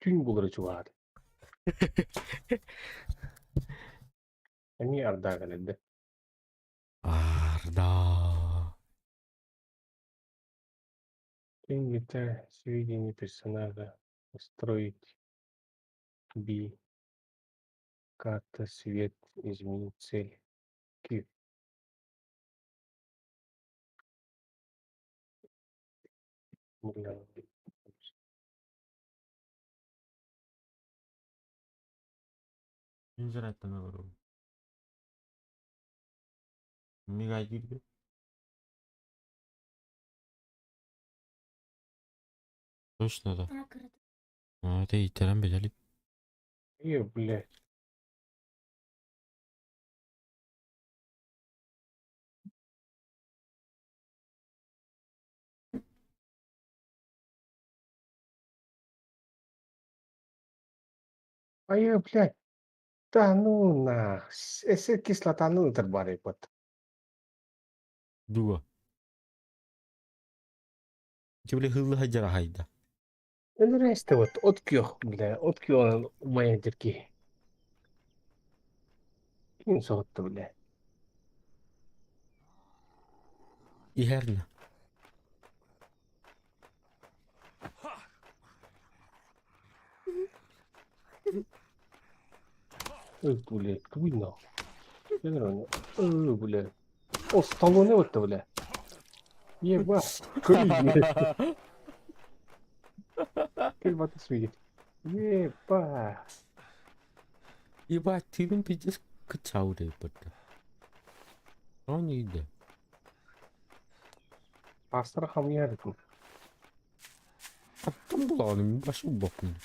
Tüm bunları çuvadı. Ini Arda kalende. Arda. Принято сведения персонажа. Настроить B. Карта, свет, изменить цель. Q. Не жрать там говорю. Мигай girdi. Точно да. А, это итерем bedeli. Блядь. Блядь. Да ну на. Если кислота, ну тербарит. Duga. Тебе hızlı hacer hayda. Ну ресте вот откёх, бля. Откёх моя дерки. Кин сотты, бля. İherna. Блядь, твой нахуй. Я говорю, блядь. О, Сталлоне вот-то, бля. Ебать. Курить, блядь. Кельбата свидеть. Ебать. Ебать, tipin pijat kacau deh pada. Oh ini deh. Пастор хамьярку. Attım bulanım, başı bakın.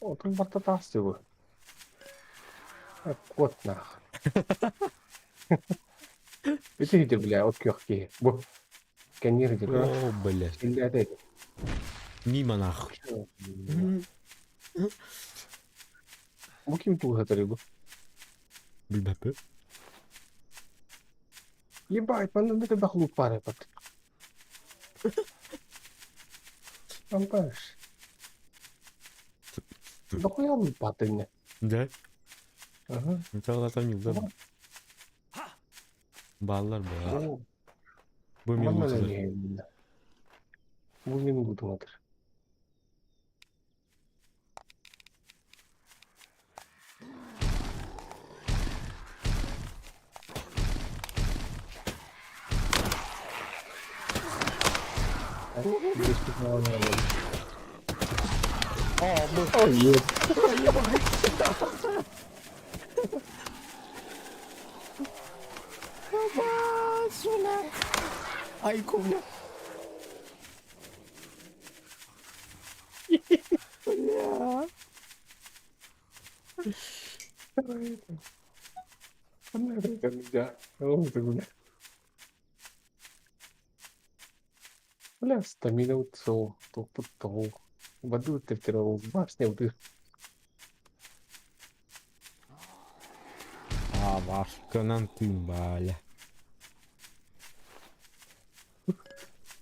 Отын барта тасты bu. Кот нах. Это иди, бля, откёхки. Бу. Канир иди, бля. О, бля. Стреляй. Мимо нахуй. Bu kim bu hatırlıyor bu? Bilmem. Ебать, man это дохлуп паре пат. Анташ. Дохуя лупаты мне. Да? Ага. Mesela zaten yılda bağlar be. О, Bu мама mingutu da. не видно. Bu минуту надо. Здесь тут мало надо. О, нет. Ay kumya. Ya. Это нельзя. О, это бля. Бля, стамина вот сол. Топ-топ. Воду ты втирал в башню. Aa başkanan tüm böyle.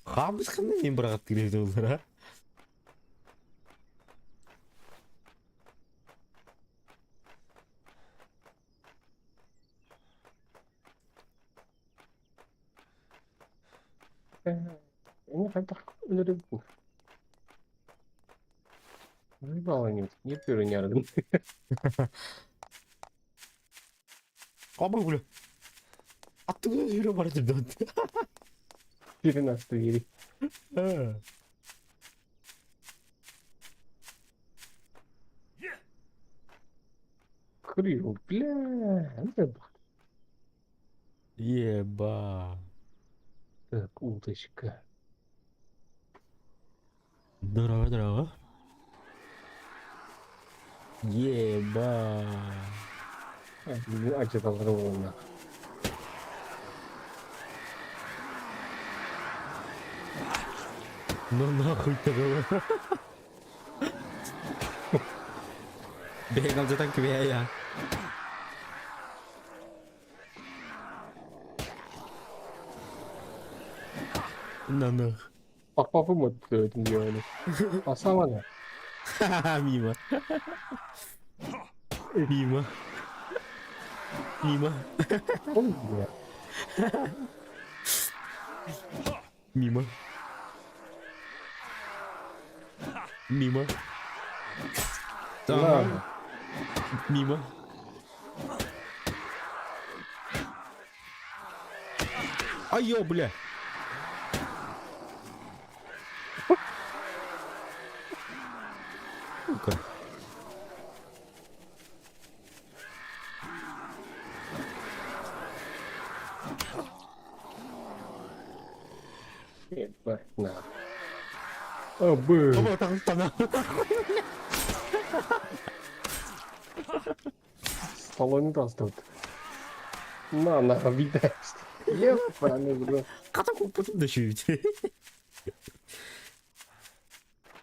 Habis kan ne bıraktı girdi onlara? Ну, это рыбу. Рыбала нет. Нет, пюре не рядом. Abi böyle. Attığınız yere vardı dön. Пюре на стыре. Ha. Курил. Бля. Рыба. Еба. Так, уточка. Здорово, здорово. Еба. А что там взорвано? Ну нахуй такого. Бегал за так я. На нах. Папа, мы этим делали. А сама да? Ха-ха, мимо. Мимо. Мимо. Ой, бля. Мимо. Мимо. Ага. На. Мимо. Ай-ё, бля. Сука. Ебать, на. А, бы. Вот он, пана. Salondas тут. На, видать. Ебаный, бро. Катакупу дощуть.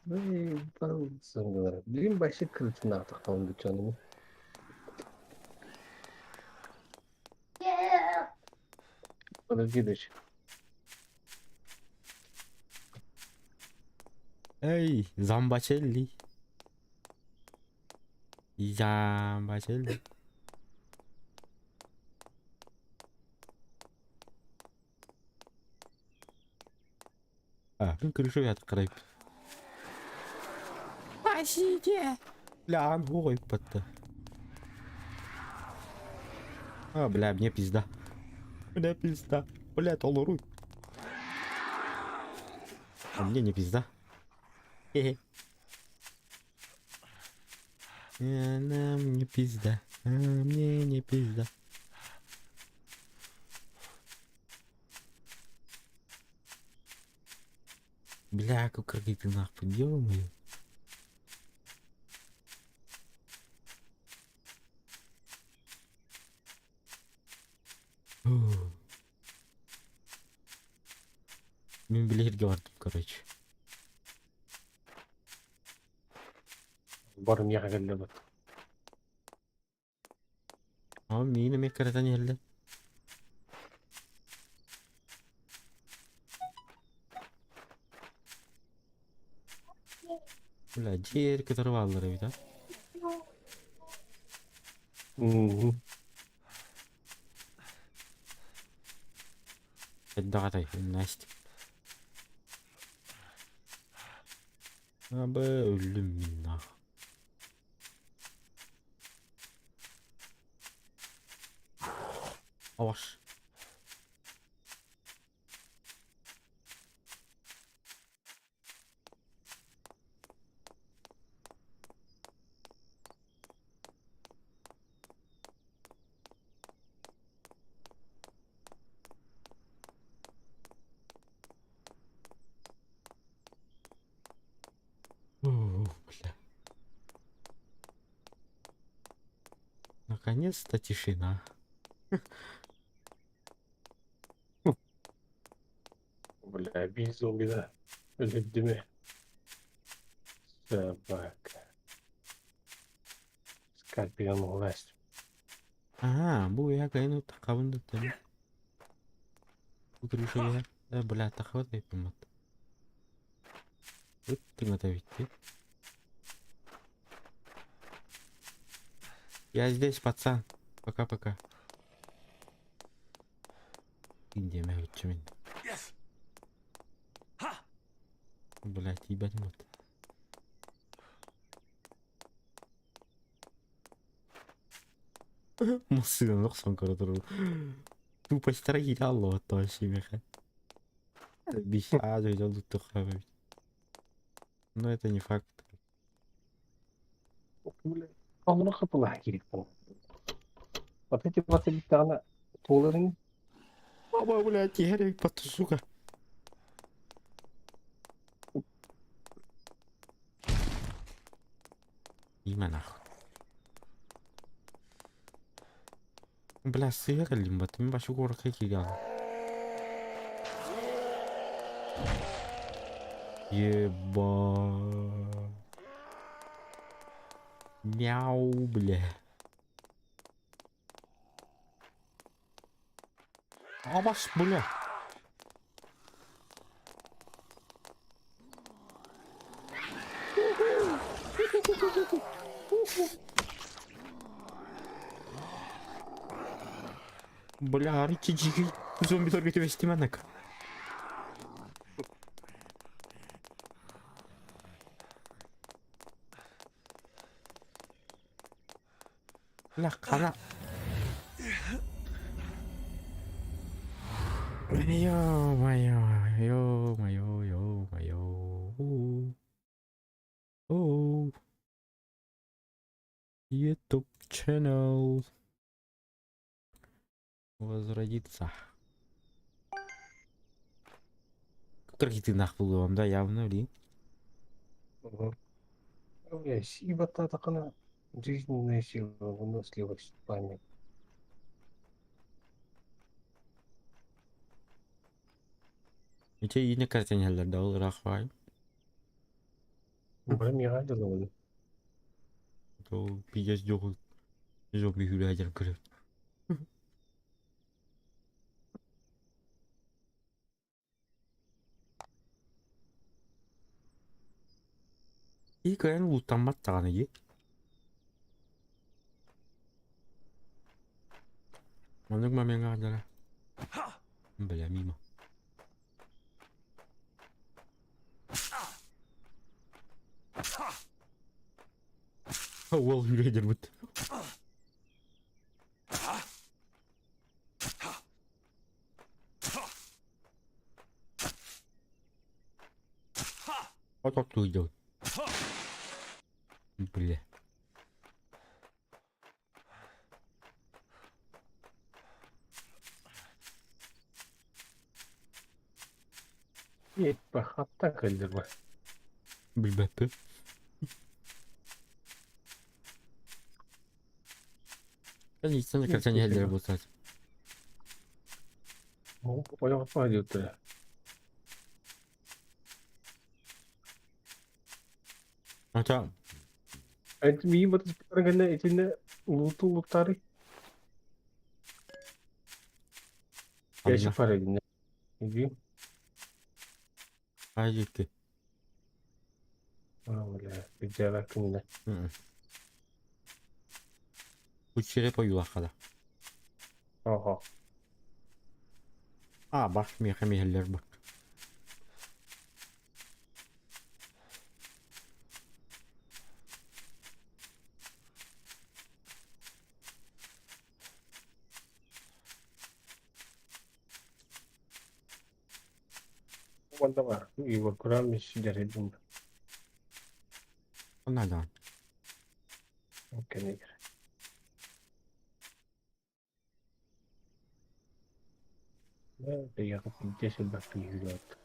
Ебался, говорю. Блин, вообще крыть надо, там бечаным. Подожди, дочь. Эй, Замбачелли. Замбачелли. А, крышу я открою. Спасите! Бля, ой, пота. А, бля, мне пизда. Бля, пизда. Бля, толоруй. А мне не пизда. Хе-хе. Нам не пизда. А мне не пизда. Бля, кукрыги ты нахуй, ё-моё. Мен билерге бардым, короче. Барым яға келді бат. А мені ме каратан елді. Бля, жер көтөрүп алдылар бит, а. Эддагатай, Настя. Абы өлүм мен ах. Аваш. Бля. Наконец-то тишина. Бля, безумие, да. Людьми. Собака. Скальпелем власть. Ага, бу я кайну такабынды тем. Крыша я. Да, бля, тахватай помат. Вот ты готовить. Я здесь, пацан. Пока-пока. Индия мягче. Блять, ебать мот. Мусыган лохсан коротуру. Тупо строить алло, то себе. Биш, а, идёт тут тухавить. Но это не факт. Бля. Амına kapılar gerek bu. Вот эти вот элитарные толеры. Мама, блядь, Ярик, сука. Има нахуй. Бля, сыграли, лимбат, мы вашу гору хекигал. Еба. Мяу, бля. А ваш, бля. Бля, Ричи Джиги. Зомбилар кетип эстеменек. Бля, кана. Ё-моё, ё-моё, ё-моё. Оу. YouTube channel. Возродиться. Какие нах булуам да явно ли. Мгм. Я сибата такана жизненная сила, выносливость, память. Иче yine kартинелерде ол рахвай. Броня делала. То пиздец жок. Зомби хүлээжэр көр. Ик эн лутамматтаган ие. Маныг мамяга дара. Бля мимо. Ол хүлээжэр бүт. Отоктуу идёт. Бля. И пахата кальдерба. Билбеппи. Sen içsene kартинелер болсат. Ну, понял, пойдет. Ача. Это ми вот программа эти на лутары. Я еще Адына. парень. Иди. Айжекке. Бля, идеально книга. Учере поюлакада. Ага. Бак мехамелер бак. Вот давай. И вот кроме сидят думаю. Надан. Окей. Да, это я как 10 бактерий идет.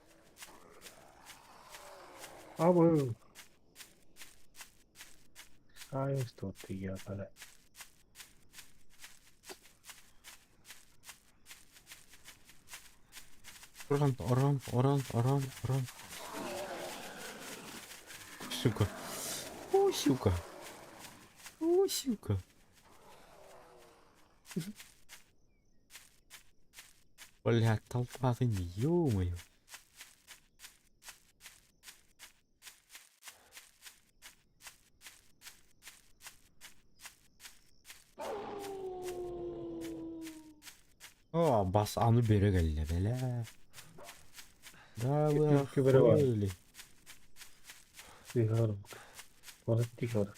А вы... Сайз тут и я, да. Оран. Сука. О, сука. О, сука. Бля, толпа ты не, ё-моё. О, бас аны бере келе, беле. Да, вы Тільки вириваю. охуели. Сигарок. Вот тихо.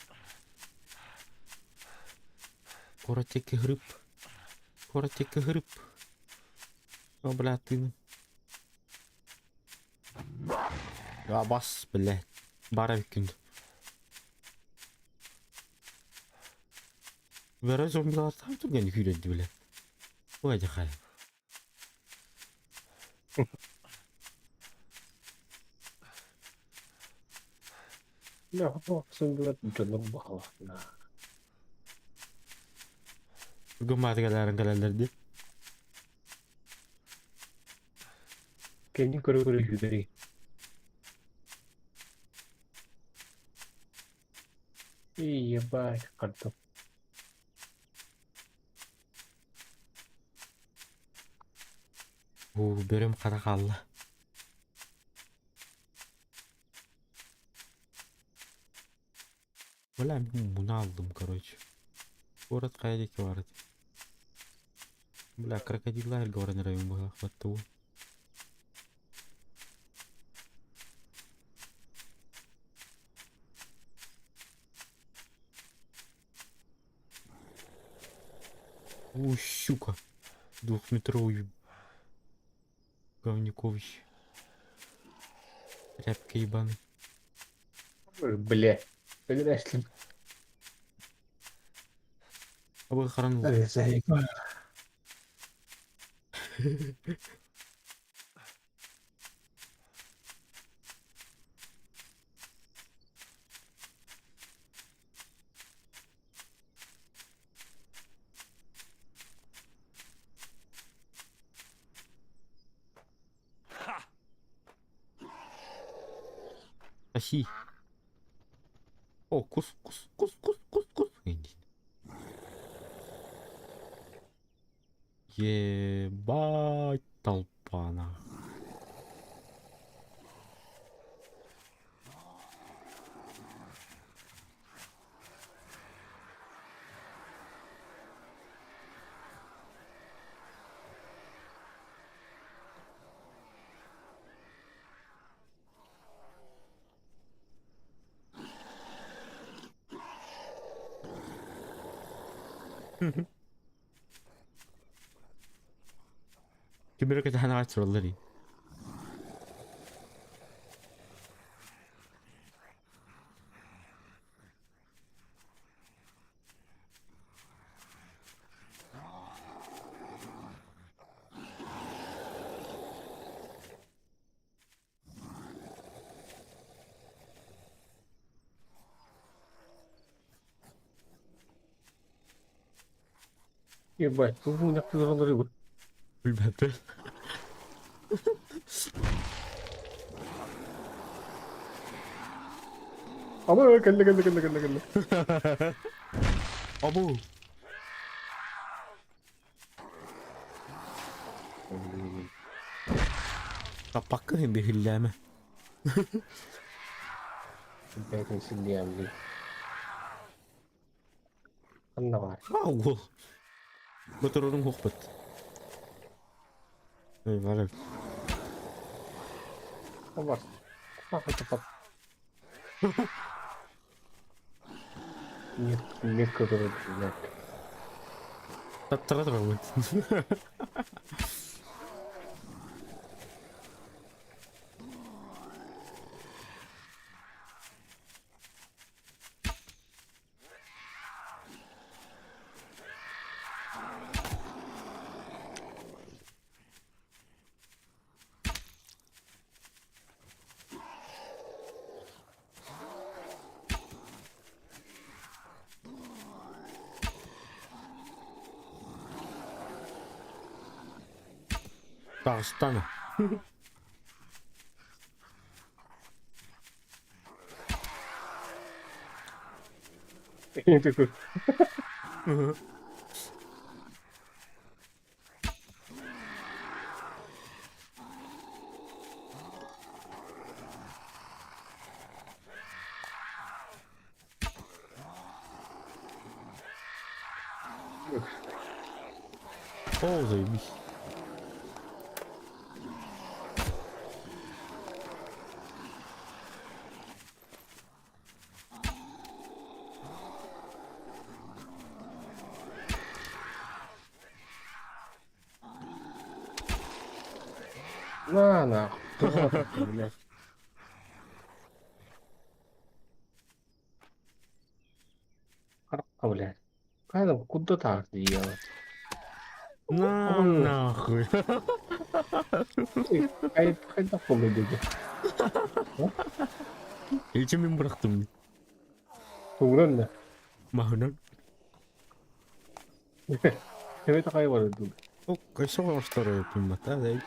Коротеки гриб. О, бля, ты. Ya bas, блядь. Бара викинд. Вере зомбилар там турган хүлээдди, блядь. Ой, жахай. Я готов сыграть ничего бахала. Гуматыгаларын калалерди. Кенди көрө жүдери. И ебать, картоп. О, берем каракалла. Бля, bunu aldım, короче. Город кайдеки бар. Бля, крокодил лайр говорят, район был хвату. О, щука. Двухметровый говникович. Рябка ебаный. Ой, бля. Поиграешь ли? А вы хранул. Заебал. Оси. О, кус. Иди. Ебать толпа на. Kimere kadar hana aç soruları. Ебать, ну у меня кто-то рыбу. Bilmem. Ama kelle. Abo. Kapak bir hilleme. Belki şimdi yani. Anla var. Wow. Motorun hochbet. Hey, var. Ama kapat. Ne kadar güzel. Tattara mı? Dağıstana. O zajebiście. На нахуй. Блядь. Коробка, блядь. Кайдан куда так делать? На Ой. нахуй. Kayda kolu dedi. İçimi bıraktım. Doğru ne? Mahnen. Evet kayboldu. O kaçta başları yapayım hatta değil.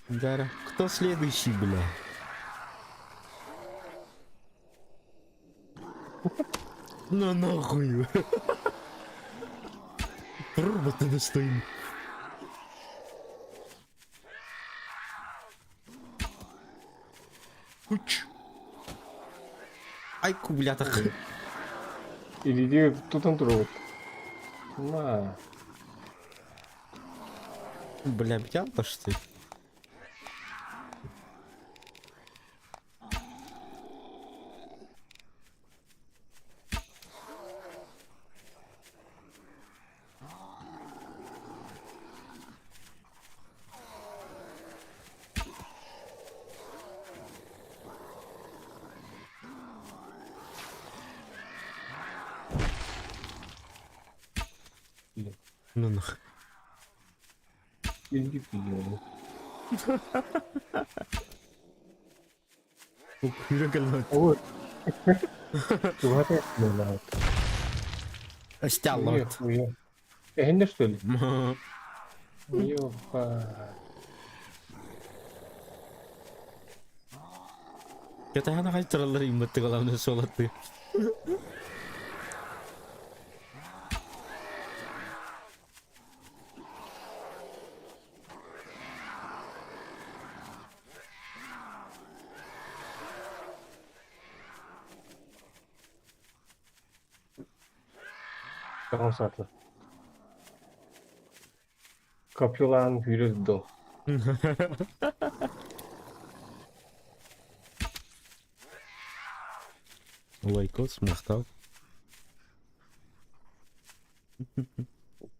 Дара, кто следующий, бля? На нахуй. Роботы достойны. Уч. Ай, кублятах. Иди тутан тұрып. На. Бля, бьянка что ли? Ну нах. Иди пиёну. Yürü Ой. Чувак, ну Стяло. нихуя. Эхенде, что ли? Ёпа. Kita hana kaç sıraları imletti kalanını solattı. Tamam satın. Kapılan yürüdü. Лайкос, мақтау.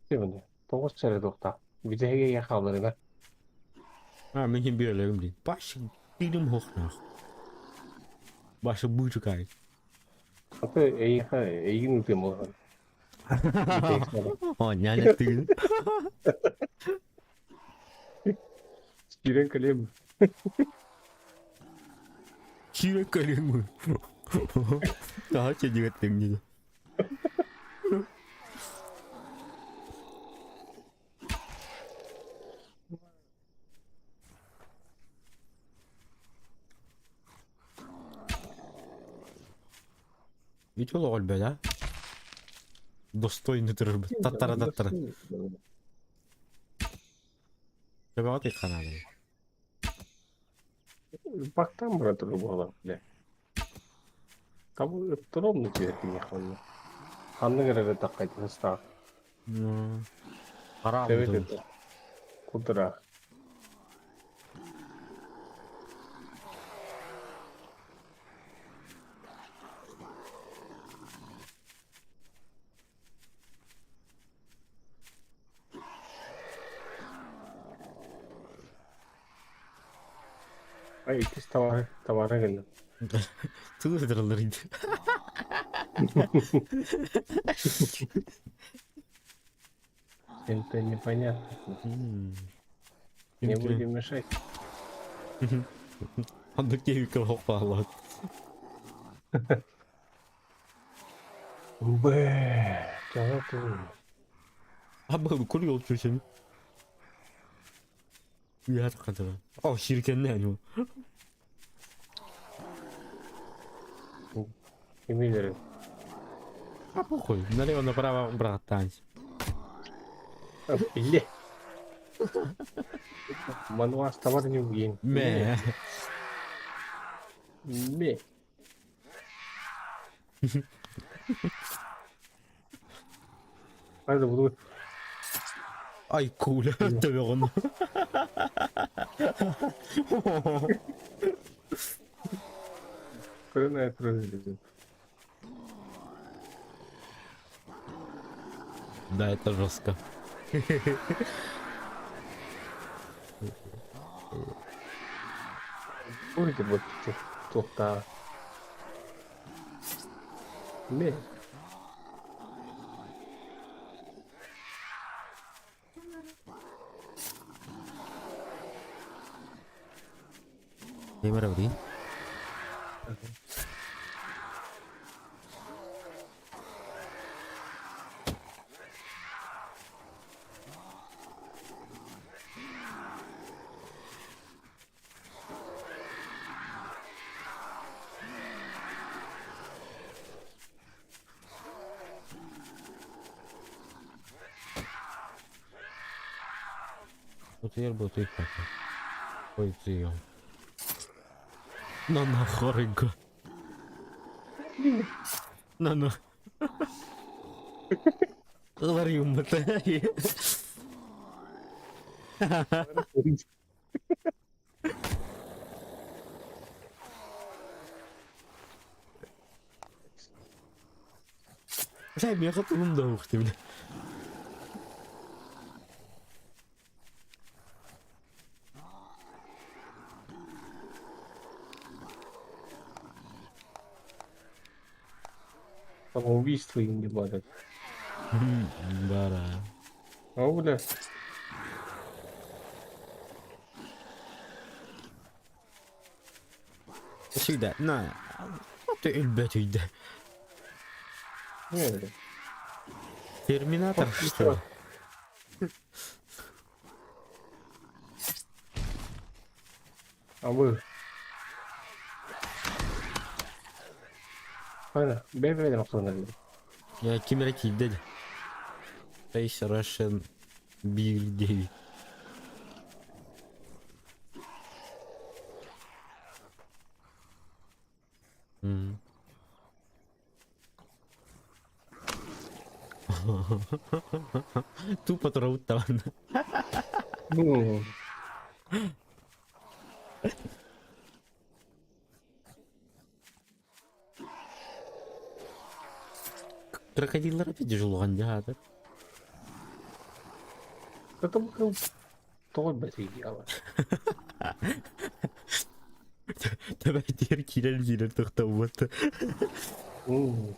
Şimdi. Тоғыз çare dokta. Bize hege yakalarına. Ha, men geen beerlegging niet. Pas, die hem hoog nog. Was een boete kijk. Hatta iyi nutem o. Oh, nyanya tuh. Siren kalem. Kira kalian mu. Daha juga tinggi. Itu loh beda. Достойный трэш. Татара-татара. Coba aku tekan aja. Bak там burada bu bile. Tabu ıptırım mı cihetini yakalım. Kanlı göre takaydı hısta. Haram Evet tuh. evet. Kudura. Ay ikiz tavara geldim. Tuh terlalu. Это непонятно. Не будем мешать. Anda keyifli hoparlör. Бэ, чего ты? Abi kuru yol köşemi. Ya da kadar. Oh şirket ne yani? Yemin ederim. А похуй, налево направо братан. İlle. Manuas tavara не убьем. Мэ. Me. Hadi bunu Ay cool. Tabii onu. fırına yatırabiliriz. Да, это жестко. Будет вот тут-то. Me. Gimana Budi? Вот я работаю как. Ой, ты. На нахоренько. На. Keluar yumet. Saya biar ketulum dah waktu ini. Самоубийство им не было. Бара. А, бля. Сюда, на. Ты эльбет иди. Не, бля. Терминатор Ох, что ли? А вы? Aynen. BB'den oklanabilir. Ya kimereki dedi. Face Russian bir değil. Hmm. Tuppo trottavan. Ну, Крокодилдар опять тяжело jahat. это был тот материал. Tämä ei tiedä kielellä tohtaa vuotta. Ну.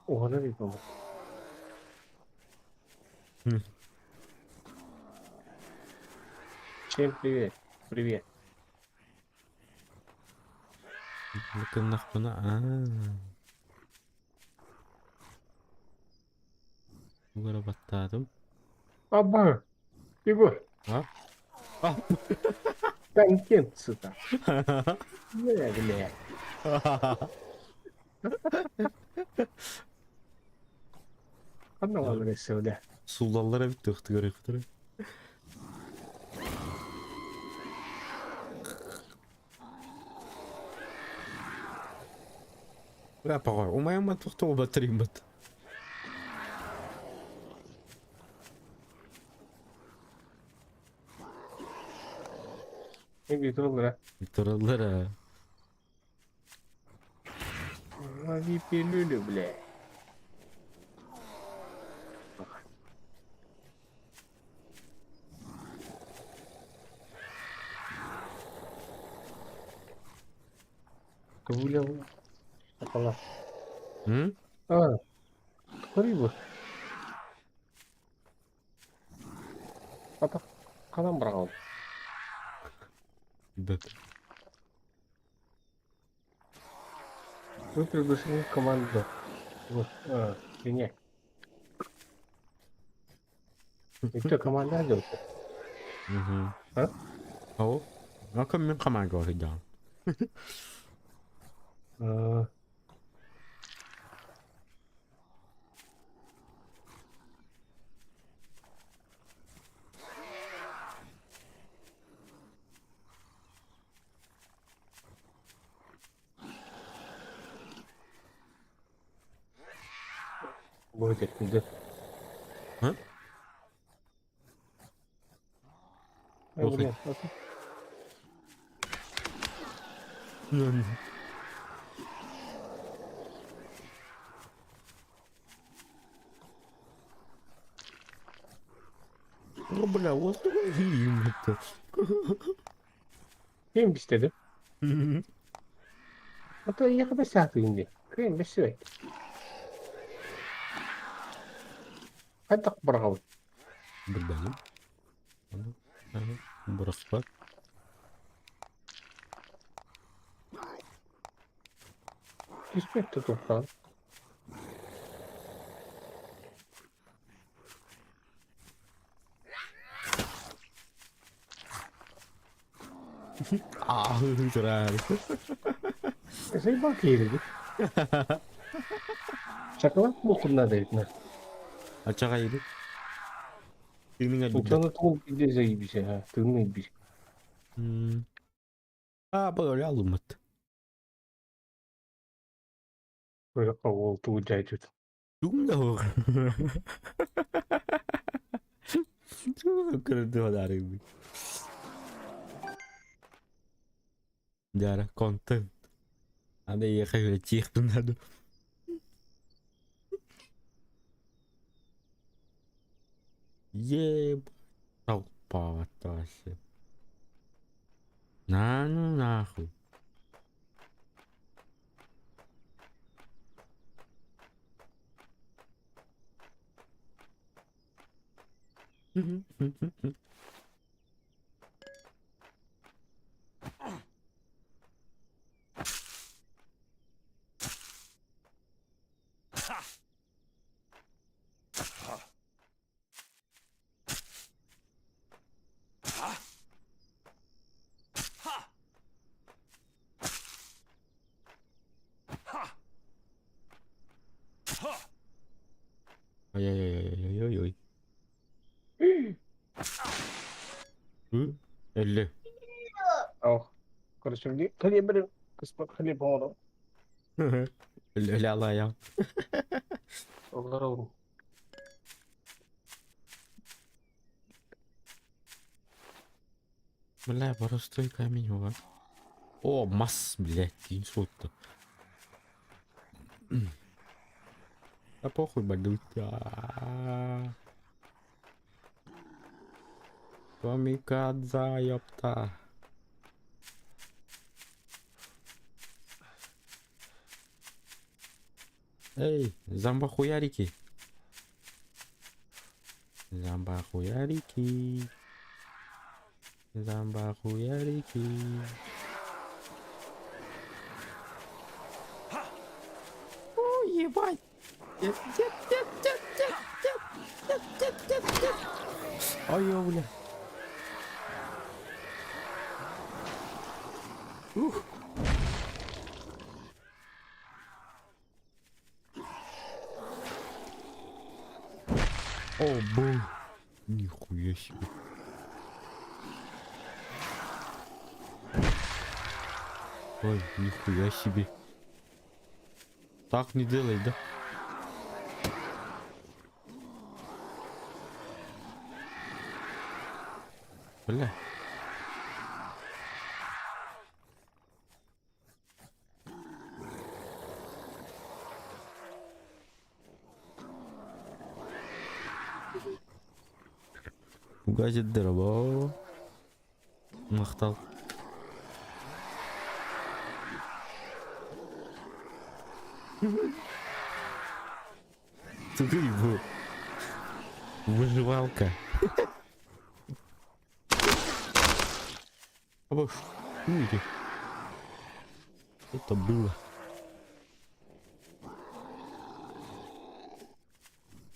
Ona bir konu. Всем привет. Привет. Kınnak bana. Bu kadar battadım. Аба, Егор, Ha? Ah. контент, сука. Бля. Одного агрессива, да. Sullanlara bir tıktı görüktü. لا باغور وما يوم تختو باتريم بات Ne götürüldü Tırılır Hadi pelülü bile. Kıvıyla bu. Bakalım. Hı? Aa, kırıyor bu. Ata, kalan bırakalım. Бэп. Вы приглашены в команду. Вот, принять. И кто команда делает? Угу. А? Ау. А как мне команда говорит, да? Будет где? А? Блин, Ну, бля, вот фильм это. kim istedi? Ata yakada saat indi. Kim bir şey. Hadi tak bırakalım. Berbalik. Berospot. İsmet tutup lan. Ah, literal. Заебал кейлedi. Шоколад мухунна дает на. Açık ayırı. Birinin elinde. Uçanı tol bir de zayi bir şey ha. Tığını bir şey. böyle alınmadı. Böyle oldu ucaydı. Думаю. Круто подарок. Яра, контент. Надо ехать в тех, надо. Еб. Толпа вообще. На ну нахуй. Ой-ой-ой-ой-ой-ой. 50. اه كرشم دي خليه بدل قسمك خليه بهون لا الله يا. غرور Бля, простой камень, вот. О, масс, блядь, инсульт. Да похуй, бадуть. Камикадзе, ёпта. Эй, зомбохуярики. Зомбохуярики. Зомбохуярики. О, ебать. Нет. Ой, ё, бля. Ух. О, бу. Нихуя себе. Ой, нихуя себе. Так не делай, да? Бля. Угазит дырба. Мақтал. Ты его. Выживалка. Обош. Уйди. Это было.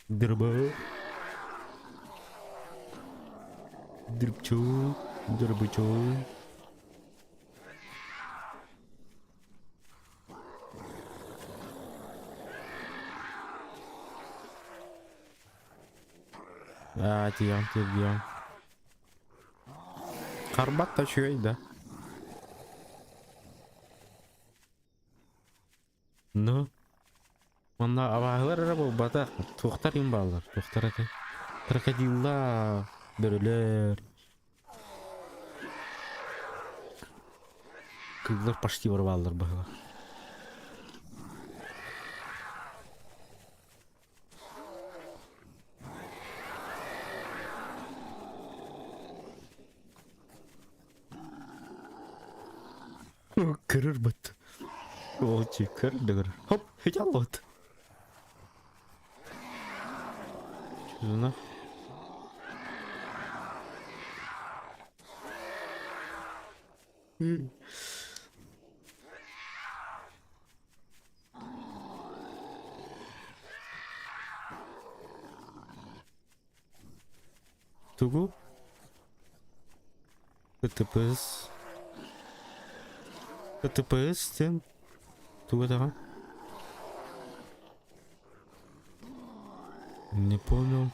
Дырба. Дырбчу. Дырбчу. Тиям. Карбат тачуй, да? Ну? Мына абайлар бул бата тоқтар ем балдар. Тоқтар екен. Крокодилла, бөрілер. Кыглар почти бар балдар бағла. Кырыр бат. Олчи, кырыр дыгыр. Хоп, хетял бат. Чузына. Тугу. КТПС тем. Тугу да? Не понял.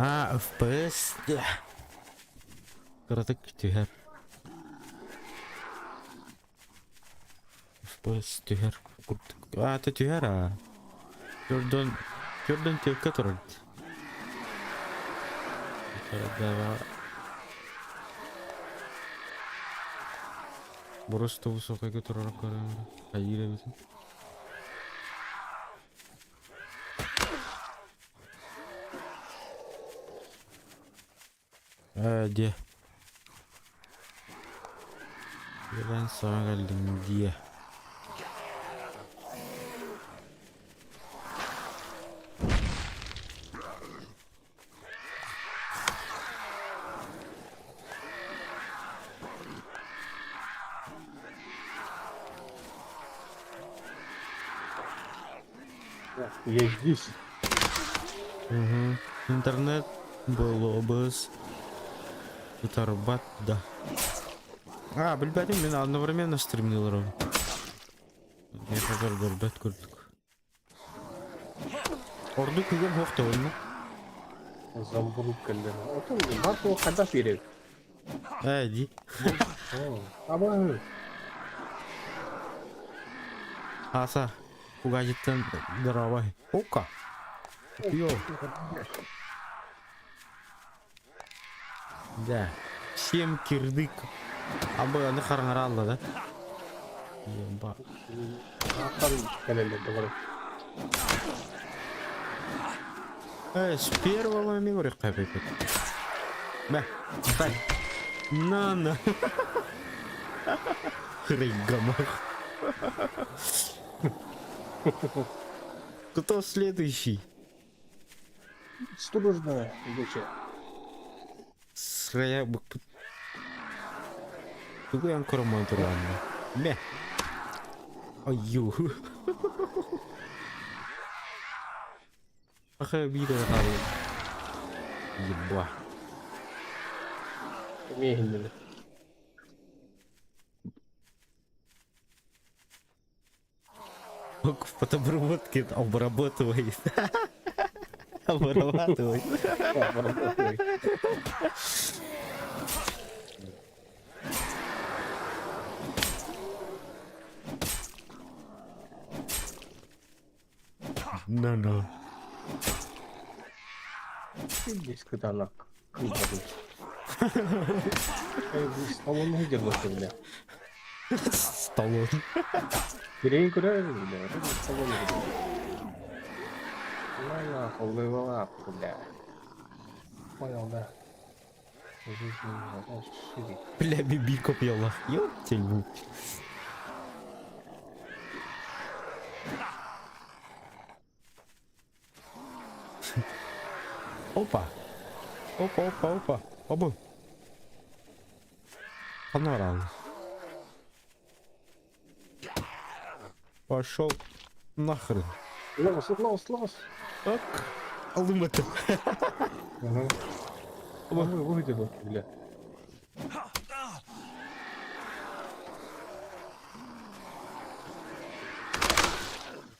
А, FPS. Кырдык түһәр. FPS түһәр. А, это түһәр, а. Көрдөн текке турат. Просто высокая турар көрөм. Кайра бит. Де. Ben sana geldim diye. Я здесь. Угу. Интернет был без Тарбат, да. А, білбәдім, мен одновременно стримнелерім. Я қазір көрбәт көрдік. Орду күген хоқты олма. Замбулуп келден. Отын бат ол қада берек. Ди. Аба. Аса, угажеттен дырабай. Ока. Йо. Да. Всем кирдык. Абы аны қараңара алды да. Еба. Ақтан кәлелерді бар. С первого ми говорю, кайфайпет. Бә, дай. На. Хрейгамах. Кто следующий? Что нужно, доча? Срая букпут. Tugu yang kurang manturan. Meh. Ayu. Pakai bida kali. Yebah. Медленно. Фотобработки обрабатывает. Обрабатывает. No. Здесь когда столом не держится, бля. Столон. Перейн куда, бля? Столом не держится. Ладно, улыбала, бля. Понял, да. Жизнь надо шире. Бля, биби купила. Ёптельну. Опа. Оба. Понравилось. Пошел нахрен. Лос. Так. Алым это. Ага. Выйдет, бля.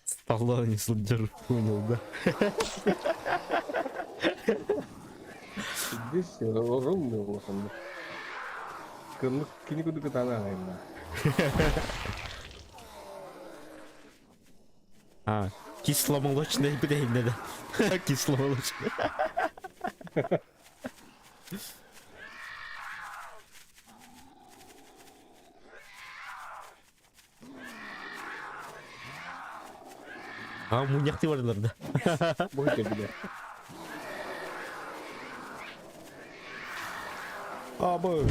Стало не слудер, понял, да? Здесь разумный голосом. Кini kudu ke tanah lain. А, кисломолочный блин, надо. Кисломолочный. А, муньяк ты варлар, да? Выйдет, бля. Абы.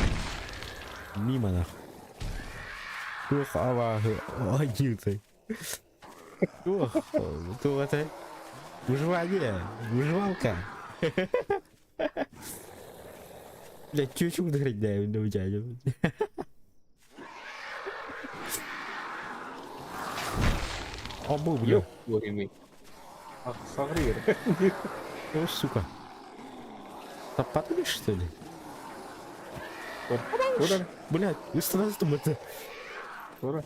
Мимо нах. Ух, ава, ой, Ох, то это выживание, выживалка. Бля, чуть-чуть ударить, да, на удяне. Абы, бля. Ёпта, ах, согрел. О, сука. Топатали, что ли? Куда? Блядь, вы становитесь там это... Куда?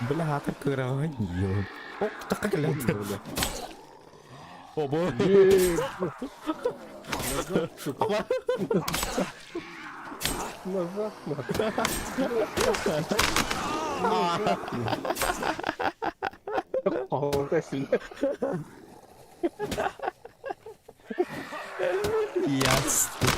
Бля, так кровать, ёп. О, так глянь. Оба. Еее! Назад, сука! Назад, нахуй! Палка сильно. Ясно.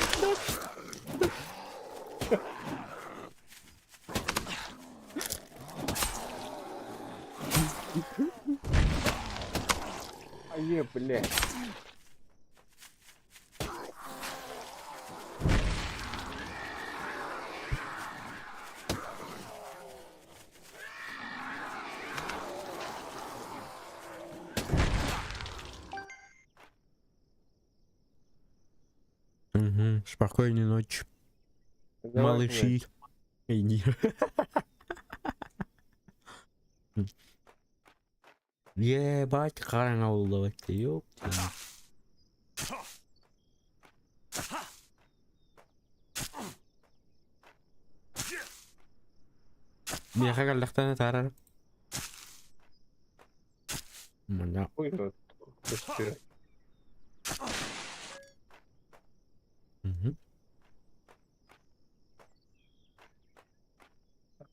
Блядь. Угу. Спокойной ночи, Давай, блядь. малыши. Иди. Ебать, карнавал, ёпта. Vieja galactana tarara. Mana. Ой, вот. Пусти. Угу.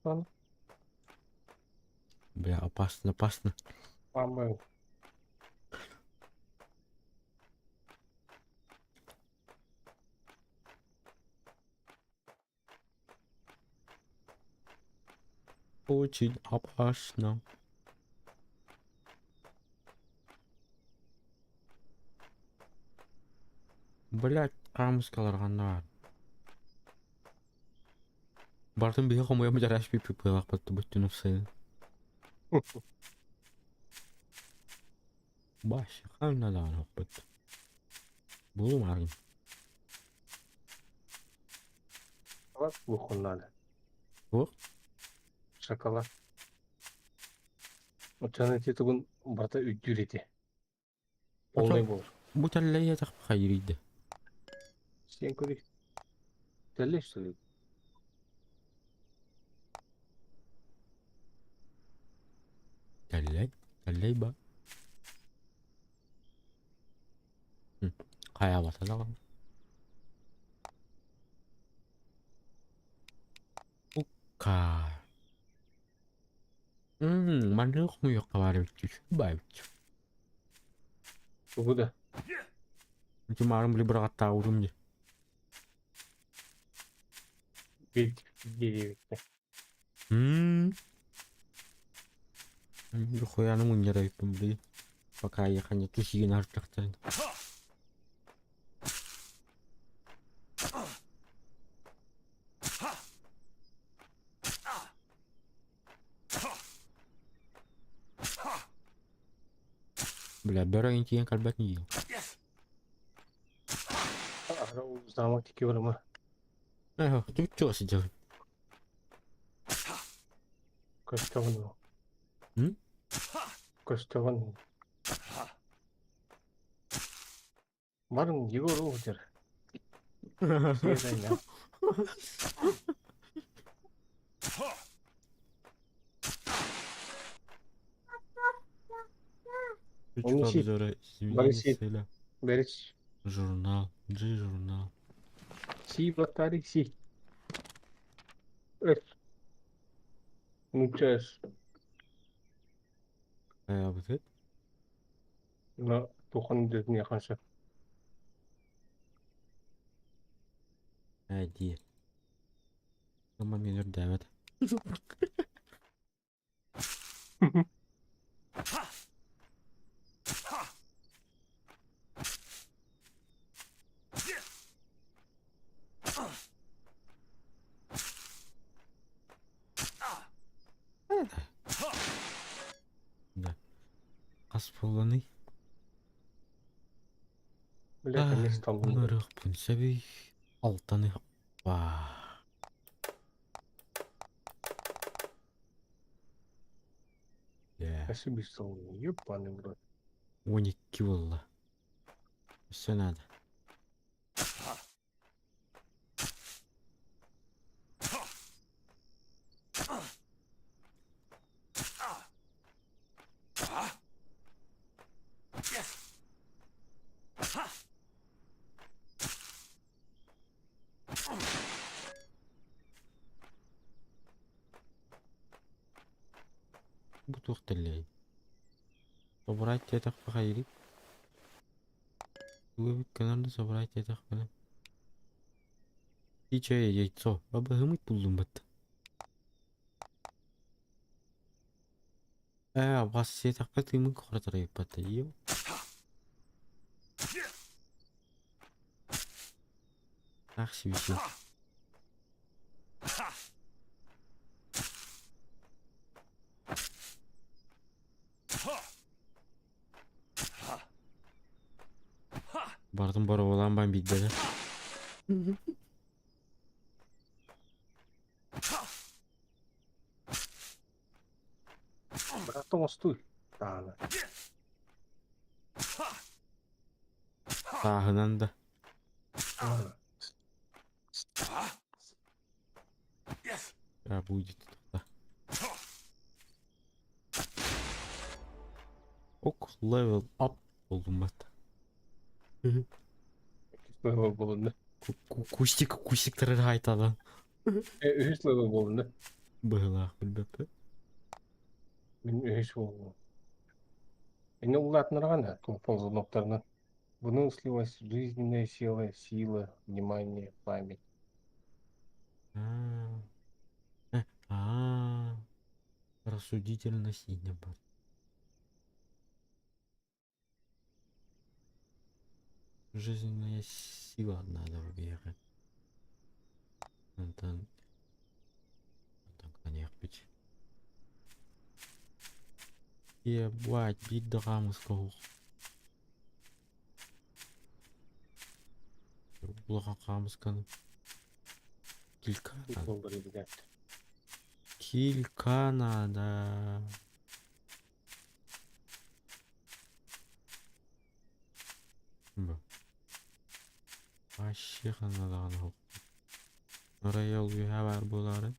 Ладно. Бля, опасно, опасно. Мама. Очень опасно. Блять, камскаларганар. Бартын бия хомоя мажараш пипи пылак батты бүттүн уфсайын. Баш, ханнадан окпут. Булу маргын. Шоколад лухун надо. Ох, Шоколад. Учаны тетугун бата үддүрети. Полный бол. бу таллая так хайриде. Сен көрек. Дәле что ли? Таллай ба. Кая баталага. Укка. Манрык муйок кабарыпчыш. Байпчы. Куда? Тимарым били бир катта урумди. Бит деревикте. Хуяны муньярайпым били. Пока ехане тусигин артыктан. Бля, бәрәйін тиген калбәт не ел. Ара замок тики барма. Тут чё сидел? Костован. М? Костован. Барын Егор Узер. Съезжай, Он висит. Висит. Берись. Журнал, журнал. Си батари си. Эт. Ну час. Вот это? На тухан дедне ханша. Ди. Мама меня давит. Да. Асфаланы. Бля, конец там. Нарық пунсабей. Алтаны. Ба. Ошибись, он ебаный в рот. 12 волла. Все надо. Бутух телей. Собрать тетах похайри. Вы канарда собрать тетах похайри. И чай яйцо. Баба гымыть пулумбат. Вас тетах похайри мы кхратарай патайо. Ах, сивичи. Бардым бара olan ben биддеде. Братом остуй. Тағына. Тағынан да. Ya будет. Да. Ок, level up oldum bak. Level болынды. Кустиктері айтады. Үш level болынды. Бұғылақ білбепі. Мен үш болынды. Эне улатыныр ғана, тумпон звоноктарынан. Бұның слилась жизненная сила, внимание, память. Рассудительность не бар. Жизненная сила надо выбирать. Антон. Конечно, быть. Ебать, бить драмус кого. Плохо камскан. Килька надо. Вообще надо. Роял вихавар булары.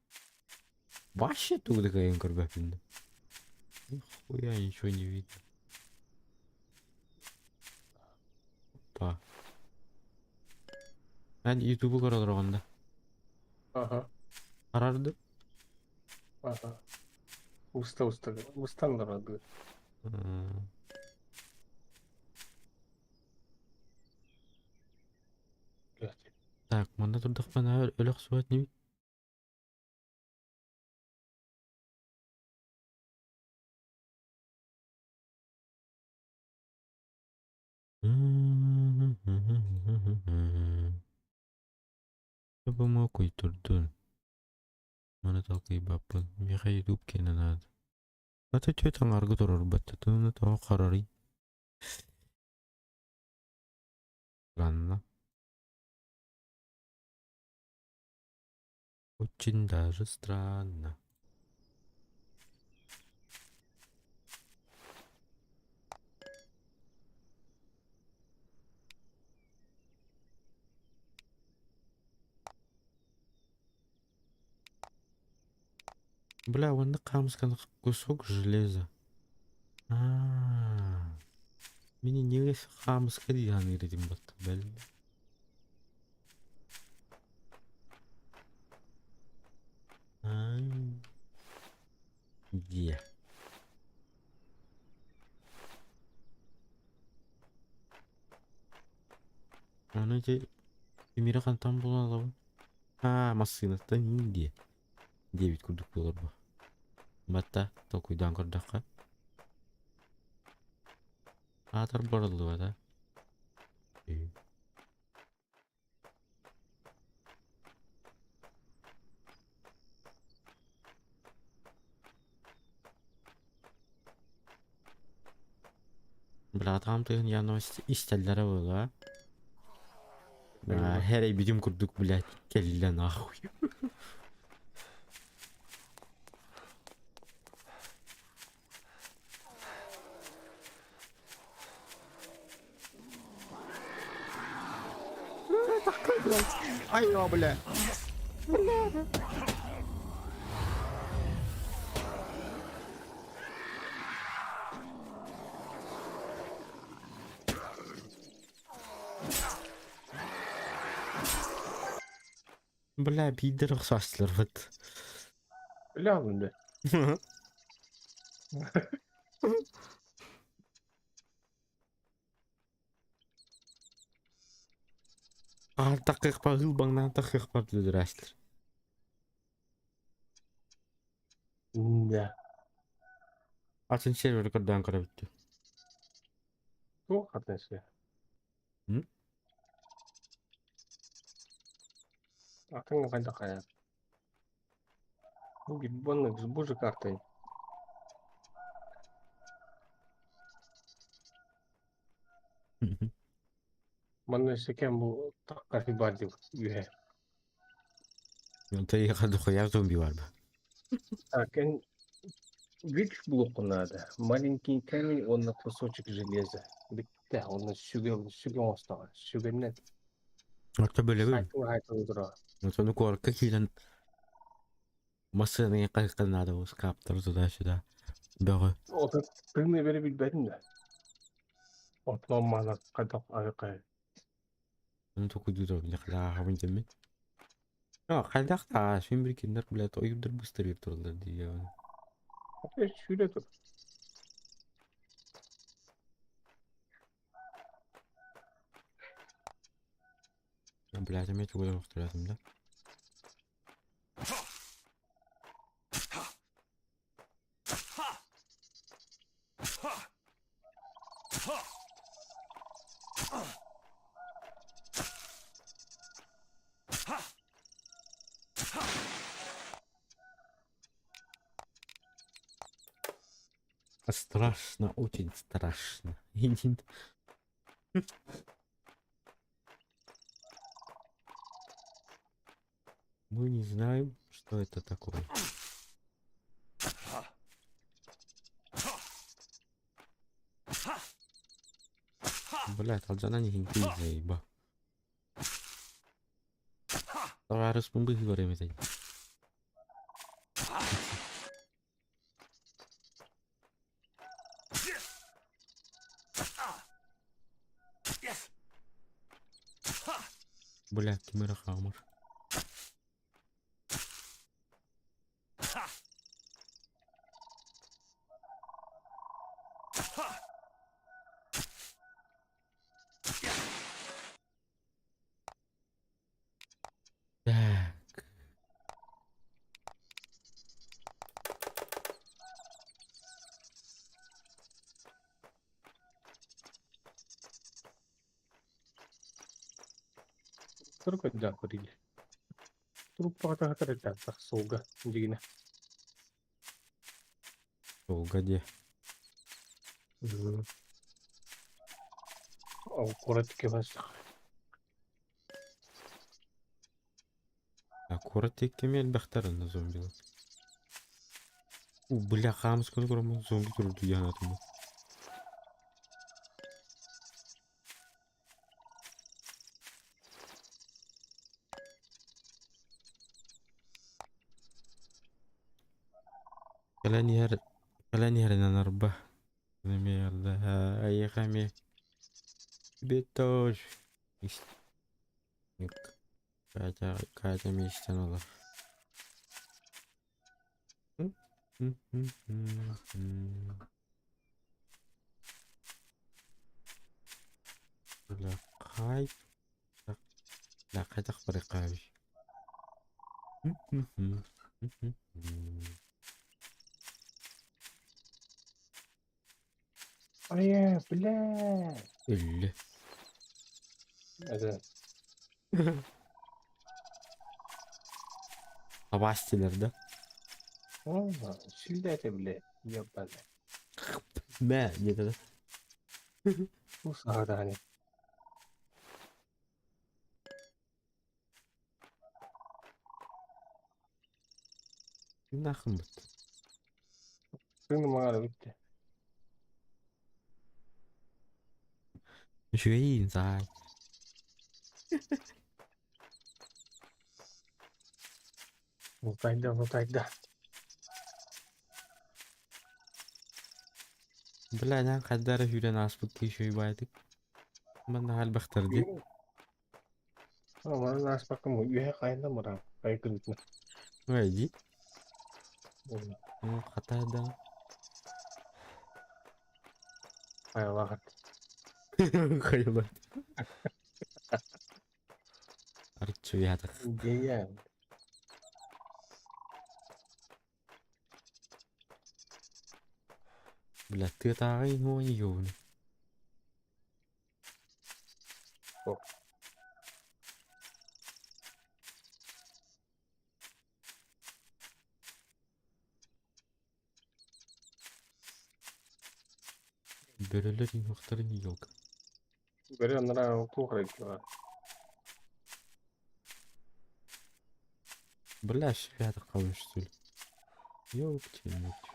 Вообще туда кайын көрбәпінді. Нихуя ничего не видно. Опа. Мен ютубы қаралыр оғанда. Ага. Қарарды? Ага. Устан рады. Так, мында тұрдық пен өліқ суат не бит? Coba mau aku turdur. Mana tahu kayak bapak. Mereka hidup kena nada. Kata cuy tangar gue turun batu tuh nggak tahu karari. Странно. Очень даже странно. Бля, он накамскан кусок железа. Мені не весь хамска дияны редим бат, бля. Где? Он эти Эмирхан там было. Масынатта нинде. 9 күрдік болар ба. Батта, токуйдан көрдаққа. Атар бұрылды ба да. Бля, там тыгын яно истеллері была. Херей бидим күрдік, блядь. Келілі нахуй. Айо, бля. Бля, пидор ұқсастылар вот. Бля, бұнды. Takık pa hılbangdan takık pa düdüraştır. Ya. Açın serveri kadar kara bitti. Bu arkadaşlar. Hı? Akın kayda kaya. Bu gibi bana bu kartayı. Bana şekem bu takar badi üye. Yöntayı kadar koyar zombi var mı? Akan güç блокнада. Маленький камень, он на кусочек железа. Bitti. Onu sügü olsa. Sügü net. Hatta böyle bir. Haytı dura. Sonra korku kilen masanın yakın da o kaptırdı da şu da. Böyle. O da birine beri bilmedim de. Otlanmalı kadak ayakay. Onu da kuydu da yakla havin demin. Ya kaldak da şimdi bir kinder bile oyundur booster yaptırılır diye. Hadi şöyle dur. Ben bilacağım çok da vakti lazım da. Страшно, очень страшно. Мы не знаем, что это такое. Блядь, алжана не хинти заеба. Давай распумбы говорим это. Блядь, кимера хамар. Так. Terus kerja aku di. Terus kata-kata datang soga. Jadi gini. Погоди. Oh, kurat kebas. Аккуратнее кемел бахтар на зомби. Бля, хамс кон грома зомби турду я на тому. Kalani har na narba. Merde, ay khami. Betoş. İşte. Yok. Kaça mı işten olur? Böyle kay. La kaydak bırak abi. Ay, bile. Öyle. Evet. Savaşçılarda. Aa, şildete bile. Yok ben de. Ben yeter. Bu sahada hani. Nahım bitti. Şimdi mağara bitti. Şurayı insan. Mutayda. Biladan kadar şuradan asbık ki şöyle baydık. Ben de hal baktırdı. Ama bana nasıl bakım üye kayında mı lan? Kayık gitme. Öyle. Hatayda. Айлағат. Hayırlı. Arıçı yadık. Дейін. Бля, ты тағай ной yoğun. Жоқ. Бөрөлөр инвақтарын елк. Бірі нұра туғыр екен. Бля, швядық қалыш сүл. Ёпте, ёпте.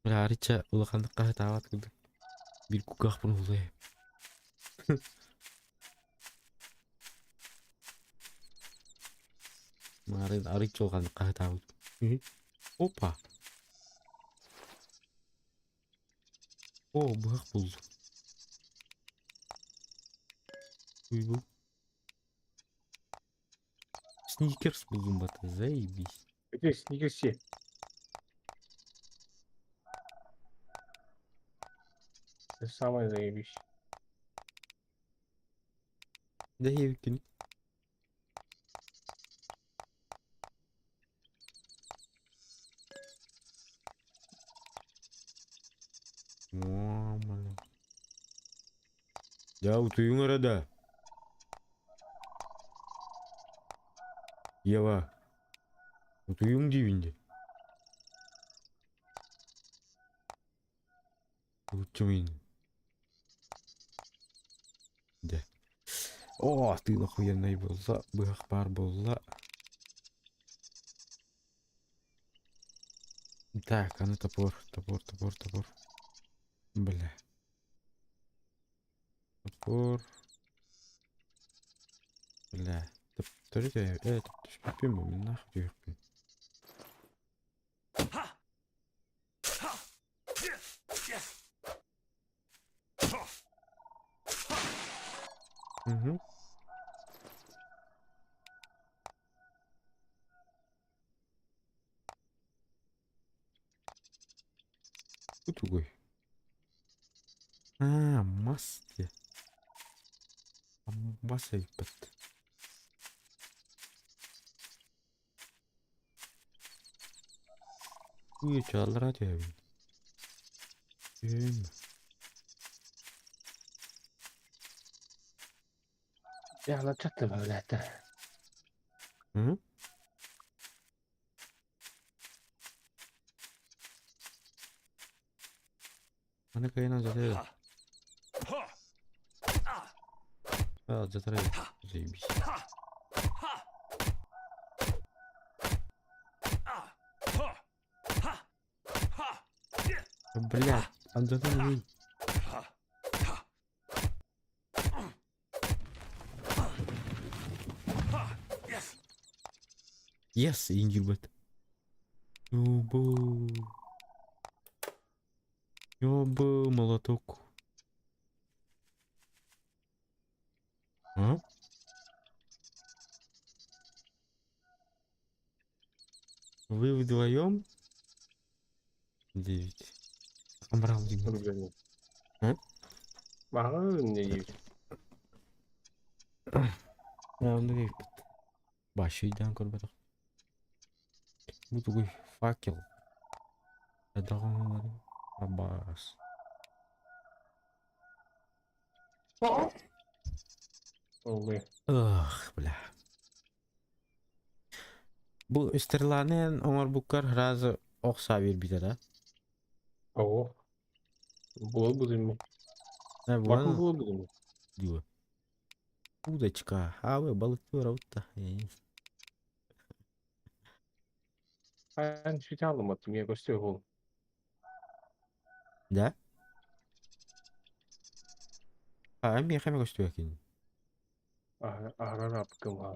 Бля, арыча улақандыққа тағат кілді. Bir kukak pun oldu. Kemarin arıç olğandыққа tahu. Опа. О, бұғақ болды. Ой, бұл. Сникерс болдым бата, заебись. Где снегирси? Ты самый заебись. Да я викин. О, блин. Да, утуюң арада. Ева. Утуюң дейбінде. Утчумын. Да. О, ты охуенный болса, бұғақ бар болса. Так, а ну топор. Бля. Топор. Бля. Подожди, это шпипим, нахуй ёхпим. Угу. Тут угой. А, масти. Маса иппет. Уй, чалра тебе. Я на что ты блядь? Hı? Mana kayana zaten. А, затрай. Заебись. Блядь, отзадай. Yes, ингибет. Ёбу, молоток. А? Вы вдвоем? 9. Амрал Блин. А? Маған не дейсің? Onu yapıp. Başıydan kurbarak. Bu tuğuy fakir. Adamları. Abbas. Ой. Ah, bля. Bu isterlerden Omar Bukkar razı oksa bir bize de. Ого. Бұл деймін. Ne Bakın bu бұл деймін. diyor. Удочка. А вы balıkçı var. Ан сөйте алмадым, мен көстеу бұл. Да? А, мен хаме көстөй екен. Арарап кім ға.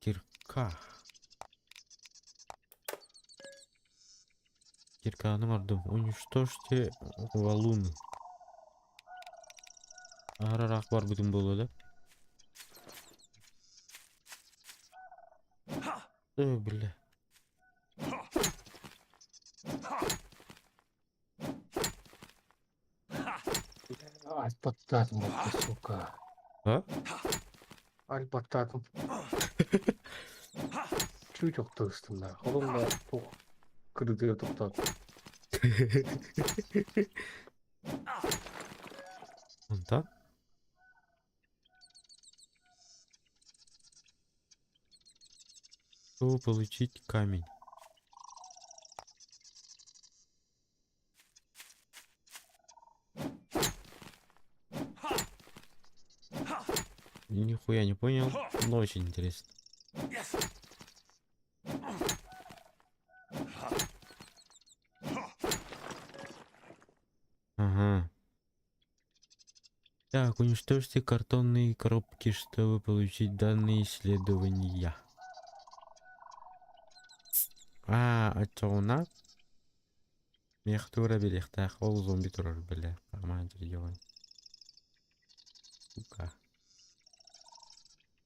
Кирка. Кирканың ардым. Уничтожьте валуны. Арарақ бар бүтін болу да. Бля. Альпаттадым это, сука. А? Альпаттадым. Чуть тоқтығыстым да. Қолымда кірді тоқтады. Онтан? Что получить камень? Нихуя не понял, но очень интересно. Ага. Так, уничтожьте картонные коробки, чтобы получить данные исследования. Ачауна? Мехтура берег. Так, ол зомби турар, бля. Нормально делаем. Сука.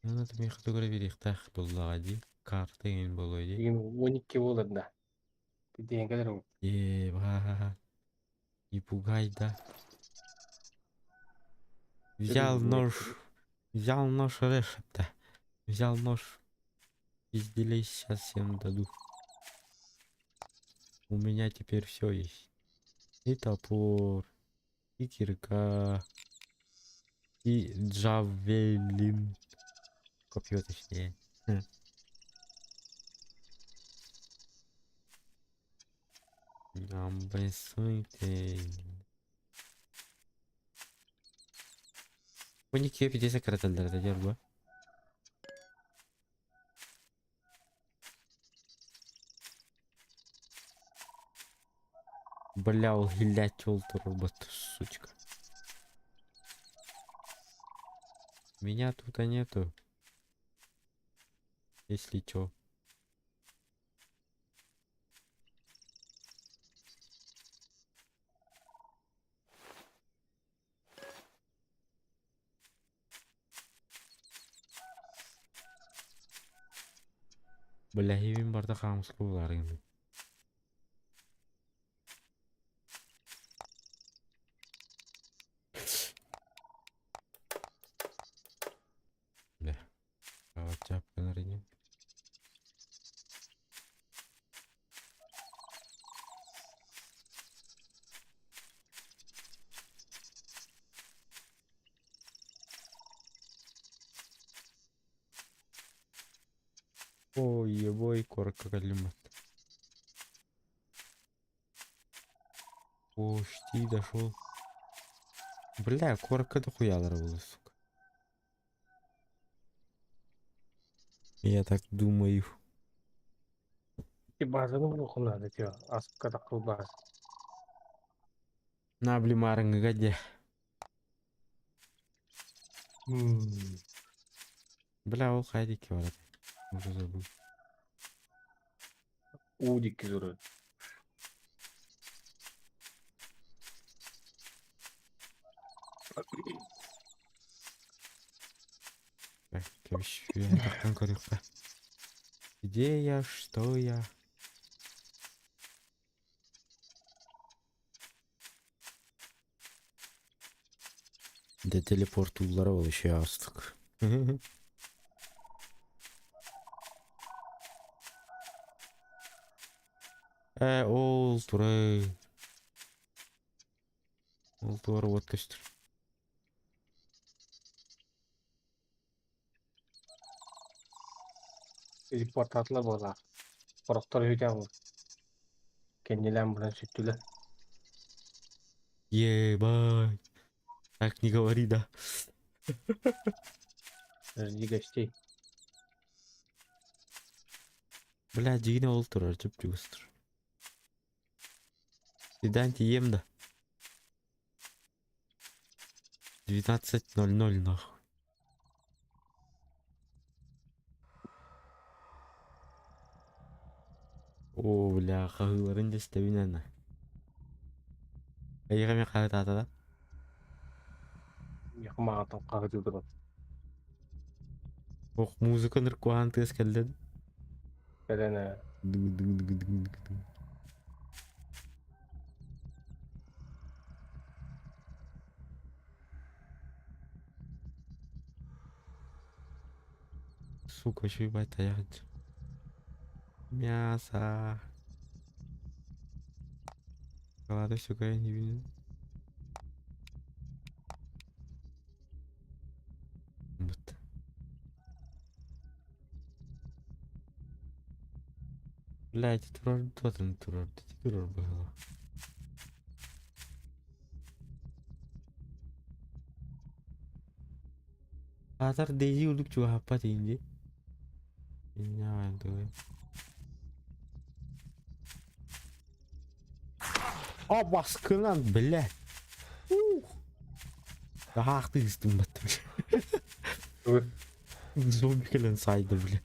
Ну, это мехтура берег. Так, буллагади. Карта ген болойди. Деген 12 болады да. Деген кәдір Еба. Не пугай, да. Взял нож. Взял нож решета. Взял нож. Пизделей, сейчас всем дадут. У меня теперь все есть. И топор. И кирка. И джавелин. Копье, точнее. Амбайсуйте. Уникие 50 краталдар дерба. Бля, гилять робот, сучка. Меня тут нету. Если чё. Бля, евин барда хамску буларың. Бля. Чапкаларың. Ой, ебой, корка калимат. Почти дошел. Бля, корка дохуя была, сука. Я так думаю. базаның рухына да те асыққа тақыл баз. На, блимарың гаде. Бля, ол хайдеке барады. Уже забыл. Удик зуры. Так, я тақтан көріқпа. Где я, что я? Да телепорт уларал еще астык. Ол турай. Ол туар вот костер. Телепортатлы бола. Құрықтар өйтемін. Кеннелен бұдан сүттілі. Ебать. Так не говори, да. Жди гостей. Бля, дигне ол турар, чөп жүгістір. Седан тием да. 12:00 нахуй. О, бля, қағыларын да істебін әні. Айға мен қағыт ата да. Yakmağatan kahve durun. Ох, музыка ныркуанты эскелден. Gelene. Сука, еще ебать таять. Мясо. Ладно, все, я не видел. Вот. Блядь, турор было. Азар дейзи улук чуга хаппа тейинди. Иня антугай. О, баскынан, блядь. Ах ты истин бат, Dur. зомби келен сайды, блядь.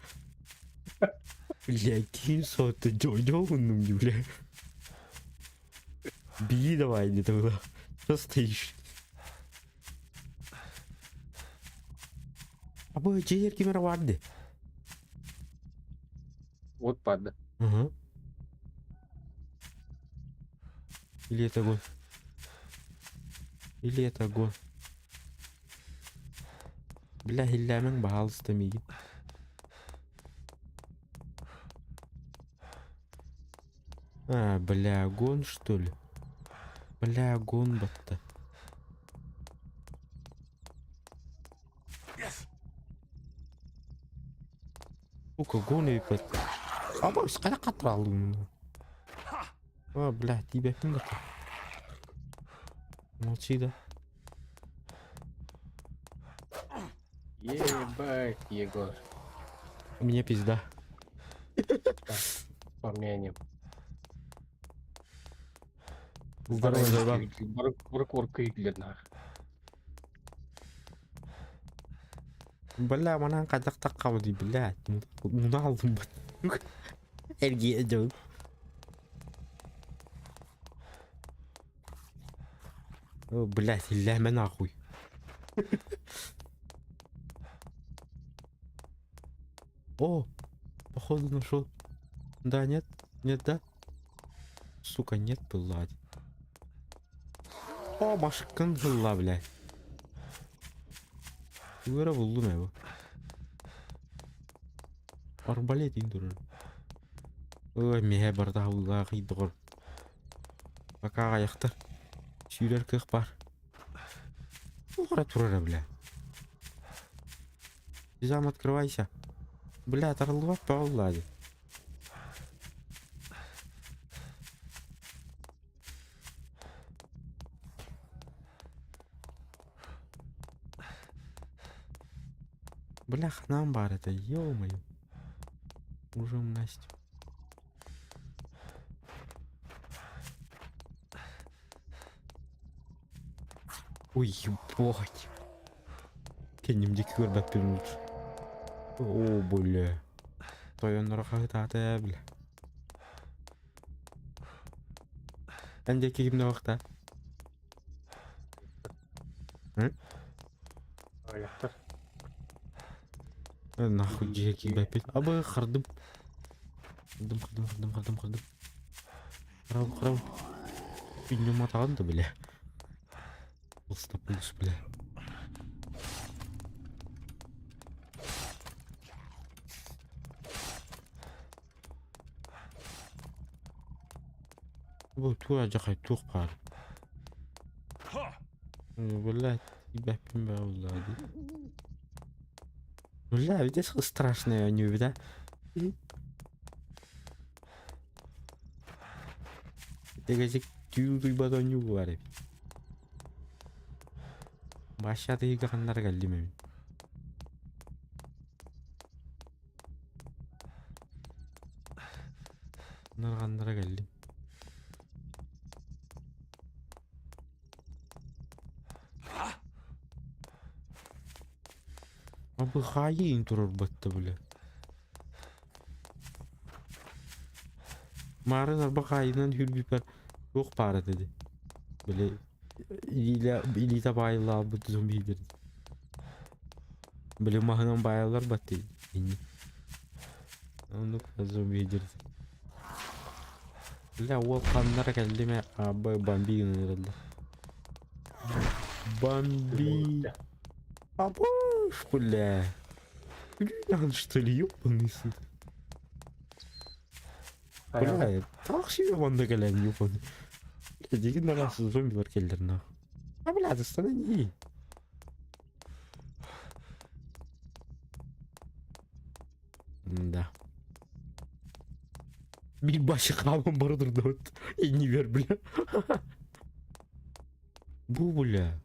Блядь, ким соты джо уннум, блядь. Беги давай, не тогда. Что стоишь? А бо жер кимера варды? Вот падда. Ага. Или это гон? Или это гон? Бля, хиллямен бахалста миги. А, бля, гон что ли? Бля, гон батта. Сука, гон и пат. А бос, когда катрал? А, бля, тебя кем-то. Молчи, да? Ебать, Егор. Мне пизда. Помянем. Здорово, зайба. Баркур кыйглер нах. Бля, мана кадак таккабы ди, блядь. Муна алдым бат. Эрге жау. О, блядь, ляме нахуй. О, походу нашел. Да, нет? Нет, да? Сука, нет, блядь. О, башкан жила, блядь. Ура булдум его. Арбалет индурur. Ой, меhe барда ула кыйдыгыр. Пока аяктар. Сүйрер кых бар. Ура турара, бля. Зам, открывайся. Бля, тарылып па улады. Бля, хнам бар это, ё-моё. Уже Настя. Ой, ебать. Кеннемдеки көрбөп бермекчи. О, бля. Тоённор кайтаты, бля. Эндеки кимде вакта? Аяктар. Нахуй жеки бәпет. Абы кырдым. Кырдым. Кырау. Үйнем атағанды, бля. Ұстап бұлыс, бля. Бұл туа жақай туқ бар. Блядь, ебаппен бә улады. Бля, видишь, страшные они, да? Дегазик тюрүй бадоню бар. Башады егағандар кәлді мен. Нарғандара кәлді. Абы қайын тұрыр бәтті, бля. Марын арба қайынан хүрбіп бар. Жоқ бары деді. Бля, İliyle bayılar bu zombidir. Böyle mahınan bayılar battı. Yani. Onu da zombidir. La o kanlara geldi mi? Abi Bambi herhalde. Bambi. Bitti. Abo şkule. Gülüyor что ли ёбаный. Аян. Бля, так себе банда gelen ёбаный. Деген нарасы зомбилар келдер на. А бля, останови. Да. Bir başka abim vardır da ot. Не ver bля. Bu bля.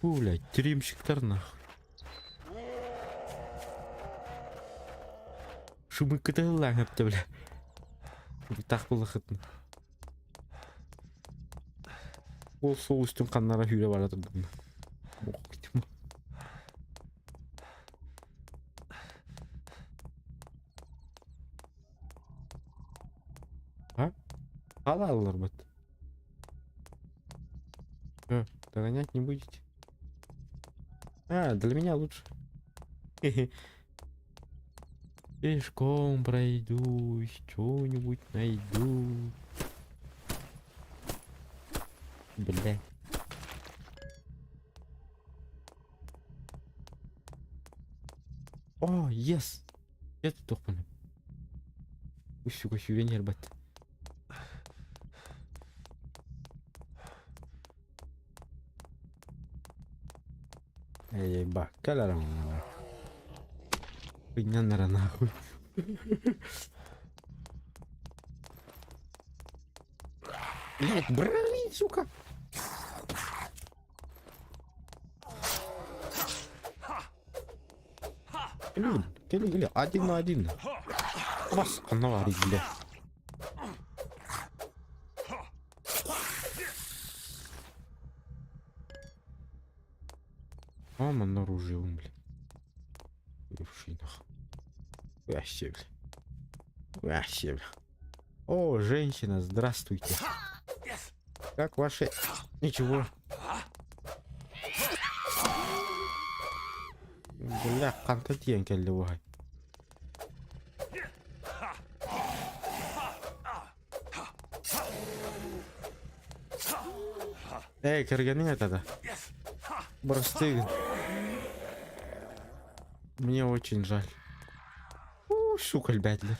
Bu bля, тюремщиктер нахуй. Шумы кытылаң әпті бля. Так бұлықытын. Ол сол үстін қаннара хүйре баратыр бұны. Оқ кетім. А? Алалар бат. Догонять не будете? А, для меня лучше. Пешком пройдусь, что-нибудь найду. Бля. О, yes. Я тут топаным. Сука, сюренер бат. Эй, бак, каларам. Пинянара нахуй. Блять, брали, сука. Гели, один на один. Бас, навари, бля. Мама на оружие, бля. Вообще, нахуй. Вообще, бля. Вообще, бля. О, женщина, здравствуйте. Как ваши... Ничего. Бля, қанта тиен келді оғай. Эй, кіргенің айтады. Бұрыстығын. Мне очень жаль. Сука, льбәтлер.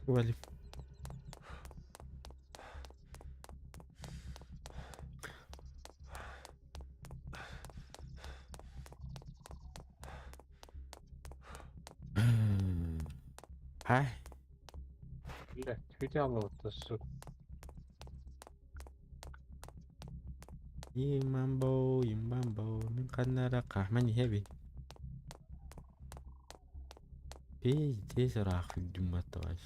Валим. Ай. Блядь, хотела-то, сука. Имамбо, мен қаннара қахман хеби. Пиздец, раху думаташ.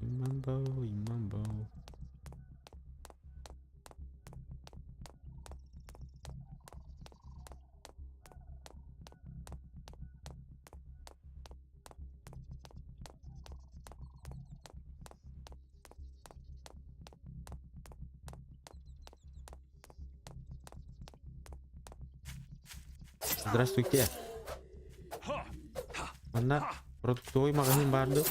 Имамбо. Здравствуйте. Ана продуктовый магазин барды.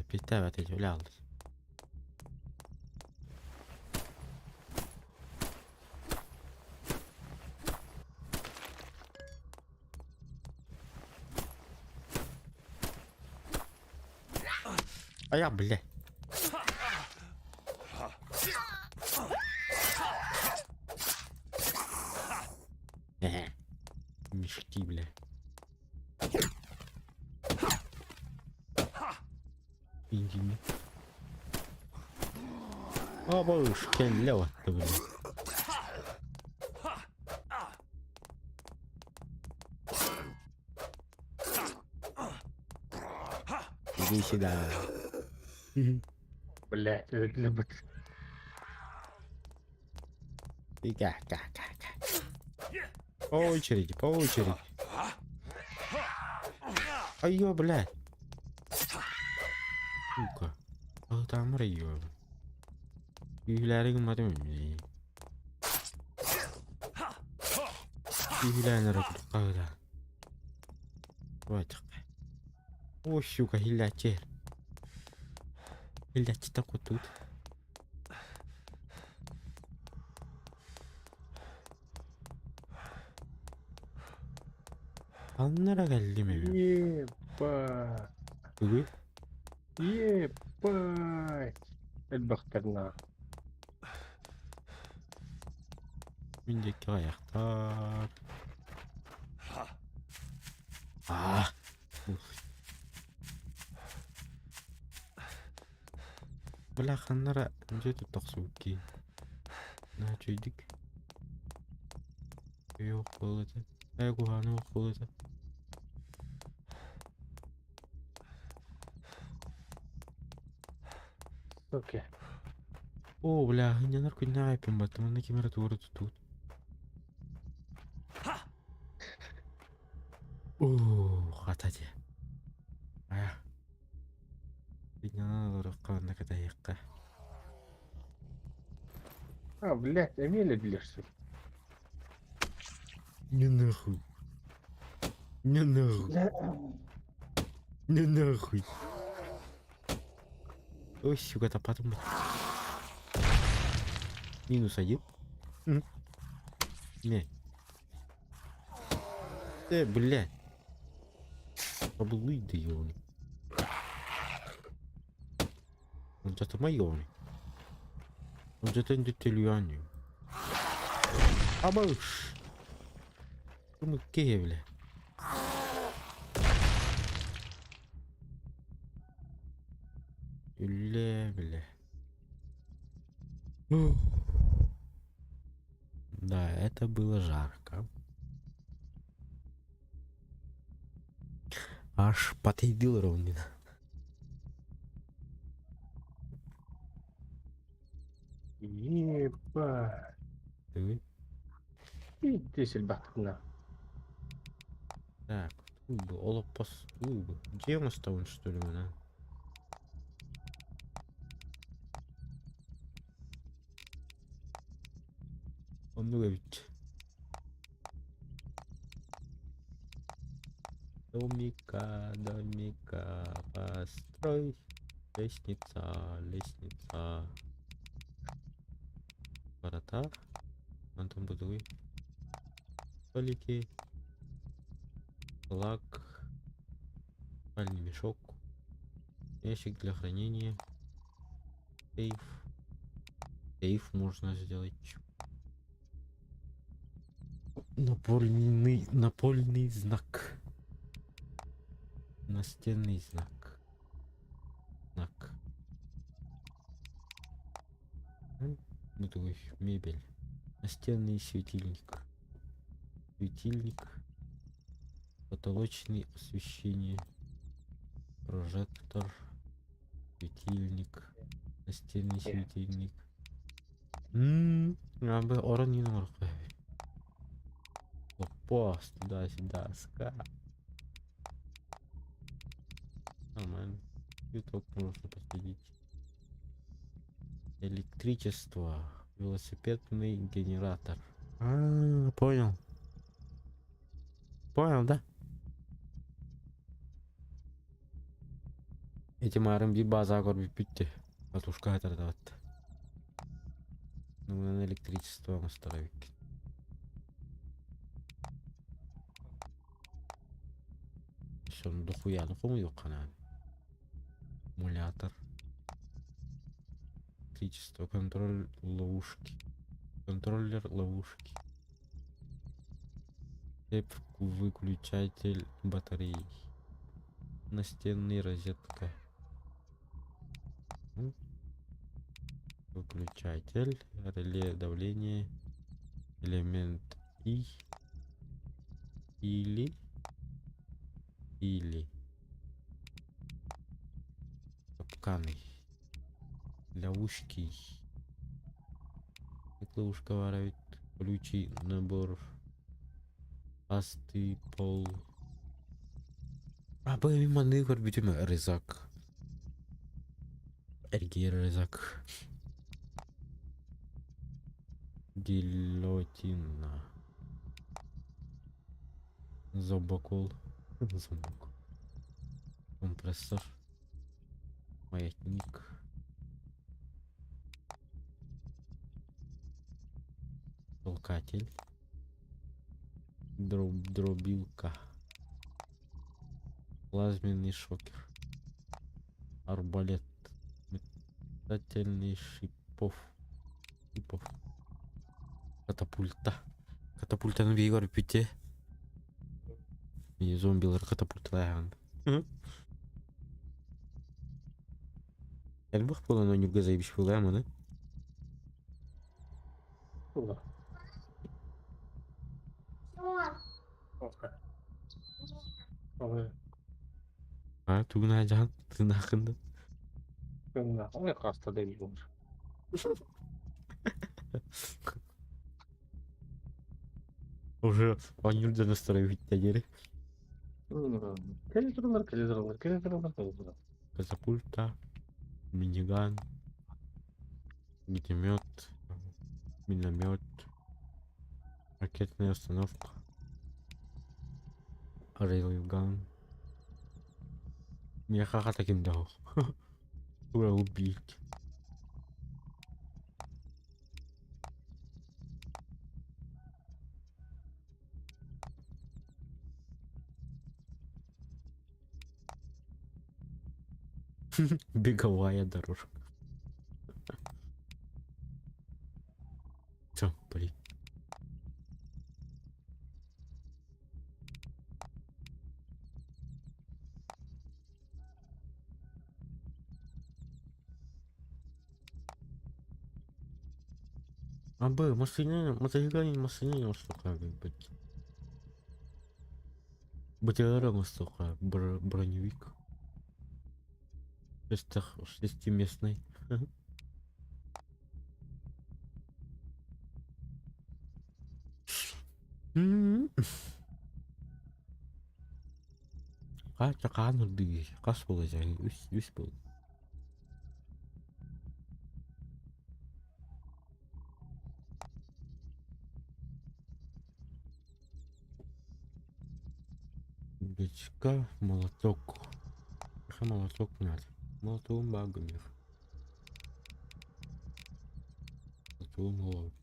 Питай вот эти улялды. А я, бля. Мешки, бля. Иди. О, боже, келлева, бля. Иди сюда. Блядь, это для бы... Ига. По очереди, по очереди. Айо, блядь. Сука. Там район. Üylerin umarım iyi. Üylerin rakıp kağıda. Vay be. O suka hillatçı. Hillatçı da kutut. Anlara geldi mi? Ебать. Bugün Ебать. Elbaktarına. önceki ayaklar. Ah. Uf. Bılakanlara önce tutak soğuk. Ne çöydük? Yok oladı. Guhanı yok oladı. Окей. О, бля, не наркотиками, батон на температуру тут. О, хатади. А. Бинана раккана катайыкка. А, блядь, Эмили блешься. Не нахуй. Не нахуй. Не нахуй. Ой, сука-то потом. Минус один. Не. Блядь. Облы даёный. Он зато майоный. Он зато не тельяный. Абауш. Ну, кевля. Бля. Да, это было жарко. Аж потеплил ровно. Ебать. Ты? Иди элбакtarına. Так, тубы, олопас, тубы. Где он оставлен, что ли, да? Он ведь. Домика, построй. Лестница. Ворота. Антон Будовый. Столики. Лак. Спальный мешок. Ящик для хранения. Сейф. Сейф можно сделать. Напольный знак. Настенный знак. Бытовой мебель. Настенный светильник. Потолочное освещение. Прожектор. Светильник. Настенный светильник. Абы оран не норка. Пост туда-сюда, ска. Нормально. Ютуб можно посадить. Электричество. Велосипедный генератор. Понял. Понял, да? Этим bir bazı bir bitti. Катушка это. Ну, на электричество оставить. Все, ну дохуя, ну кому yok канал. Аккумулятор. Электричество, контроллер ловушки. Выключатель батареи. Настенная розетка. Выключатель, реле давления, элемент И или капканы, ловушки. Ловушка ворует ключи, набор Астый пол. А бай маны көрбүтүм рызак. Эргер рызак. Гильотина. Зомбокол. Зомбокол. Компрессор. Маятник. Толкатель. Дробилка. Плазменный шокер. Арбалет. Метательный шипов. Катапульта. Катапультаны бей көрүп бүтте. Мені зомбилар катапульталаған. Әлбақ болан өнерге зайбіш болай ма, да? Ула. Окей. Ой, А, тугун ажан, тын ақында. кімді? Ой, хаста değil olur. Уже ванюрда настроить тагері. Келе тұрыңдар, келе тұрыңдар, келе тұрыңдар, келе тұрыңдар. Катапульта. Миниган. Миномет. Миномет. Ракетная установка. Рейлган. Меня хаха таким дал. Ура, убить. Беговая дорожка. Все, блин. А Б, машине, что как быть. БТР столько, броневик. Шестиместный. Какан үрдіге қас бола жаңы өс бол. Бечка, молоток. Молоток надо. Молоток багамир. Молоток молот.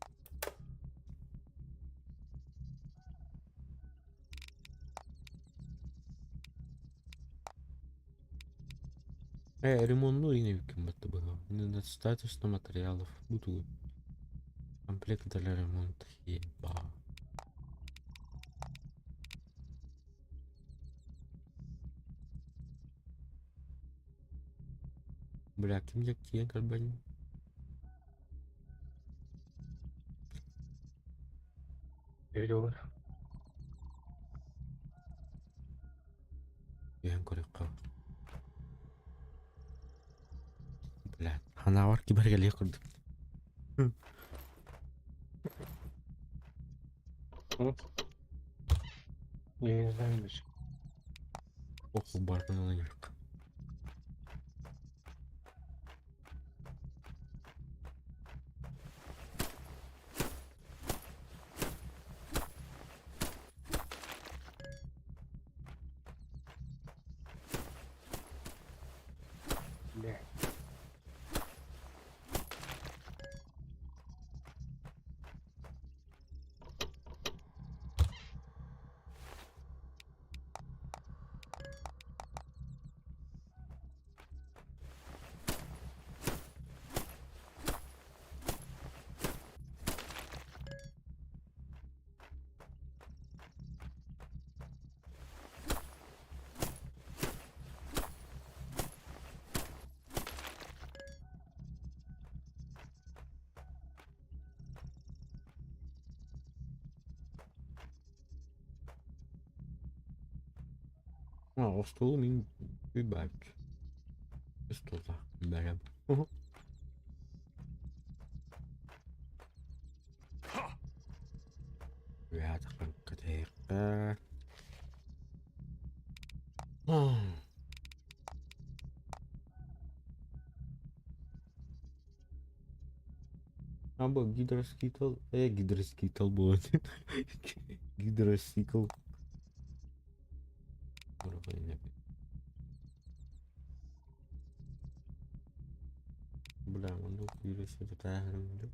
Ремонтную и навиком это было. Недостаточно материалов. Буду. Комплект для ремонта. Еба. Бля, кем карбани. Geliyorlar. Я говорю, бля, она var ki bergeliye kurduk. Yenilmiş. Ох, барбана на нерк. Бля. А, o stolu min überhaupt. Ist doch da. Bergen. Ja, das kann Ага. Абы гидроскитал, гидроскитал болады. Гидросикл. Бля, он тут гидросикл тағырым.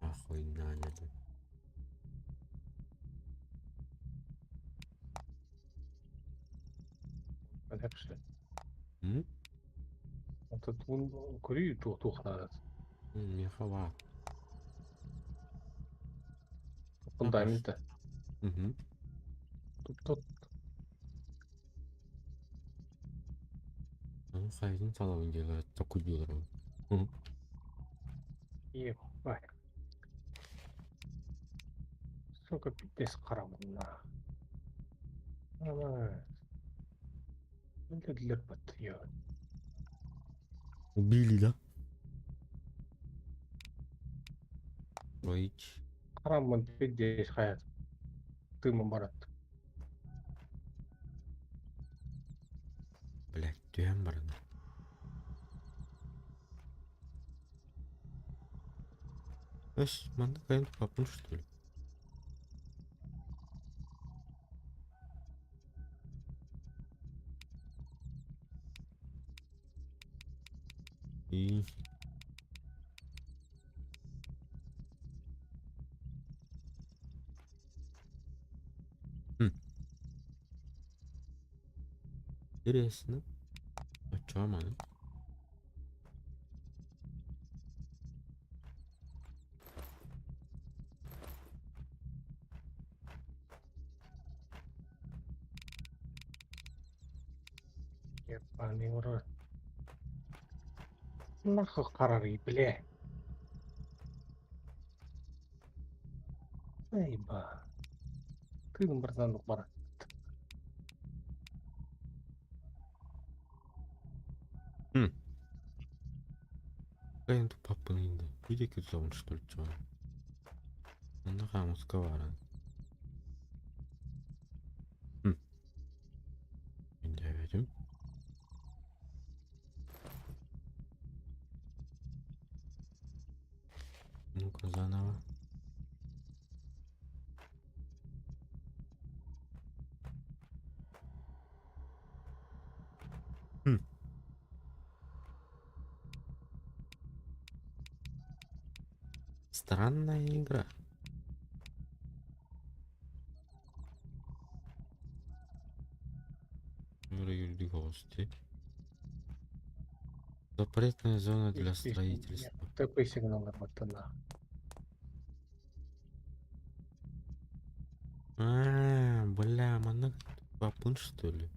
Охуенно. Понятно. М? Тут он кури тух надо. Мехова. Фундамента. Угу. Тут Ну, хайдың салауын делі току делірім. ебать. Сука, пиздец қарамына. Для патриот. Убили, да? Ойч. Қарамын пиздец хаят. Тымы барат. Блядь, түйен бар. Эш, манда кайын папын, что ли? И... Интересно. А чё, ман? Ебаный урод. Нахуй қарары, бля. Айба. Тыным бірден барат. Кайын папын енді. Үйде кетсауын, что ли, чё? Мында қамысқа барын. Мен де ведім. Ну-ка, заново. Странная игра. Юрий гости. Запретная зона для строительства. Такой сигнал работана. Бля, мана папун, что ли?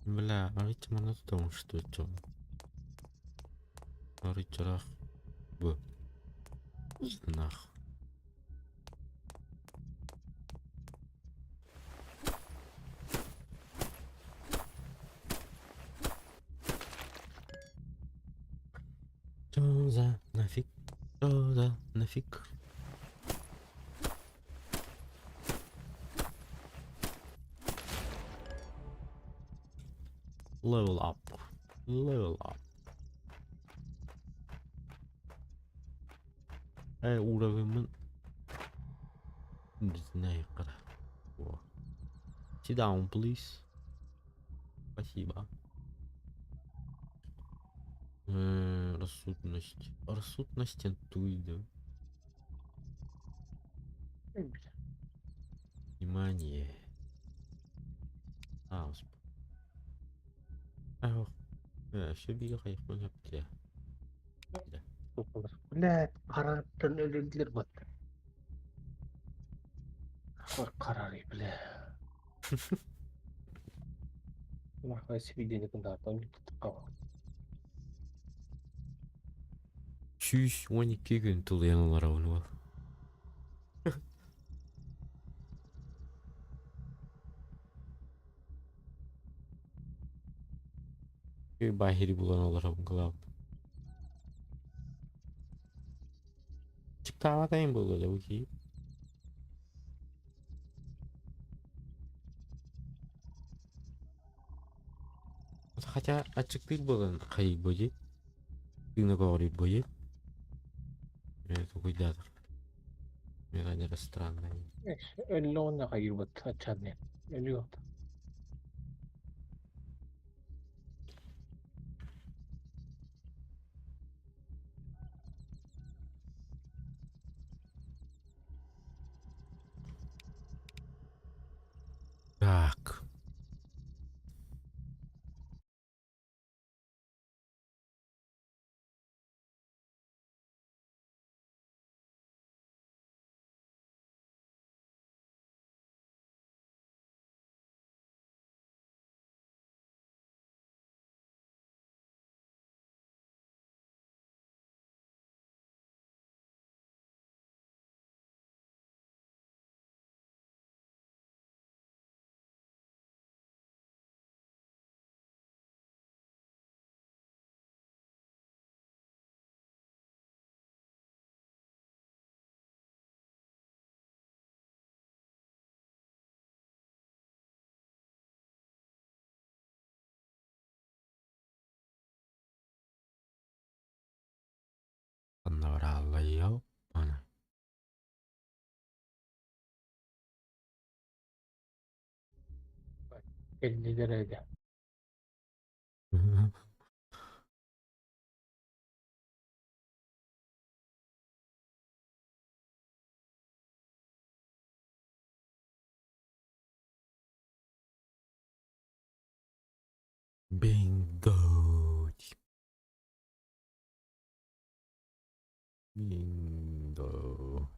Бля, а ведь мана том, что это? Рычарах. Б. Нах. Что за нафиг? Что за нафиг? Level up. Level up. Уровень. Не знаю, когда. Sit down, please. Спасибо. Рассудность. Рассудность интуида. Внимание. Аус. Все бега я понял тебя. Блядь, қараттан өлеңдер бат. Қарары, бля. Нахуй свидетель тыңдатам қал. Чүш, 12 күн тул яналар ауны бол. Бахири булан олар ауын қылау. Чықтава дайын болды да өкей. Хотя açık болан хай боди. Ты говорит боди. Это куйдатор. Мне странно. ايش اللون غيرت اتشاني اليوم Так. Анаврала я. Ана. اللي درجة Bingo. Bingo.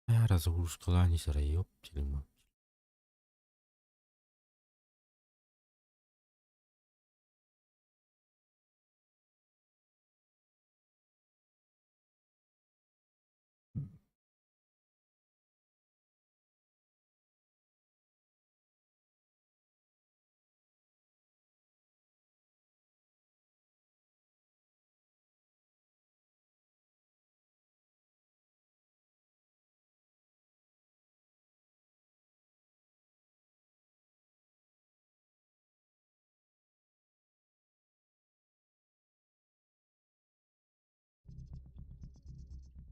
Я разгрузка не сара ёптилма.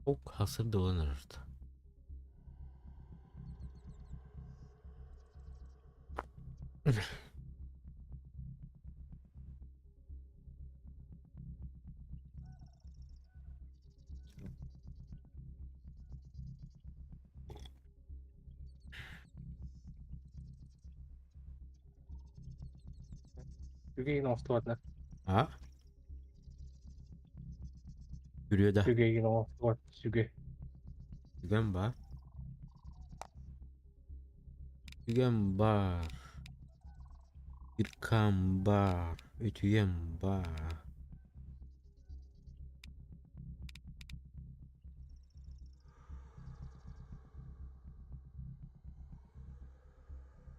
Ок, hasır dolanırdı. Sügeyi nostładne. Ha? Yürüyor da. Sügeyi nostład. Süge. Yügen var. Yügen var. Birkan var. Ütüyen var.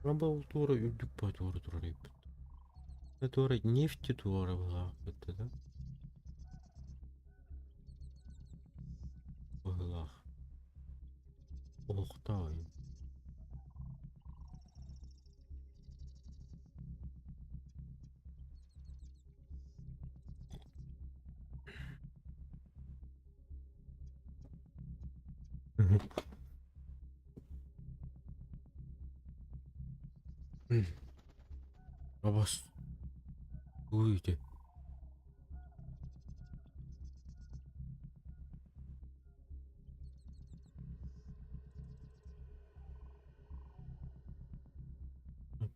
Раба Тура юрдюк по Тура Тура. Тура нефти Тура была. Это да? Была. Ох, да. Рабас. Уйди.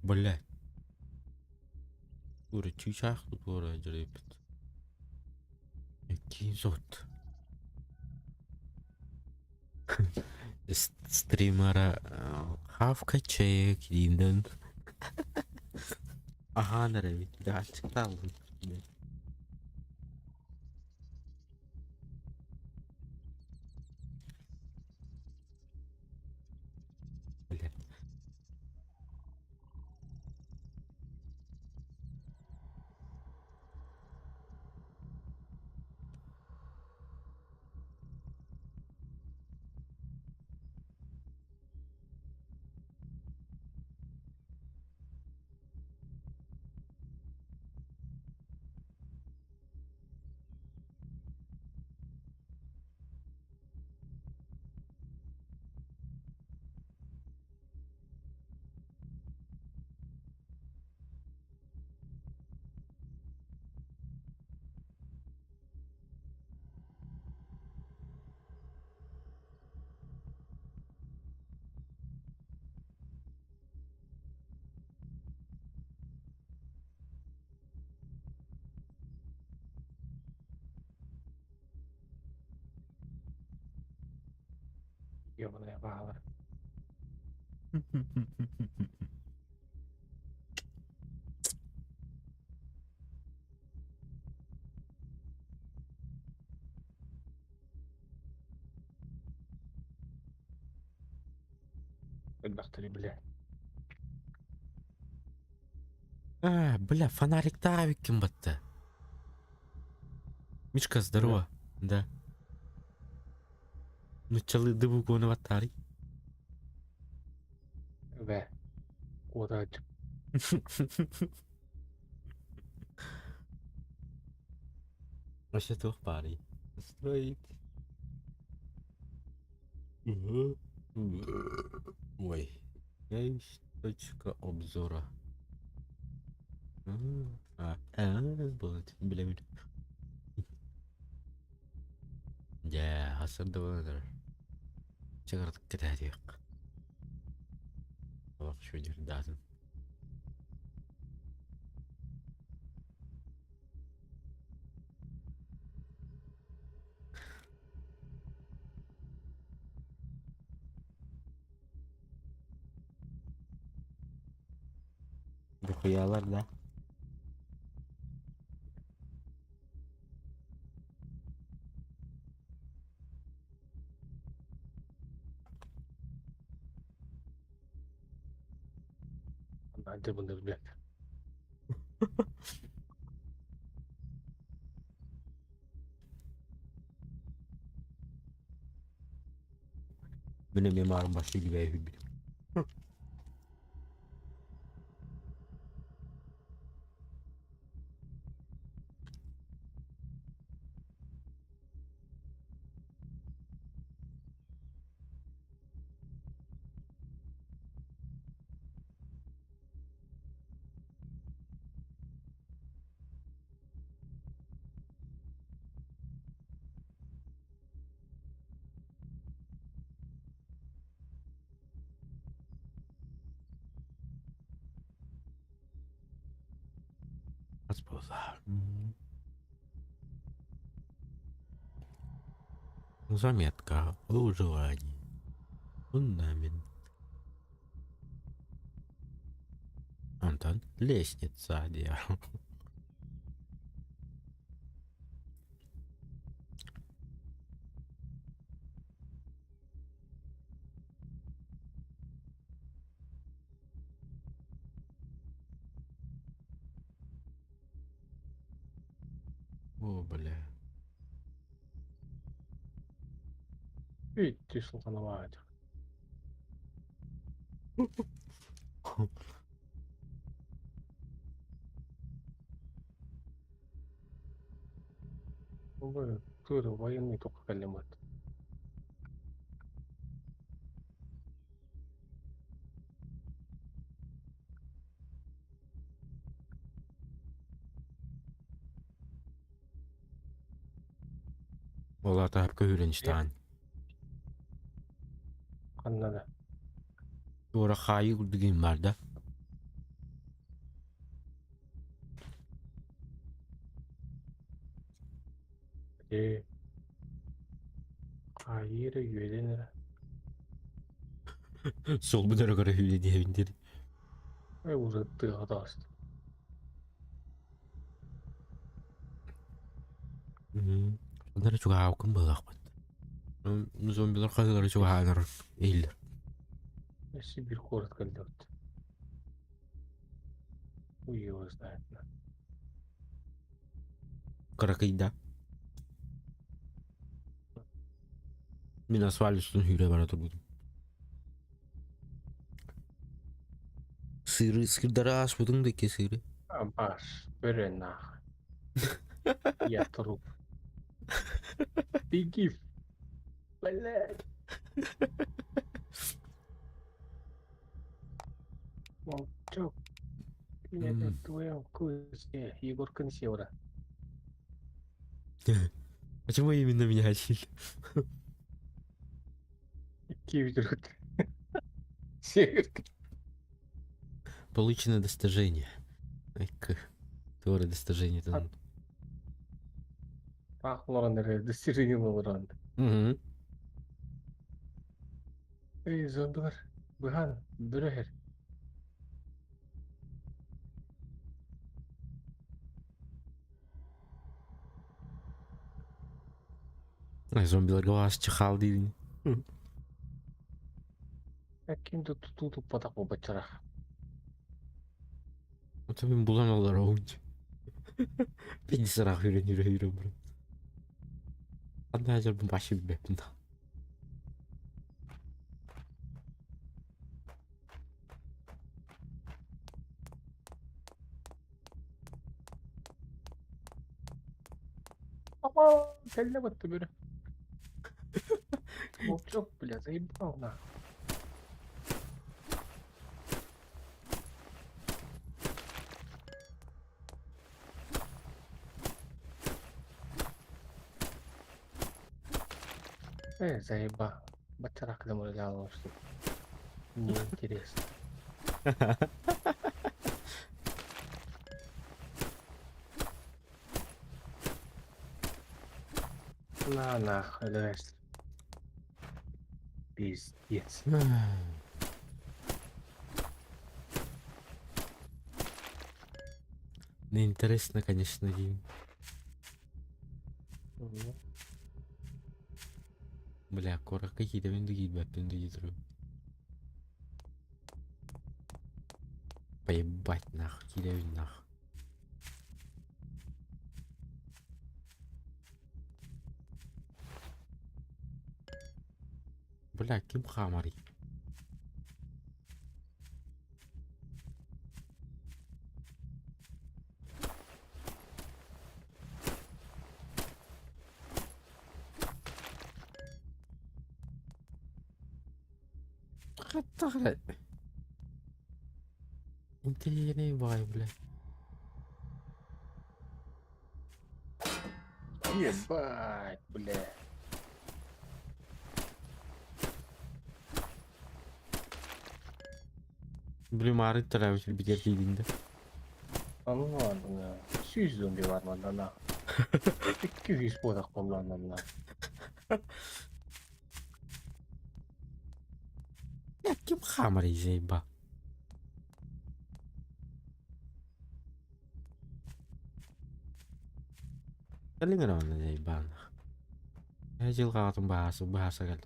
Блядь. Тура чичах Тура жребет. Який зот. Стримера хавка чек инден. Ага, наверное, да, читал. Ёбаная бала. Бахтали, бля. Бля, фонарик тавик кем батты. Мишка, здорово. Да. Ну чалы дыбу гоны ваттари. Ve uğraç. Вообще тух пари. Строить. Ой. Есть точка обзора. Будет. Бля, я hasırda çıkardık gidedik. Bak şu derdin. Bu hıyalar da. Hadi bunu bile. Benim mimarım başı gibi evi. Az болса. Заметка о желании. Фундамент. Антон, лестница, где? О, бля. Hiç sultanamadı. Bu böyle военный только калимат. Valla da hep öğrençten. Kanada. Sonra hayır dediğim var da. Hayır üyelenir. Sol bir tarafa öyle diye bindir. Ve uzattığı adası. Onlara çok hakkım bırak. Zombiler kadar çok hakkım. İyiler. Если bir коротко лед. Хуй его знает. Karakayda. Min asfalt üstüne hüre bana durdum. Sığırları asmadın da ki sığırı. Абаш, бери нахуй. Я труп. Беги. Блядь. Молчок. Я в твоем вкусе. Егор Консевра. Почему именно меня очили? Киевер. Север. Получено достижение. Твое достижение там. Ах, Лоран, достижение Лоран. Угу. Эй, зомбилар. Быхан, бүрәһер. Зомбилерге бас чыхал дейін. Әкимді тұтылып батақ бұл бачарақ. Ота мен булан олар оуынчы. Бен sıрақ үйрен. Қандай ажар бұл башы беппін. Ама, кәліне батты бөрі. Молчок, бля, заебал на. Заебал. Бачарак замулял, что неинтересно. На нахуй, давай. Пиздец. Неинтересно, конечно, дейін. Бля, кораққа кейдемен де кейдбәттен де кетіру. Поебать нахуй, кейдемен нахуй. Бля, кім хамари? Қаттағыра. Интеллигеней бай, бля. Ебать, бля. Блин, арыт тарауш битер дейдіңді. Anlamadım ya. 200 zombi var bende na. 200 bodak kullandım lan. Ya, кім хамари, заеба? Кәліңір оны заебан. Я жылға атын бағасы кәл.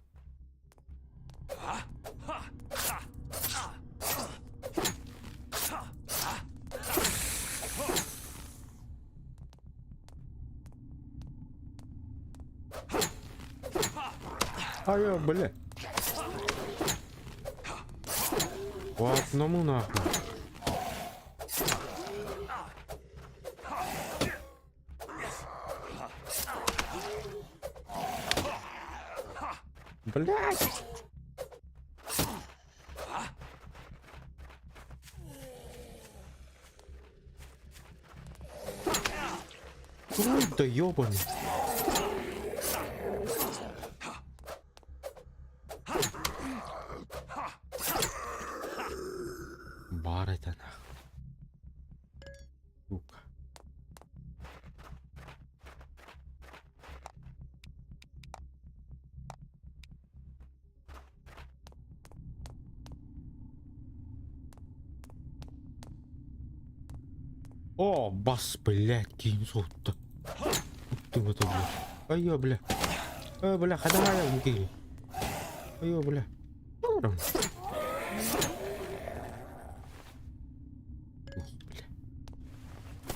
Ай, бля. По одному нахуй. Блядь. Ой, да ёбаный. Бар это нахуй. Сука. О, бас, блядь, кинь сотта. Ты вот это, блядь. Ай, бля. Бля, хода я муки. Ай, бля. Бля.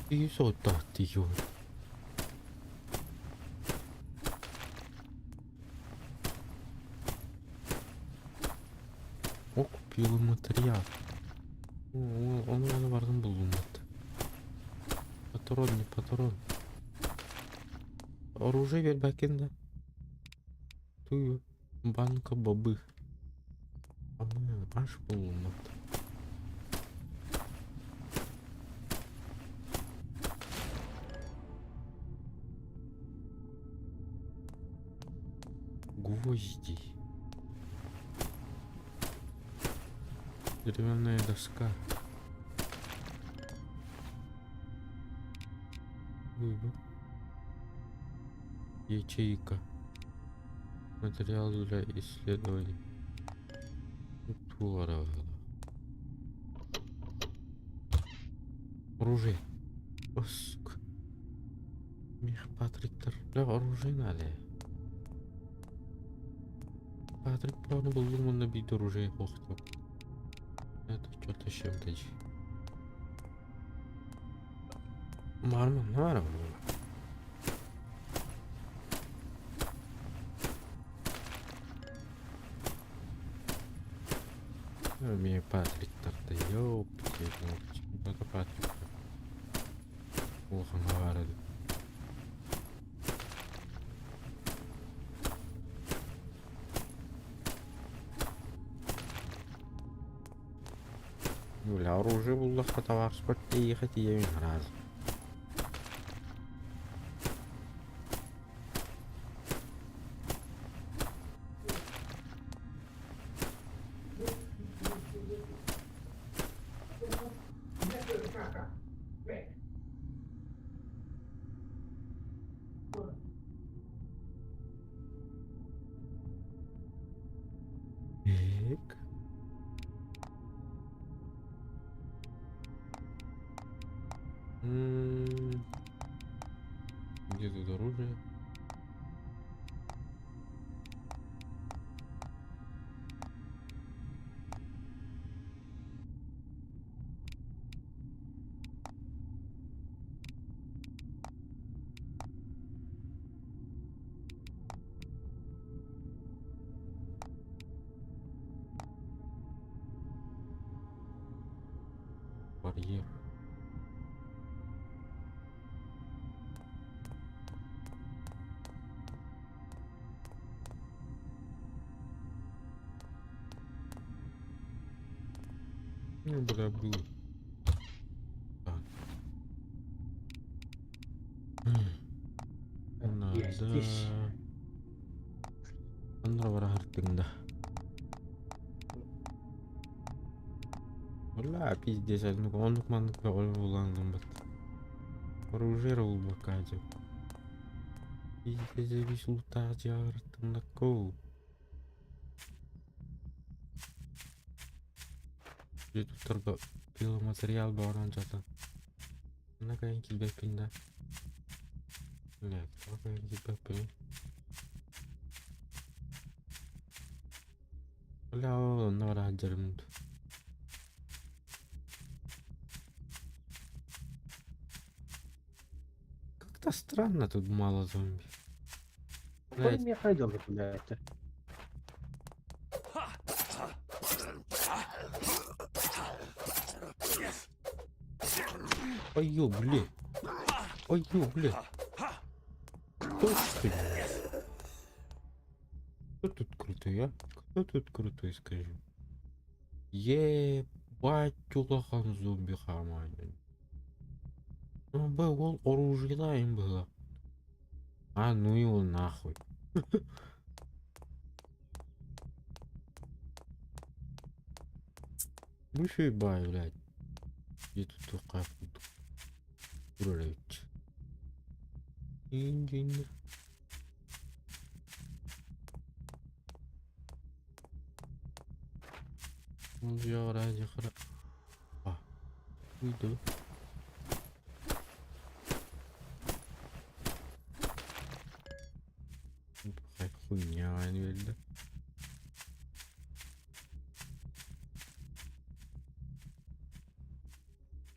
Кинь сотта, ты ё. О, купил материал. Он бардым булунат. Патрон, не патрон. Оружие бер бәкенде. Туй, банка бобы. Аш булунат. Гвозди. Деревянная доска. Ячейка. Материал для исследований. Шуара. Оружие. Оск. Мех Патриктер. Да, оружие надо. Патрик, правда, был думан набить оружие хохтел. Это что-то с чем-то. Марман. Мне Патрик так-то ёпти, это Патрик. Плохо говорили. Бля, оружие было в товар спорте ехать и я не раз. Эк. Где тут оружие? Барьер. Ну, бля, был. Так. Есть здесь. Надо да. Бля, пиздец, он уланган бат. Оружие бакаджи. Пиздец, весь лутар жартым накол. Тут торго пиломатериал баран жата. Накайын килбеппин да. Блядь, накайын килбеппин. Бля, нора хаджарымд. Как-то странно тут мало зомби. Ой, мне ходил куда-то. Ой, ё, блядь. Ой, ё, блядь. Кто тут крутой, а? Кто тут крутой, скажи? Ебать, улахан зомби хаманин. Ну, был оружие, да, им было. А, ну его нахуй. Мыши бай, блядь. Где тут такая блядь. Инженер. Ну, я ради хра. А, уйду. Какая хуйня, наверное.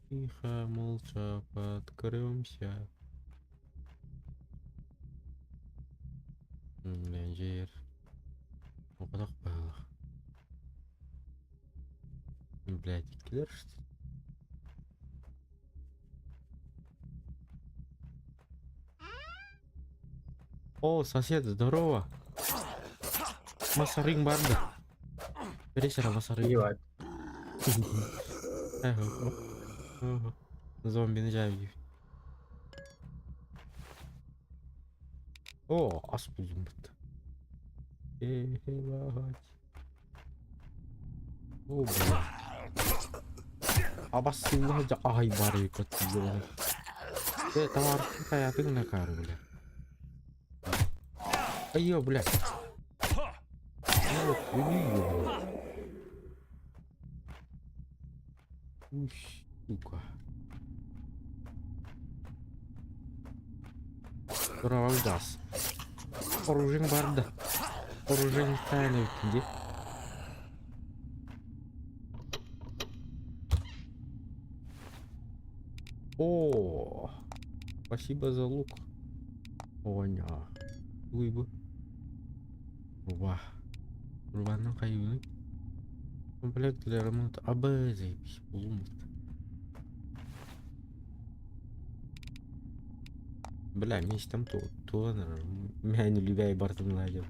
Тихо, молча, подкрымся. Блин, жир. Вот так было. Блядь, киллер, что ли? О, сосед, здорово. Масарин банда. Пересера масарин. Ебать. Зомби нажави. О, ас buldum burada. Eyvah. Oh, abasıllıca ay bari katıyor. Tamam, hayatın ne kadar bile. Ayo, bile. Evet, ölüyor. Сука. Тура газ. Оружиең бар да. Оружиең тайны өткенде. О, спасибо за лук. Оня. Уйбу. Вах. Урбанның қайуының. Комплект для ремонта. Абы, заебись. Улумыт. Бля, мечтам то, меня не любя и бартом найдем.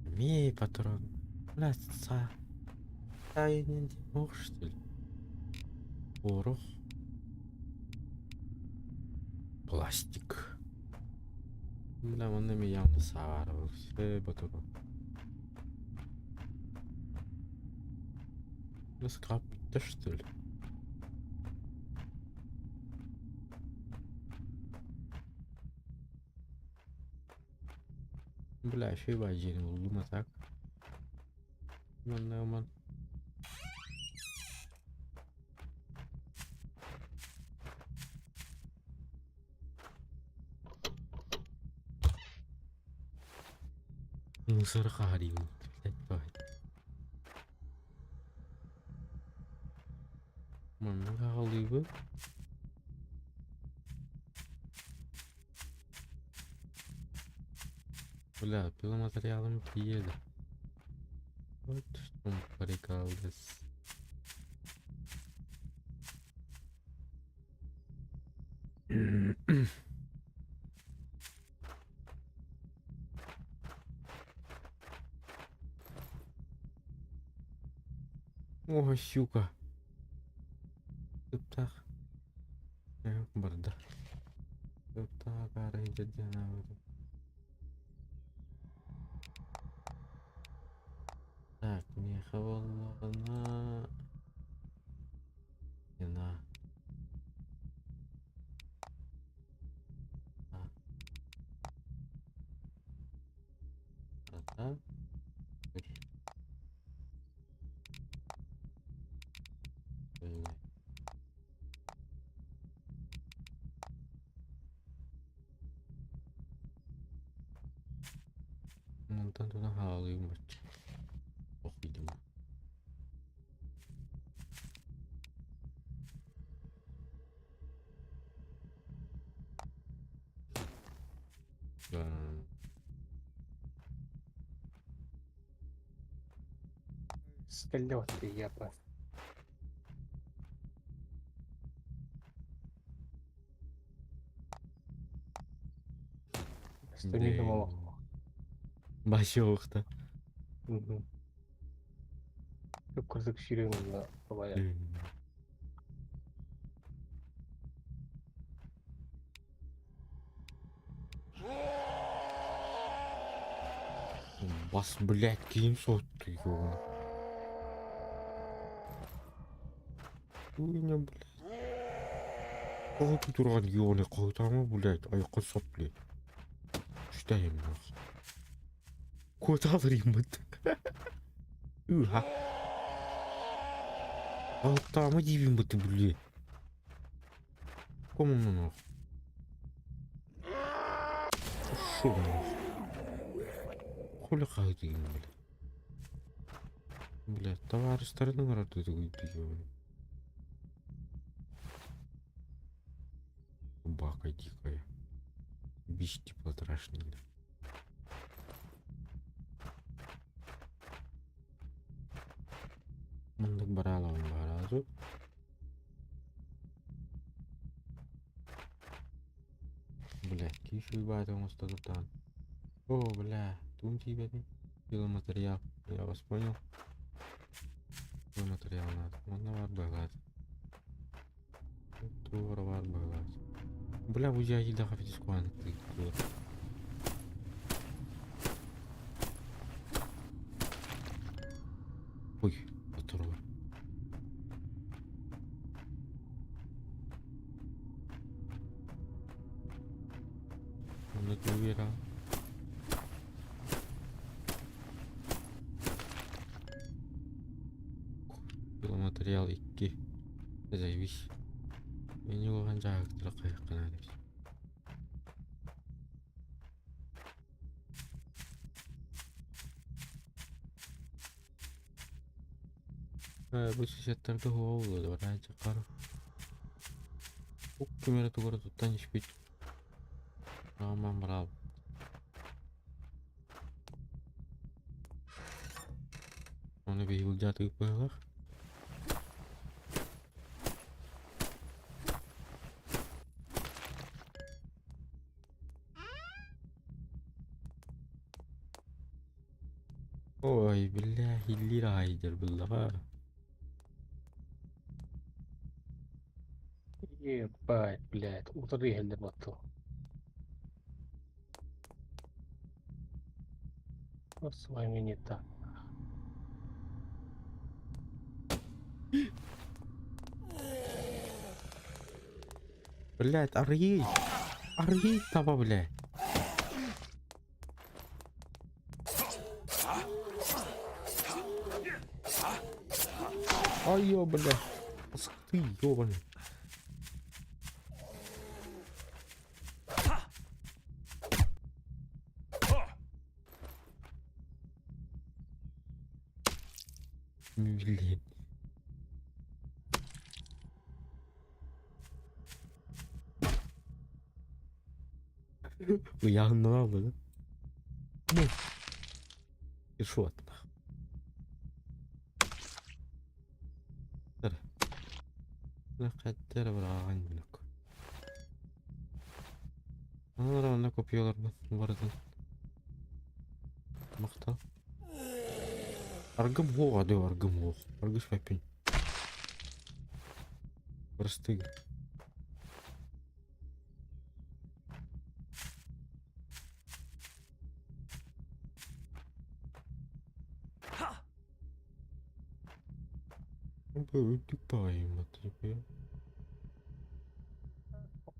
Мей патрон. Бля, я не мог, что ли? Порох. Пластик. Бля, он на меня явно сарывал. Все патрон. Скраб-то, что ли? Бля, еще и базин улума так. Ман. Мусор харим. Ман галыбы. Бля, пиломатериалом приеду. Вот что он прикалывается. О, щука. Туптах. Барда. Туптах, арайда динамит. Так, мне хавалана. Ина. Так. Монтан туда халым. Ох, видимо. Слёты я бы. Стамина мало. Башоқта. Кырзык ширеңді қалай. Бас, блядь, киім сотты, ёбаный. Хуйня, блядь. Қойты тұрған ёбаный қойтамы, блядь, аяққа соп, блядь. Штайым, нахуй. Кот алырым, блядь. Уха. Аяқтамы дейбін, блядь. Коммуна, нахуй. Шо, нахуй. Хули қайдыйым, блядь. Блядь, товарищтардың арады өйді, ёбаный. Собака дикая. Бички потрашные. Мындык баралауын баразу. Бля, киши батом остатутан. О, бля, тун тебе не. Пиломатериал. Я вас понял. Пиломатериал надо. Можно var bagат. Тур var bagat. Бля, уже еда хафтис куан. Ой, оторва. Он это уверал. Материал 2. Заебись. Я не оған жағы қайыққан әлеміз. Бұл сюжеттарды олды бар әжі қару. Бұл кемері тұғыры тұттан ешпейді. Раумен бұрал. Оны бейгіл жатығып қойылар. Ой, бляхи, лирайдер бұлдаға. Ебать, блядь, утри хелдер батту. С вами не так. Блядь, арги! Арги таба, блядь! Ай, ё, блядь! Ты, ёбаный! Блин. Uyandan aldı lan. Bu. Bir şu atma. Tara. Ne kadar var aynı. Onlar ne kopuyorlar bu arada. Makta. Аргым го, а да аргым го. Аргыш папин. Просты. Тупаем это.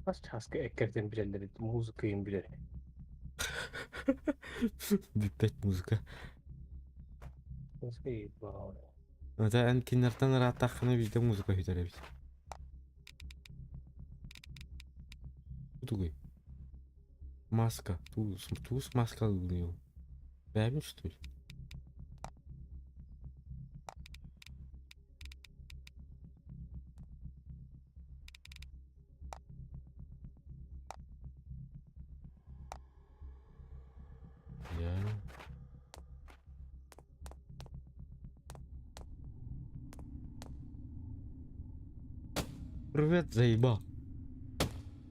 Kaç çaskı ekkerden birerleri, muzikayın bireri. Бипет музыка. Nasıl iyi bağlı. Это анкинертан ратахны bizde музыка hüterебиз. Тугой. Маска. Туз маска ылдый. Бәбин что ли? Привет, заебал.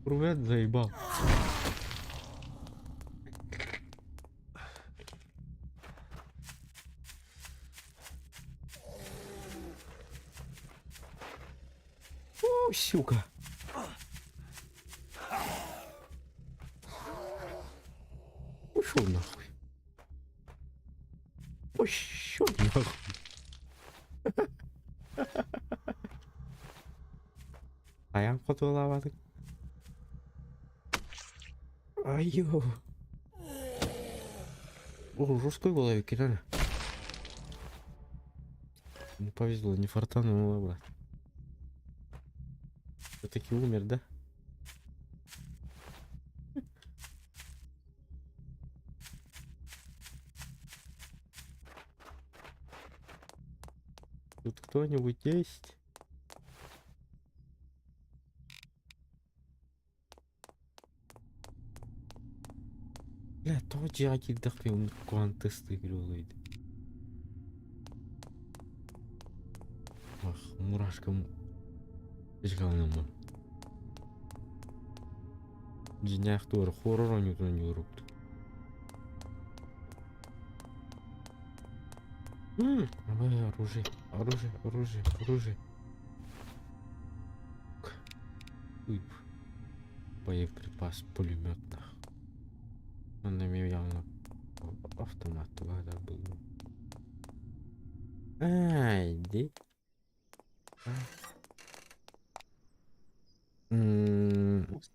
Привет, заебал. О, сука. Ушел нахуй. Ушел нахуй. Аян фотолавадык. Айо. О, жесткой головик, реально. Не повезло, не фартануло, брат. Все-таки умер, да? Тут кто-нибудь есть? Бля, точи акилдах пе квантысты грёлайды. Ах, мурашка. Жигалнама. Жинях тур хоррор ойнутун юрупту. Ой, оружие, оружие, оружие, оружие. Боеприпас, пулемет. Он на меня явно автомат тогда был. Ай, иди.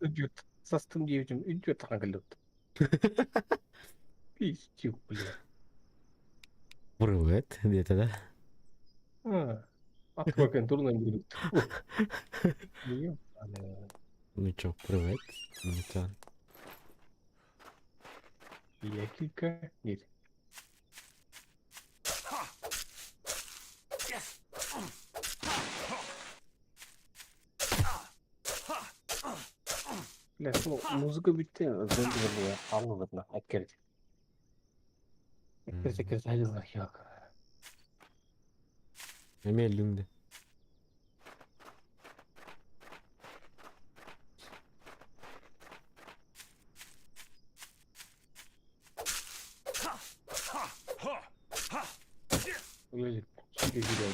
Идет. Састым девичим, идет англют. Пиздюк, блядь. Привет, где-то, да? А, Отвыкай, дурно будет. Фу. Ёпаная. Ну чё, привет. Это Якика. Нет. Блядь, ну, музыка bitti. Zımbırlı anlamadın. Akkerdi. Akkerdi hayırlı yok. эме элиңде. Öyle şimdi gidiyor.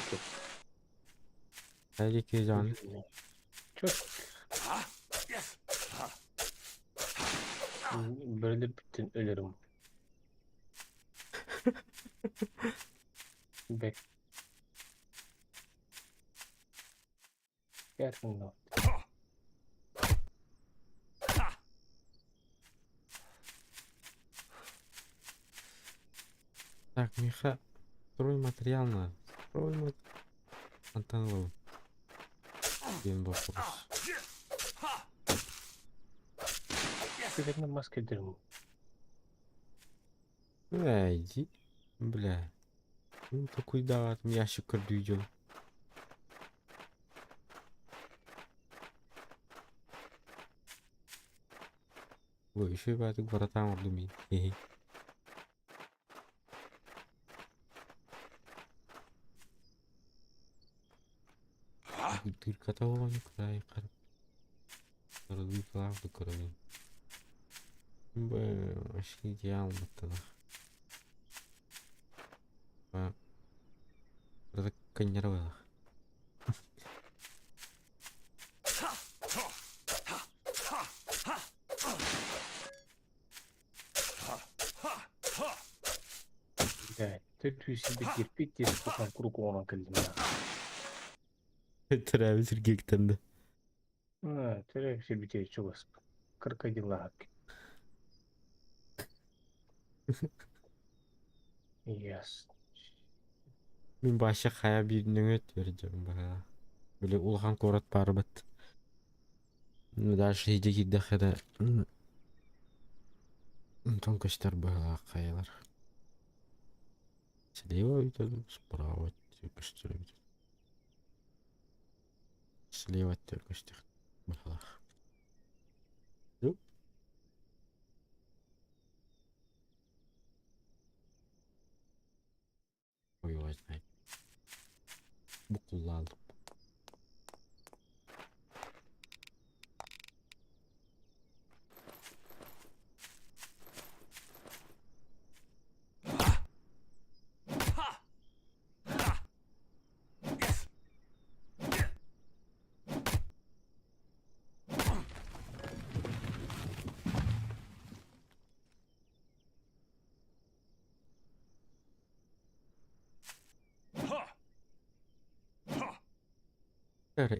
Хайди Кейжан. Çok böyle bittin ölürüm. Bek. Gerçekten. Так, Миха, строй материал надо. Строй материал. Один вопрос. Sürekli maske ederim. Иди. Бля. Ну такой да, там ящик кардуидел. Ой, еще и байтык братан ордуми. Хе-хе. Только того не край. Кардуй правда крови. Бля, вообще идеально тогда. Это коннервелах. Да, ты себе кирпич из кукан кругу ona kıldım ya. Треба Сергей-то. Ha, terek şey bitiyor çok az. Крокодила hakkı. Yes. Мен башы хая бирнеңе төрдім бара. Биле улхан корат барбыт. Ну дальше иди кидде хада. Тонкостар бара каялар. Слева идет, справа текстер идет. Слева текстер. Бара. Ой, возьмай. Букулал.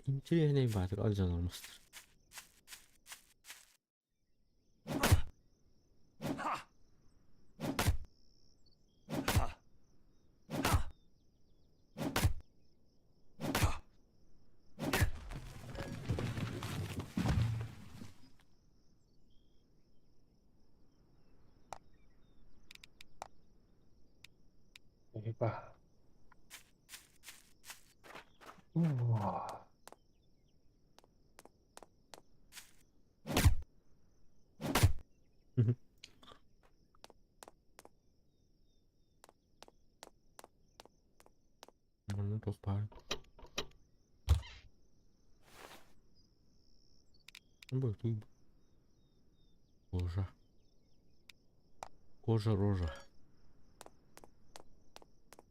Интересный батыр алжан алмастыр. Еба. Уа. Ну, попал. Бутый. Кожа. Кожа рожа.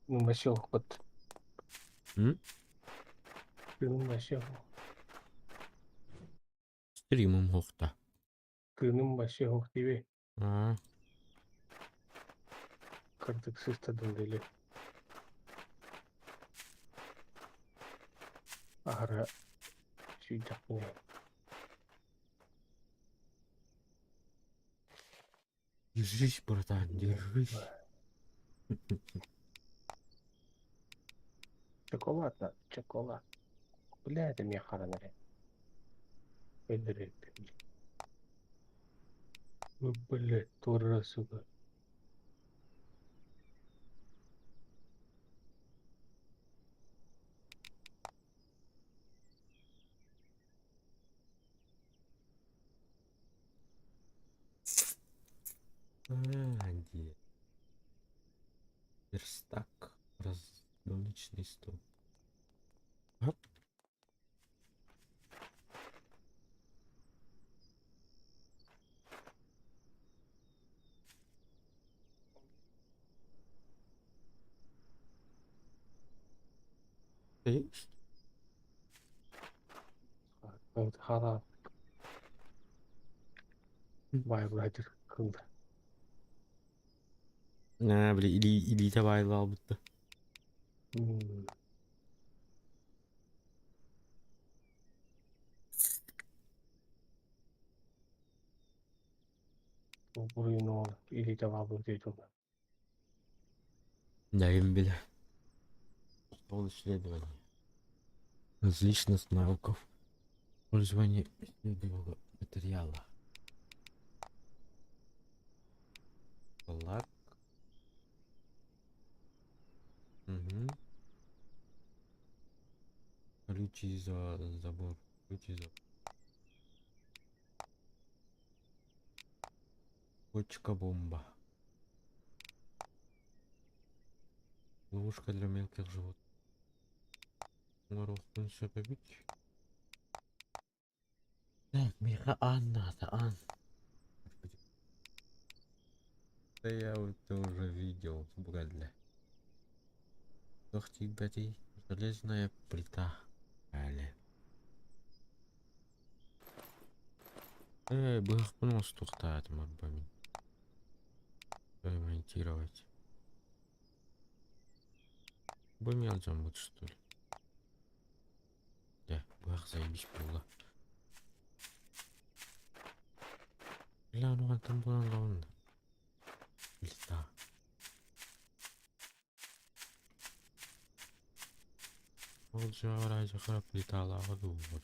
Ну, масел вот. М? Кыным масел. Стримом хохта. Кыным масел тебе. А, Картексиz tadındaylı. Ahara şey yapmıyor. держись, братан, держись. Şokoladla. шоколад. Біледі мен қаранар. Білдіреді. Біледі, турасы бар. Где? Верстак. Раздольничный стол. Оп. Есть? Хара вайбрайтер қылды. Бля, или давай будто. Бурын ол, или вабыр дейді. Да, бля. Стол исследования. Различных навыков. Пользование исследуемого материала. Лак. Угу. Ключи за забор. Ключи за... Бочка-бомба. Ловушка для мелких животных. Воров лучше побить. Так, Миха, Анна. Господи. Да я вот это уже видел, бля. Лохти, бати, железная плита. Бля. Бых нос тухтает, морбами. Ремонтировать. Бумел замут, что ли? Да, бах, заебись было. Бля, ну а там было ладно. Плита. Вот же ради храп летала, а вот.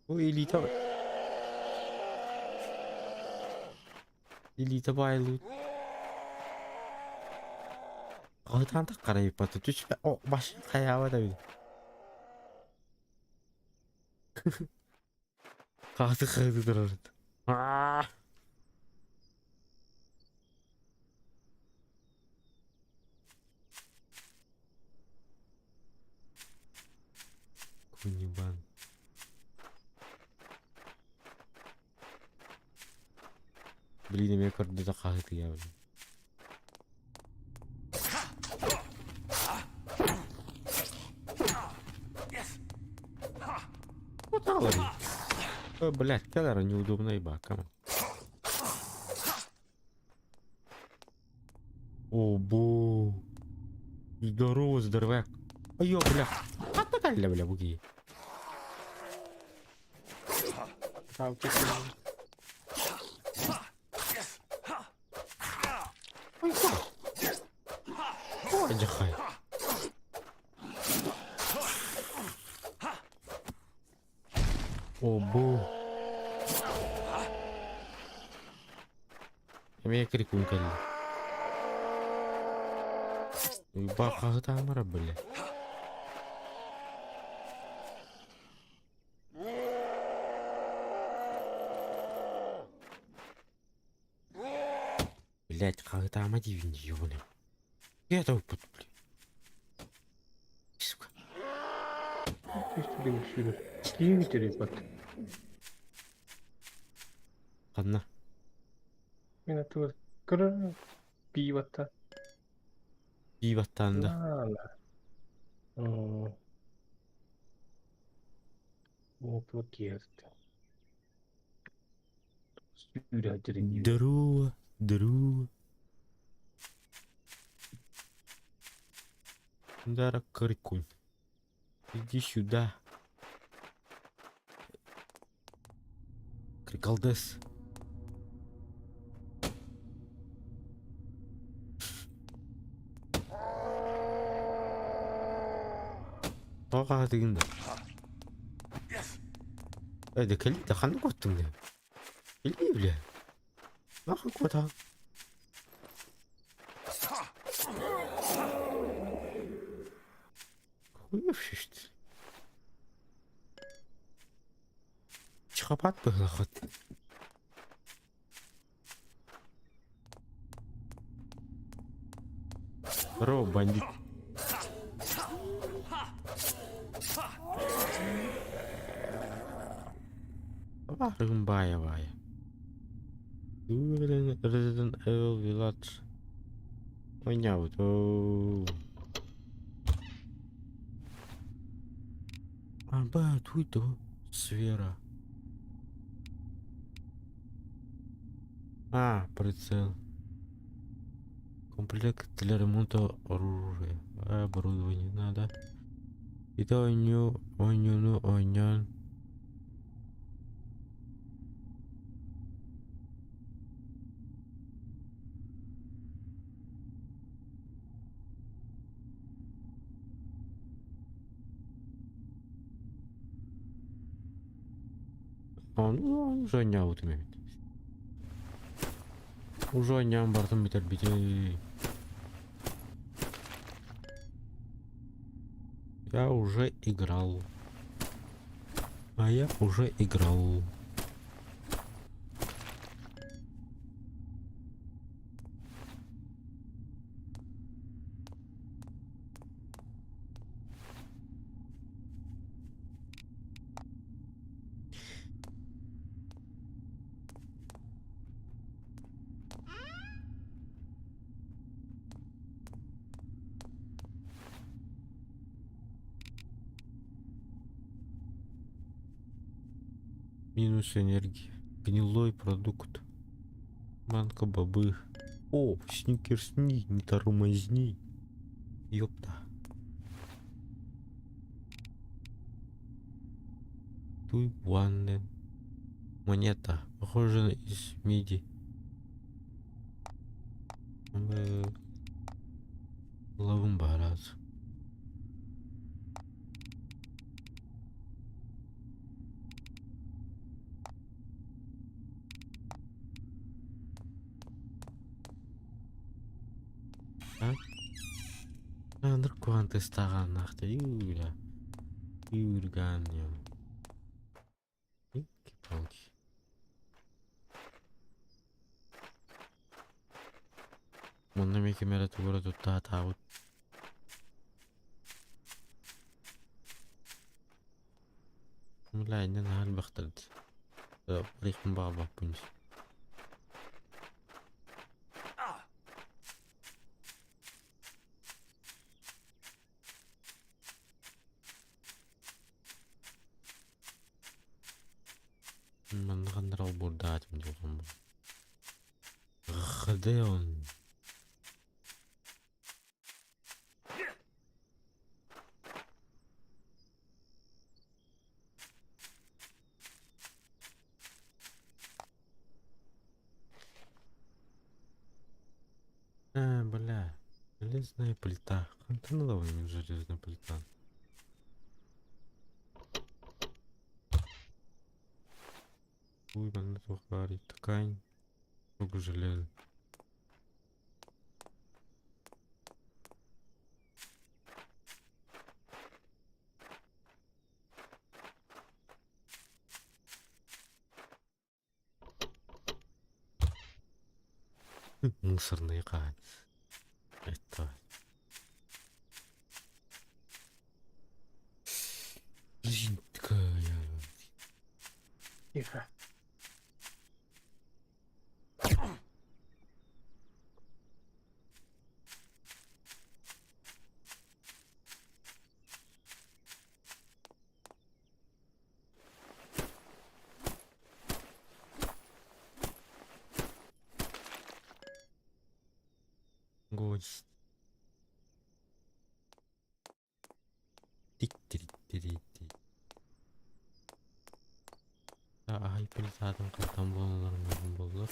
Ой, элита байлы. Қағытан да қарайып баты түс. О, баш қаява да беді. Қағыты тұрарды. Кунибан. Блин, мен көрді да қағыты я беді. Вот так говори. Блядь, когда неудобно ебать, кому? О, бо. Здорово, здоровяк. Ой, бля. А ты калля, бля, буги. Ой, ой, джахай. О, бо. Я крикун калли. Баха там бля. Блять, как там один ёбаный. Я это упаду, блядь. Сука. Киеві терепат. Ладно. Мен атыр кыры пиватта. Пиваттан да. Ладно. Вот керді. Сүйрі әдірін. Здорово. Дара крикунь. Иди сюда. Крикалдес. Ага, дегенде. Да кели да ханды коттың да. Кели бля. Нахуй кота. Хуевший что ли? Психопат был нахуй. Здорово, бандит. Рымбаевая. Resident Evil Village. Понятно. Тут сфера. Прицел. Комплект для ремонта оружия. Оборудование надо. Это онян. Он уже онял этими. Уже онян бартом битер битер. Я уже играл. Я уже играл. Минус энергии. Гнилой продукт. Манка бобы. О, сникерсни, не тормозни. Ёпта. Туй ванны. Монета. Похоже из миди. Ловым бараз. Андыр кванты стаған нақты. Юля. Юрган. Палки. Мұны мекемелі туғыры тұтта тауыт. Мұлай, нен хал бақтырды. Рихм баға бақ бұныз. Мұны қандыр ал бұрда атым жоғын бұл. Ғыды он. Бля. Железная плита. Хантанова железная плита. Ой, надо тухарить. Ткань. Много железа. Мусорные кань. Это. Жизнь такая. Тихо. Гость. Тирити. Hyper'ın katan bağlarından buldu.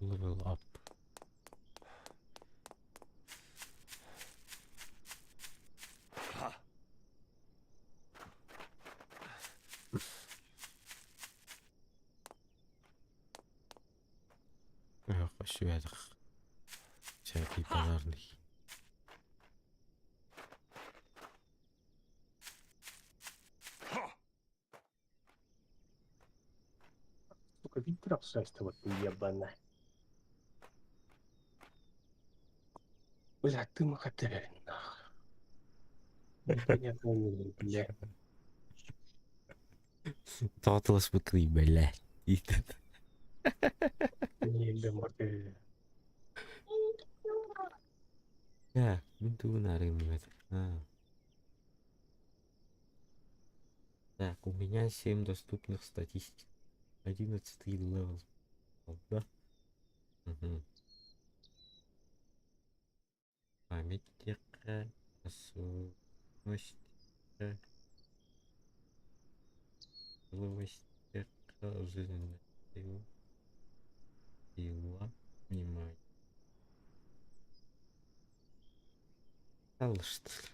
Level up. Yok, şuyadık. Çekil pazarlık. Сука, видите, обстройство вот ебаное. Бля, ты махатель, нахуй. Непонятно, бля. Tatlıs bıkıyım böyle. Не ебем, Ya, itu narin banget. Nah. Так, у меня 7 доступных статистик. 11 левел. Да? Угу. Память тека, осущность тека, злость тека, жизненная сила, сила, внимание. Стало что ли?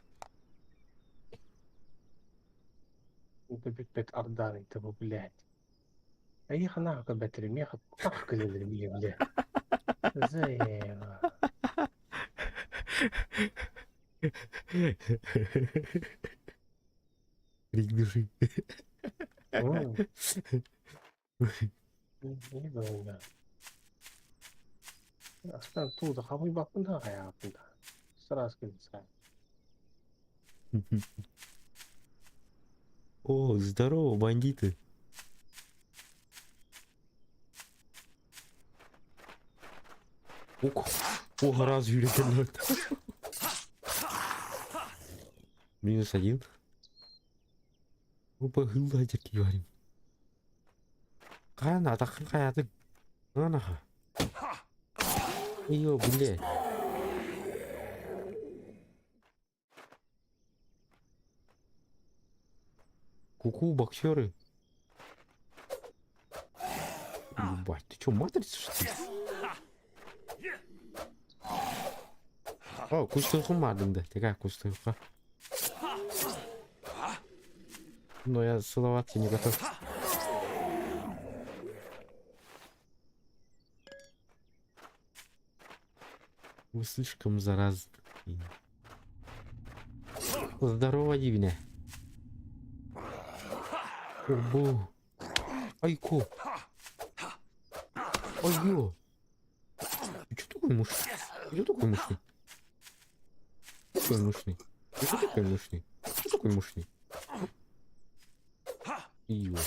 Это бит Ордан, этого, блядь. А их нахуй бетри, меха, нахуй календри, бля. Заева. Крик души. Не было. Остан туда, хавай бакунда, хаятында. Сразу конца. О, здорово, бандиты. Ого, разве это? -1. Опа, гылдайдер кигарим. Кана, атакын каятык. Анаха. Ее, блядь. Ку-ку, боксеры. Ебать, ты чё, матрица, что ли? О, кустылкым бардым да. Текай кустылка. Но я целоваться не готов. Вы слишком заразны. Здорово, Дивня. Обу. Айко. Айо. Ты чё такой мощный? Ты чё такой мощный? Такой мощный. Ты чё такой мощный? Ты такой мощный? Ио.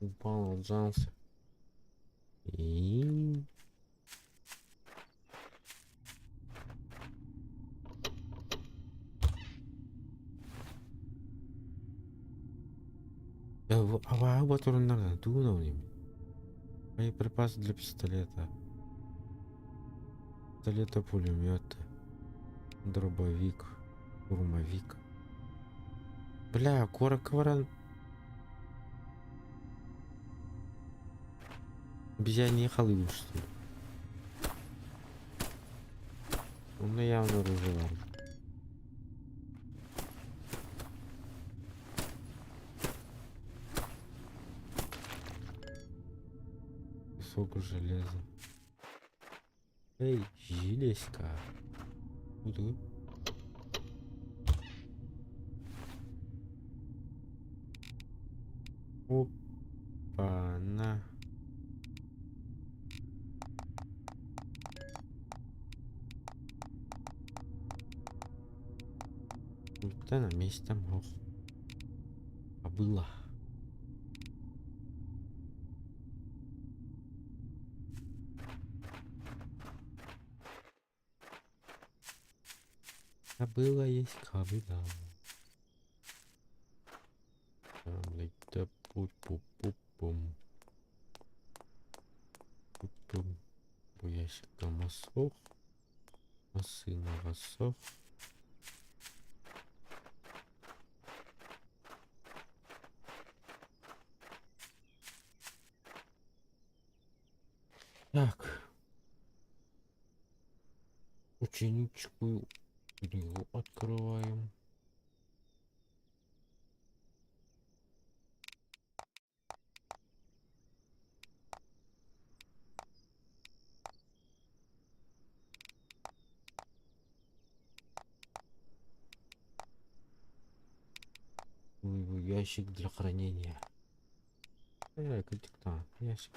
Упал, отжался. И... вот он надо, дунул им. Боеприпасы для пистолета. Пистолета, пулемета. Дробовик. Урмовик. Бля, кваран. Обезьяне ехал или что ли? Он явно разжевал. Кусок железа. Эй, железка. Куда? Опа-на. Да на месте мог. А было. А было есть кабыла. Лейта пу-пу-пу-пум. Пу-пум. Буяй. ящикта мосох. Машинаға соқ. Так. Ученическую книгу открываем. Ящик для хранения. Критикта. Ящик.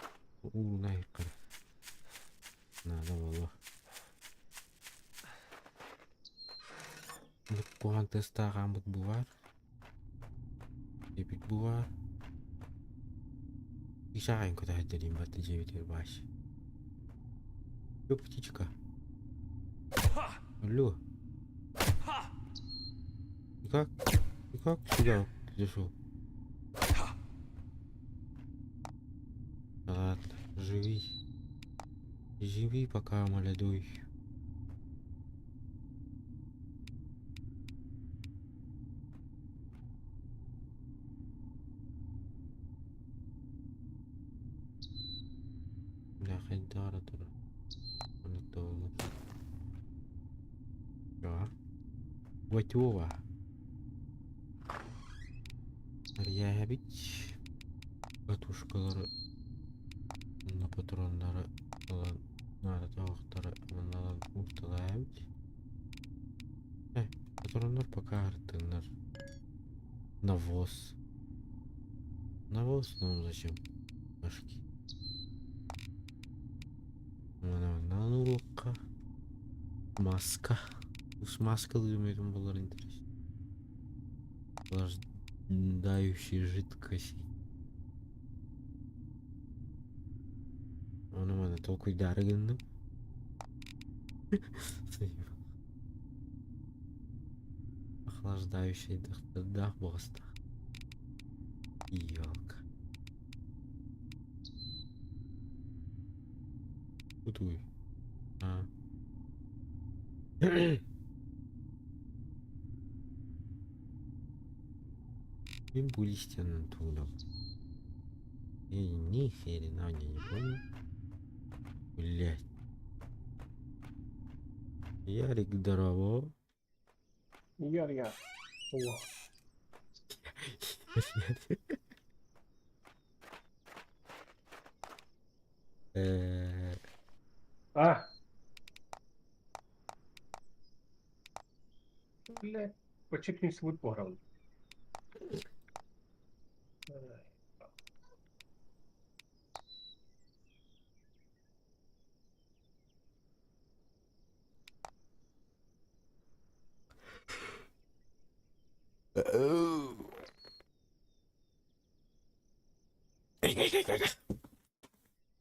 Нахер. Надо было. Куған тестаған бұт бұвар. Епік бұвар. Ишағайын көті әдерін бәтті жебетер баш. Ё, птичка. Алло. И как сюда пришел? Ладно, живи. Живи, пока молодой. Бля, хайдара тура. Унутову. Да. Готово. Рябить. Катушкалары. На патронлары. Надо тавақтары. Мыналар мукталайбить. Патронлар пока артынлар. Навоз. Навоз нам зачем? Башки. Нанурукка. Маска. С маской думаю, было интересно. Охлаждающей жидкости. Onu bana толку даргынды. Охлаждающий дах боста. Ёлка. Кутуй. А. Мен булистянын туылам. Ни херена не понял. Блять. Ярик, здорово. Я. О. А! Блядь, почекни свой пограм.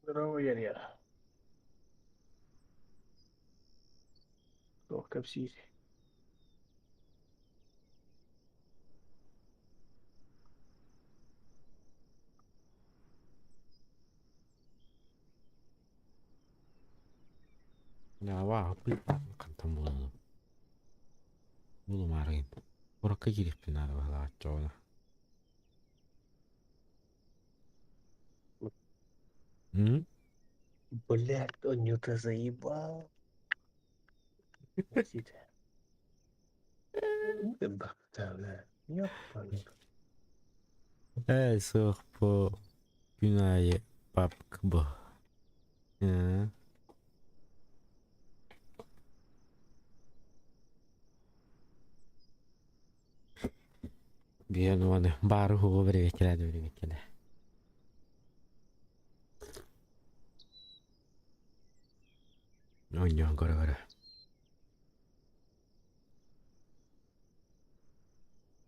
Здорово, я. Ох, капсись. Ya var, kantam bunu. Bunu marayım. Oraka girip biner valla çoğuna. Hı? Блядь, Анюта заебал. Простите. Ты бахта, бля. Ёпаный. Sok po günahı babk bu. Hı? Bir an onu barı huvu bir bekle. Oynuyor gara.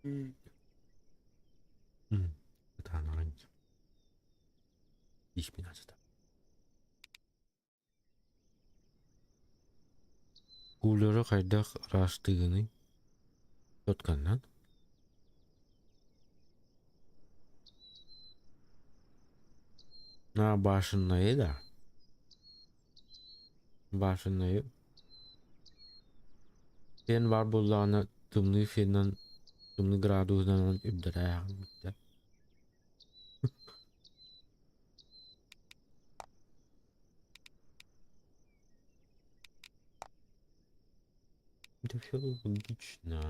Hı. Bir tane oyuncu. İş binası. Kulları kaydak rastığını tutkandan. Na başındaydı da. Başını sen var bulağına tümlü filan tümlü gradusdan ibdara bitti. Это все логично.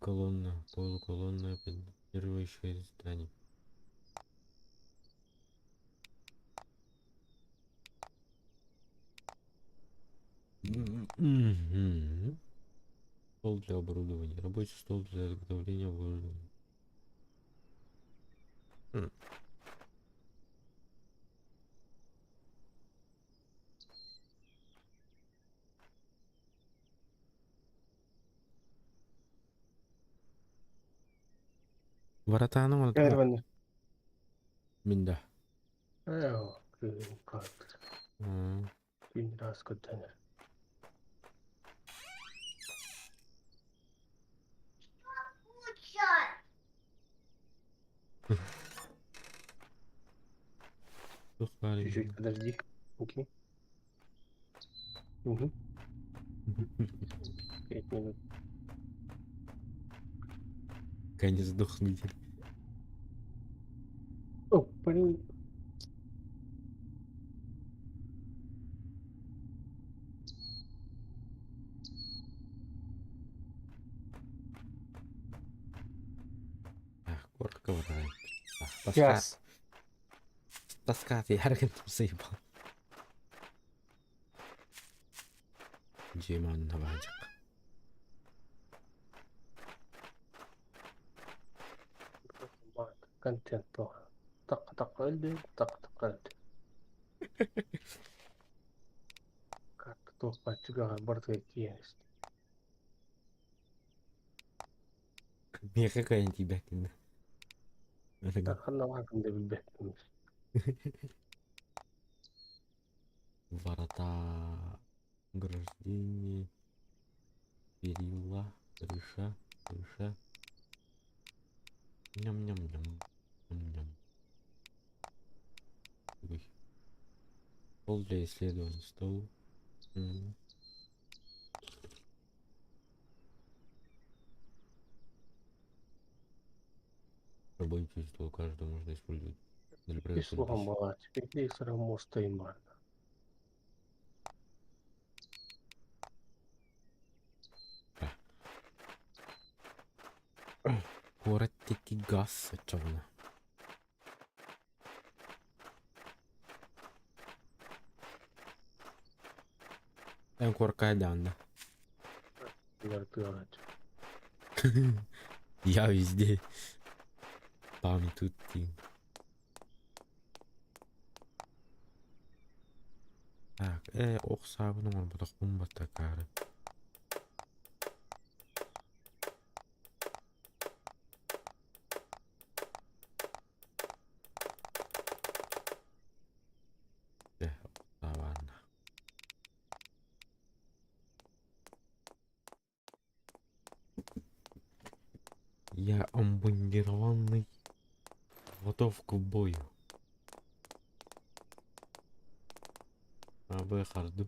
Колонна, полуколонна, поддерживающая здание. Мгм. Стол для оборудования. Рабочий стол для изготовления оборудования. М. Воротаның отқа Ervan. minda. Evo, kalktı. Bir biraz kötü. Чуть-чуть подожди. Окей. Угу. 5 минут. Конец сдохнуть. О, блин. Корка врать. Таска. Сейчас. Таска ты ярким заебал. Джейман навадик. Контент плохо. Так öldü. Так öldü. Как-то толпа чугага бортовой киянist. Мне какая тебя кино. Ханна hakkında bilbettim. Ворота. Ограждение. Перила. Крыша. Крыша. Ням-ням-ням. Ням-ням. Ой. Стол для исследований. Стол. Рабочий стол каждого можно использовать для Bir приготовления slogan пищи. bana. Bir sıra mostayım var. Город-таки газ отчална. En korkaydan da. Yapıyorlar. Я везде. Там и тут. Так, оксабының орбада қумбатта кары. Оксабарна. Я амбундированный. Готов к бою. Абы харду.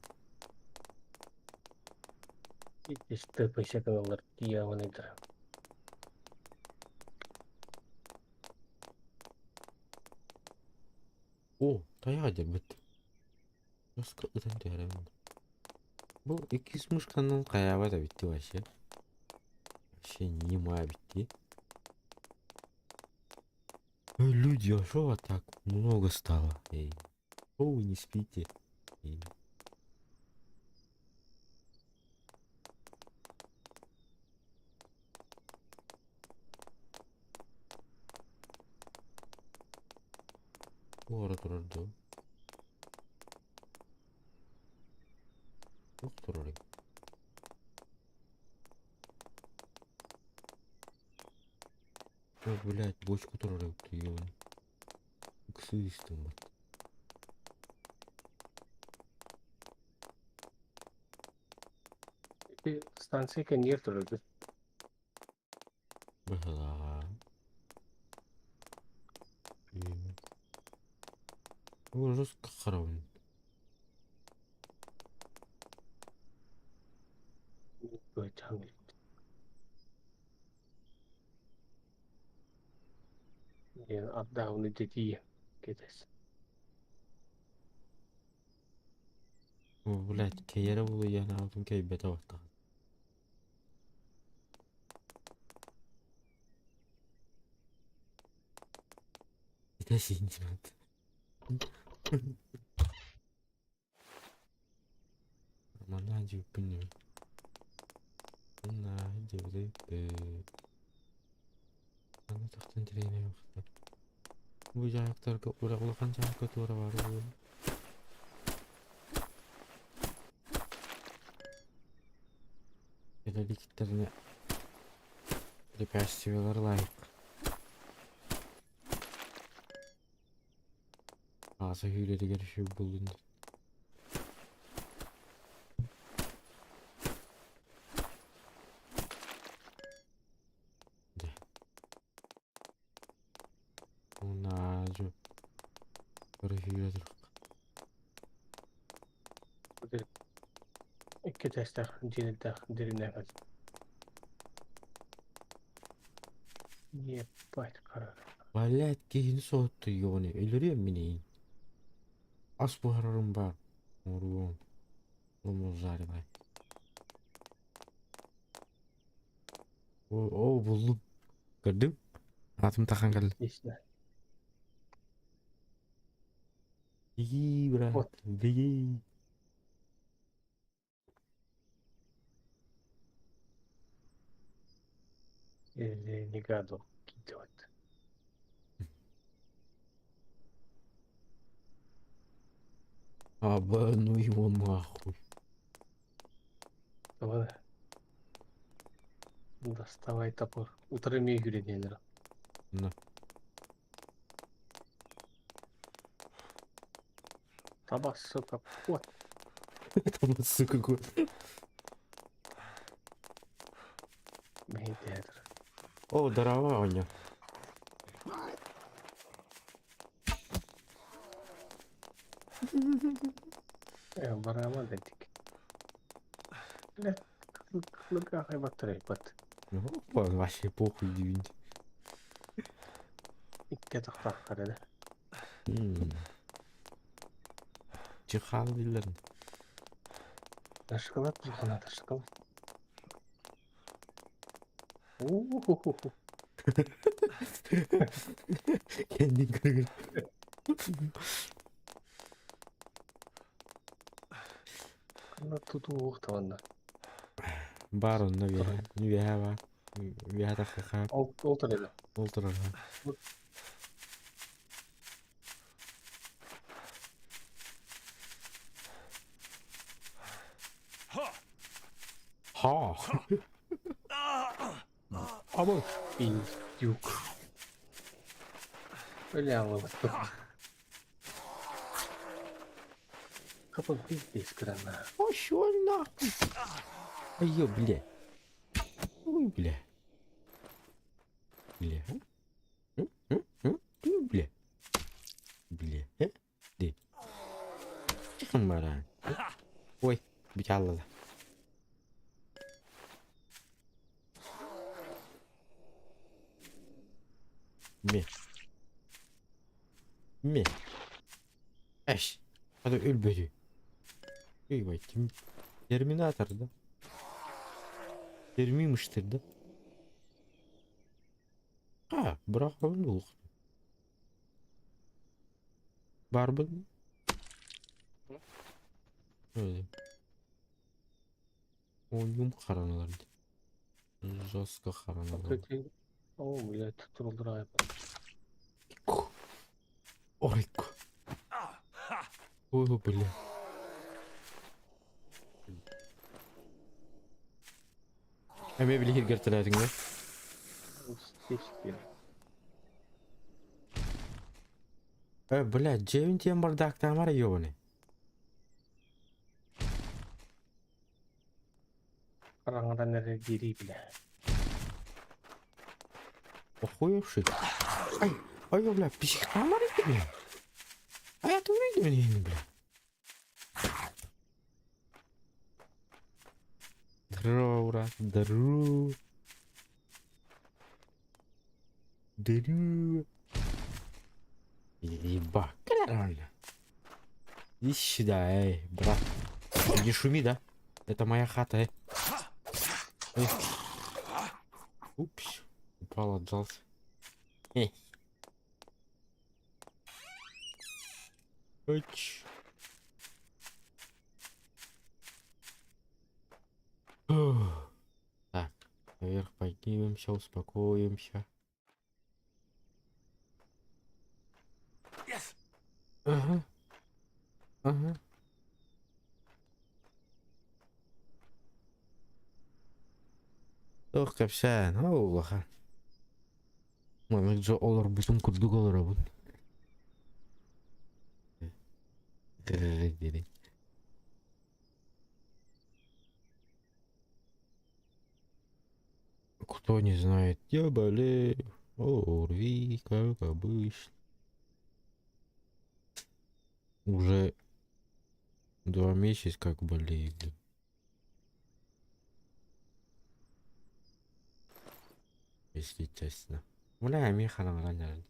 İşte paşa kanallar diyavanıdır. О, таяда бит. Басқа ыдан тәрәм. Бұл екі смышканың қаяба да битті вообще. Вообще не моя битти. Люди, а шо вас так много стало? Эй, шо вы не спите? Эй. Город рожден. Ух, троллик. Ой, блядь, бочку троллик, ты его. Ксуистым. Bir stansiyken yer duruyordu. Бля. Его жестко хоронит. Böyle tahmin. Yani hatta onu dediği gidesin. Блядь, кеяра болу яна алтын кей бета бакта. Ите синчимет. Mana jupinyo. Nah, jadi anu taktın direğine baktı. Bu ayaklar uğrakan çabuk kötü var var. Dediklerine repersiyolar layık. Bazı hüyleri gelişiyor bulundu. Ondan böyle hüyleri. İki testler cininde derine kadar. Niye bayt karar? Vallahi kihini soğuttu yoni. Ölürüyor mini. As bu hararım bak. Moruğum. Omuzları bay. O buldum. Gördüm. Atım takan geldi. İşte. Bigi brat. Ot. Bigi. Negado. Gidiyor. Aba ну его нахуй. Давай. Доставай топор. Утром игры не надо. На. Таба, сука. Вот. Там сука какой. Медиатор. О, дрова Аня. Барама dedik. Кылга баттырай бат. Ну, вообще похуй дивинди. İkke taqtaq qarada. Çıkalı dillerin. Шоколад жихана шоколад. Уу. Kendin kırgın. Kana tutu tawanda. Бар он навега var. Вега такая Olta dedi. Ultra. Ha. Ama Yok. Öyle anladım. Kapı pis kırana. пошёл нахуй. Ай, бля. Ой, бля. Бля. Бля. Бля. Ди. Çıkın bana. Oy, bir çaldı. Mi. Mi. Eş. Hadi öl böcü. İyi bakayım. Terminator'da. Termiymiştir de. Ha, bırakalım da olur. Barbun. Öyle. Oyun karanalardı. Joska karanalar. Kötü. Oo bile tutuldur ayıp. Орайко. Ой, бля. Эме били хиргертелерин бе? Seçti. Бля, 9 тем бардактан var ya ёбаный. Karanlıdan nereye geri bile. Охуевший. Ай, бля, психтан var ya bля. Hayatım neydi benim yeni bля. Здорово, брат. Здорово. Здорово. Еба. Нормально. Иди сюда, эй, брат. Не шуми, да? Это моя хата, эй. Эй. Упс. Упал, отжался. Эй. Оч. Ух. Так, наверх поднимемся, успокоимся. Ага, ага. Ох, капсян, Аллаха. Мамик жо олар бутун курдук олар абын. Dedi. Кто не знает, я болею. ОРВИ, как обычно. Уже 2 месяца как болею. Если честно. Бля, меха награняет.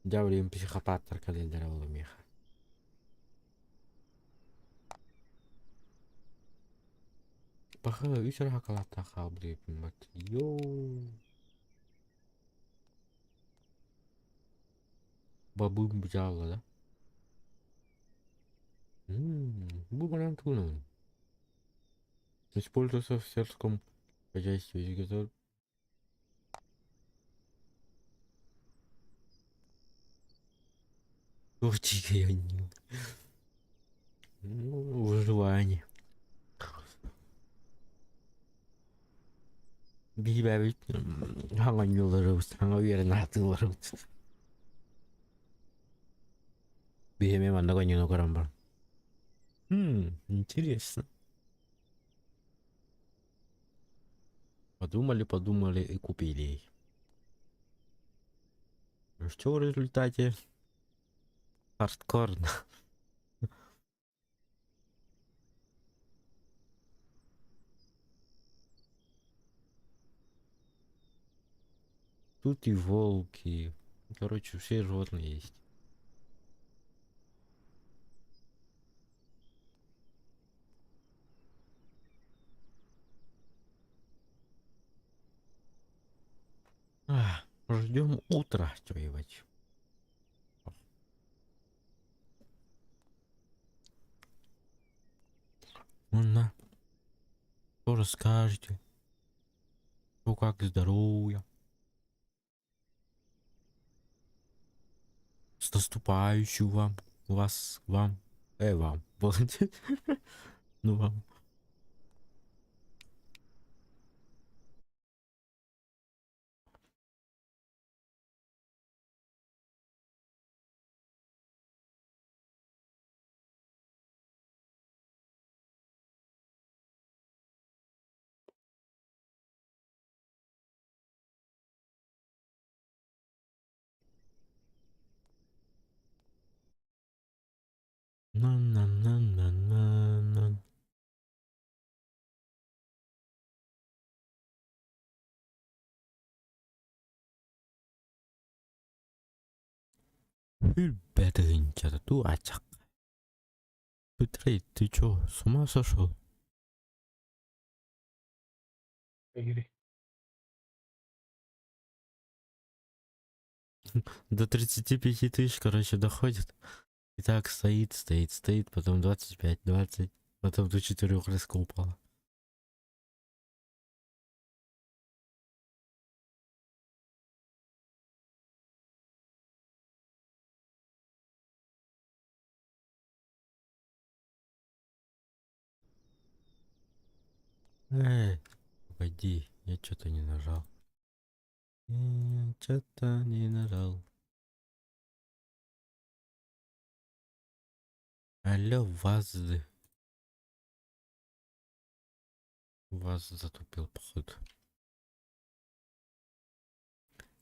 Дявлин психопаттар календаря ол меха. Баха, үчер хакалатта хабли мат. Йоу. Бабум бжала, да? Бу банан тунун. Используется в сельском хозяйстве. Изготовлен. Я не... Ну, выживание. Бибавит. Ханганюларус. Хангавирнатыларус. Бихеме мандаганю на карамбар. Интересно. Подумали, подумали и купили. Что в результате? Хардкорно. Тут и волки. Короче, все животные есть. Ждем утра, что ебать. Ну на. Что расскажете? Ну как здоровье? С наступающим вам. Вас, вам. Вам. Ну вам. На-на-на-на-на-на. Бедринчата, дурачок. Петрей, ты чё, с ума сошел? Игорь. До 35 тысяч, короче, доходит. И так стоит, стоит, стоит, потом 25, 20, потом до 4 резко упало. Погоди, я что-то не нажал. Что-то не нажал. Алло, Вазды. Ваз затупил, походу.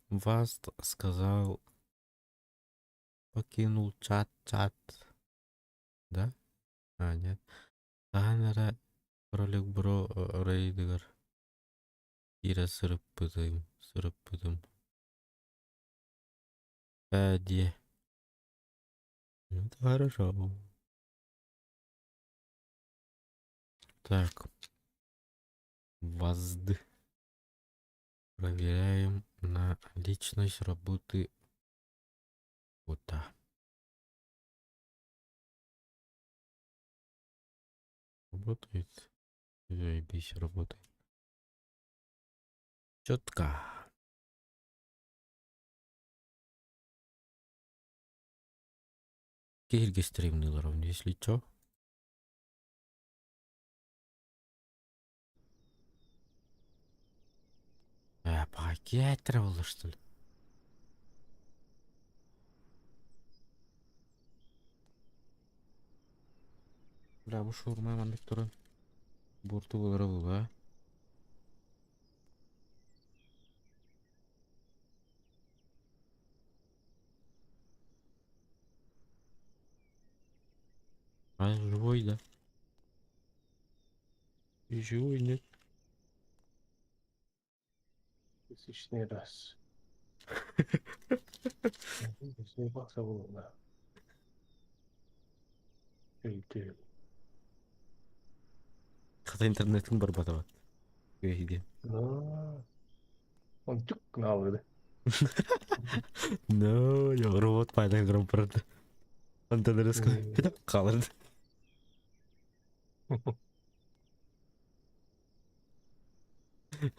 Ваз сказал, покинул чат. Да? нет. Анара пролег бро рейдгар. Ира сырыппытым. Де. Ну, это хорошо. Так. ВАЗД. Проверяем на личность работы. Вот так. Работает. Заебись, работает. Четко. Кельги стримный ровно, если чё. Пакет травила, что ли? Бля, bu шаурма мандык туры. Бурту булыры а? А, живой, да? И живой, нет? Тысячный раз. Заебался было. Ты. Хата интернеттің бар батабат. Көйге. Он тюк налыды. No, я робот пайдан гром пырды. Антон рыско. Қалырды.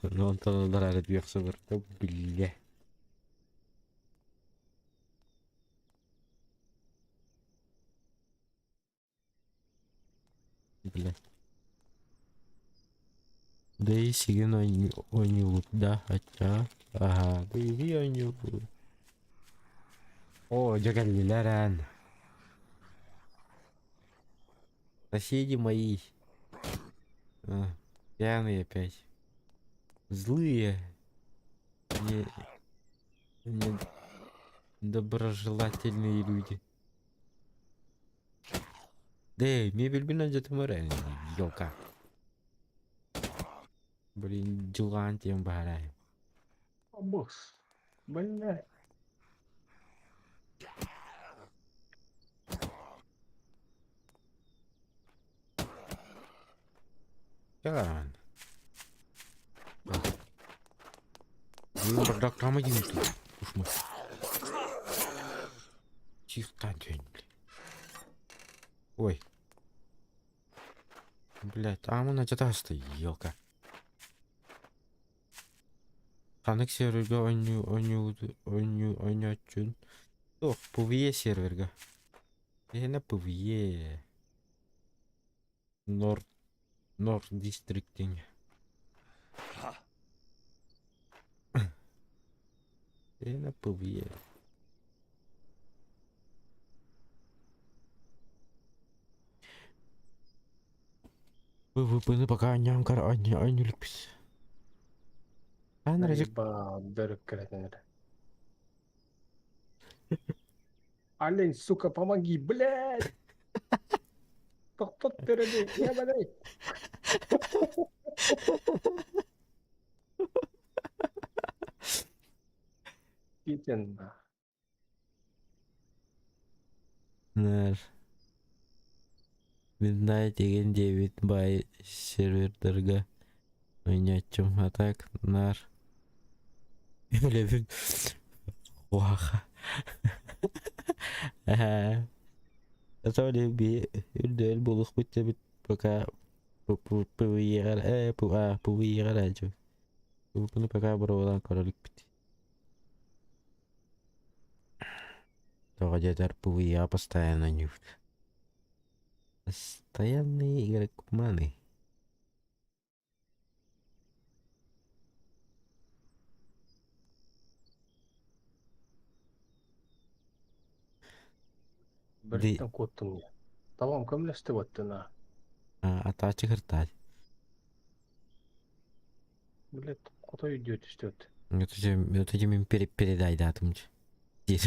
Ну, Антон олар әлі бүйақсы бар. Бля. Бля. Да и сиген ойнюлут, да, хотя. Ага, да и ойнюлут. О, джагалилер ан. Соседи мои. Пьяные опять. Злые. Не доброжелательные люди. Да, мебель бина где-то морально. Ёлка. Блин, дюлан тем барай. Босс. Блядь. Jalan. Belum berdak lama gitu. Ушма. Тихо, блин. Ой. Блять, а мы начатасты, елка. Ханек серверге ойночун. Ох, PvE серверге. На PvE. Норд дистриктинг. На PvE. Вы выпали пока нямкар ойнуликпиз. Анразик. Дырок кретенер. Олень, сука, помоги, блядь! Тоқтат береді, ебадай! Кетен, да. Нар. Midnight деген 9 бай сервердерге ойнатчым. А так, нар. Өлебін. Уаха. Это ли би үлдел болуq бітті біт пока PvE ранчо. Bunu пока бұраудан королік бітті. Тоға жетер PvE постоянно нюфт. Постоянный игрок маны. Біріктен коттың не? Tamam, кімлесті өттін, а? Атачы кыртать. Блядь, құдай үйдет істет. Это же мен передай датымчы. Не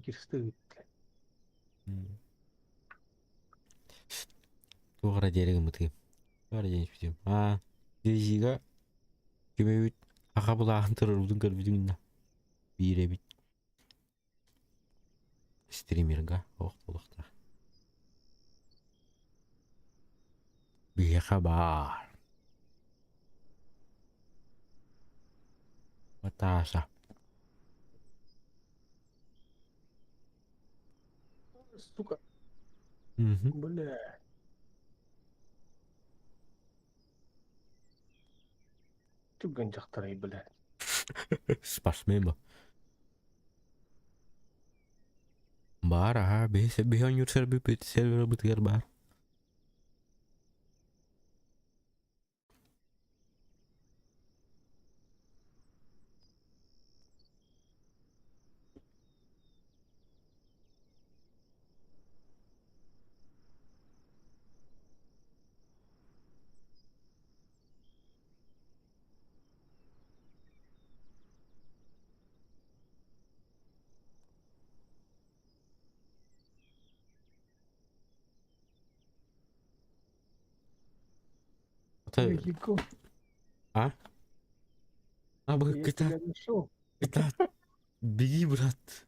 кірісті, блядь. тугара дерегим мытыгым. Тугара денис битим. Дезига кемебит акабылагын тырырбытын көрбүтүн биребит. Стримерга ох болокта. Бияка бар. Баташа. Сука, Мгм. бля. Түгөн жактырай, бля. Спортсмен бу. Бар, бе ойнур сервер бытыгар бар. Легко. А? Бык Я кита. тебя нашел. Кита. Беги, брат.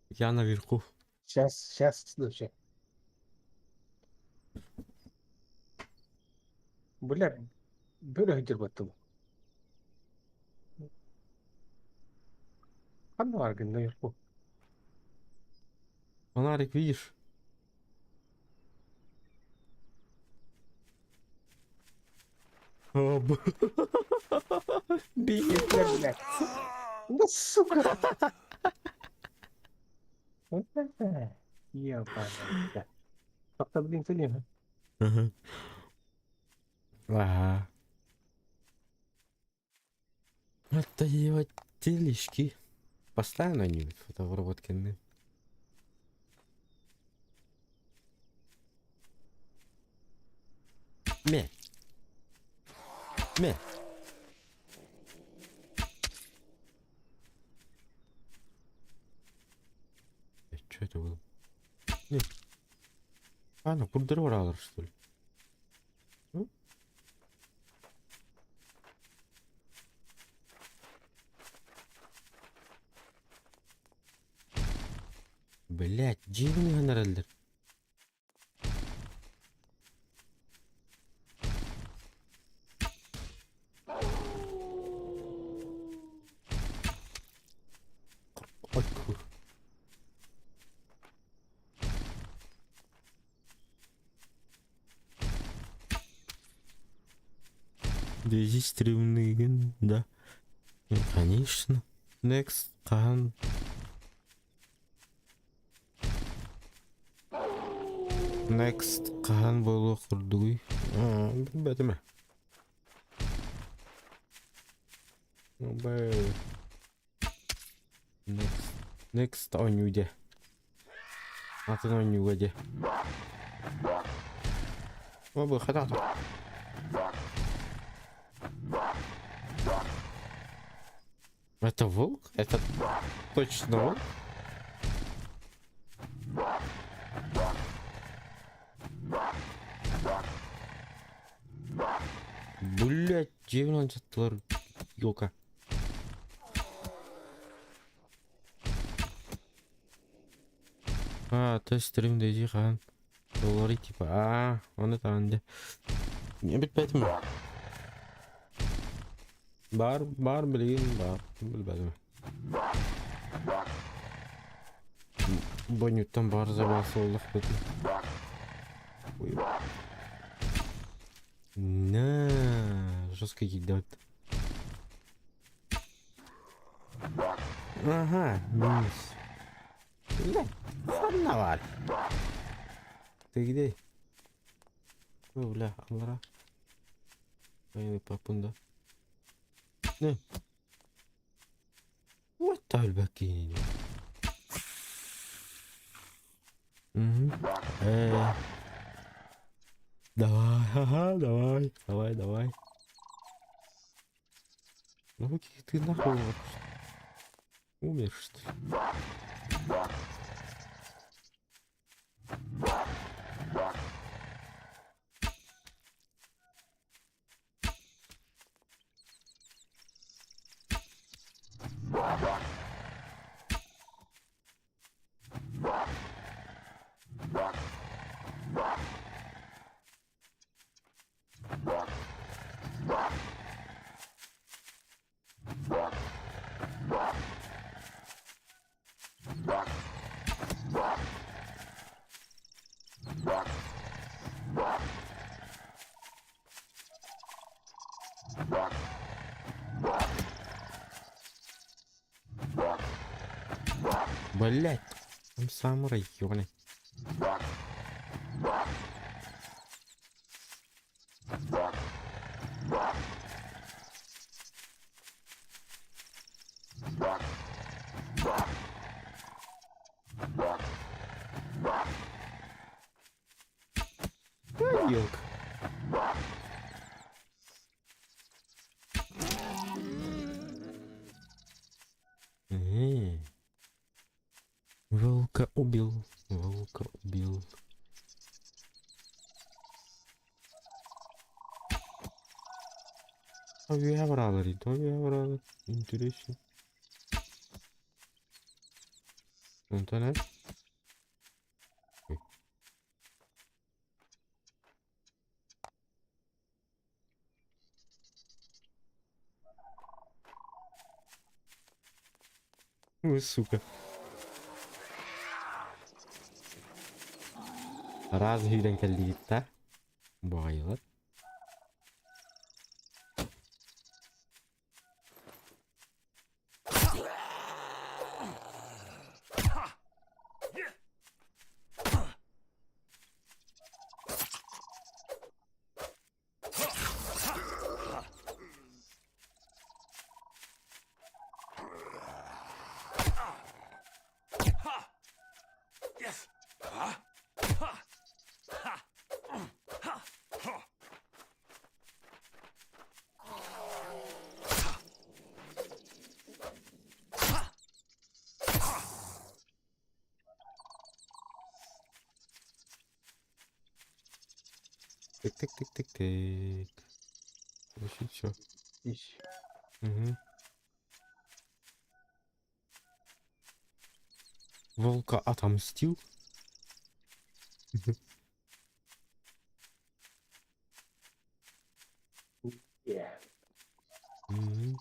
Я наверху. Сейчас, слушай. Бля, böyle hıcırbatım. Kan var günde yok. Фонарик видишь? Беги. Yeter, bля. Да сука. Ебаная. Как-то, блин, целина. Ага. Ага. Это его тележки. Постоянно они фотообработки. Ме. Что это было? Нет. Ну курдырвар что ли? Блять, дивный генеральдер. Здесь стремный, да. Конечно. Next кан. Next кан болу курдуй. Билбедим. Next ойнуйде. Атын ойнуйга де. Оба хата. Это волк? Это точно волк? Блять, 19 елка. Тест стримдеги хан. Доллары типа. Он это анде. Не билбедим. Бар билген бар. Билбедим. Бонюттан бар забасы олдық бітін. Жестко кидает. Ага, минус. Бля, фанавар. Ты где? Бля, Амара. Ай, папунда. Не. Вот так бакини. Давай, ага, давай. Ну ты нахуй умер, что ли? Блять, там самурай, ёбаный. Ёлка. Волка убил, волка убил. Авиабралер. Интересно. Антонет? Ой, сука. Раз hidden kalita. Bayılır. Тык. Вообще чё? Ищ. Угу. Волка отомстил? Yeah. Угу.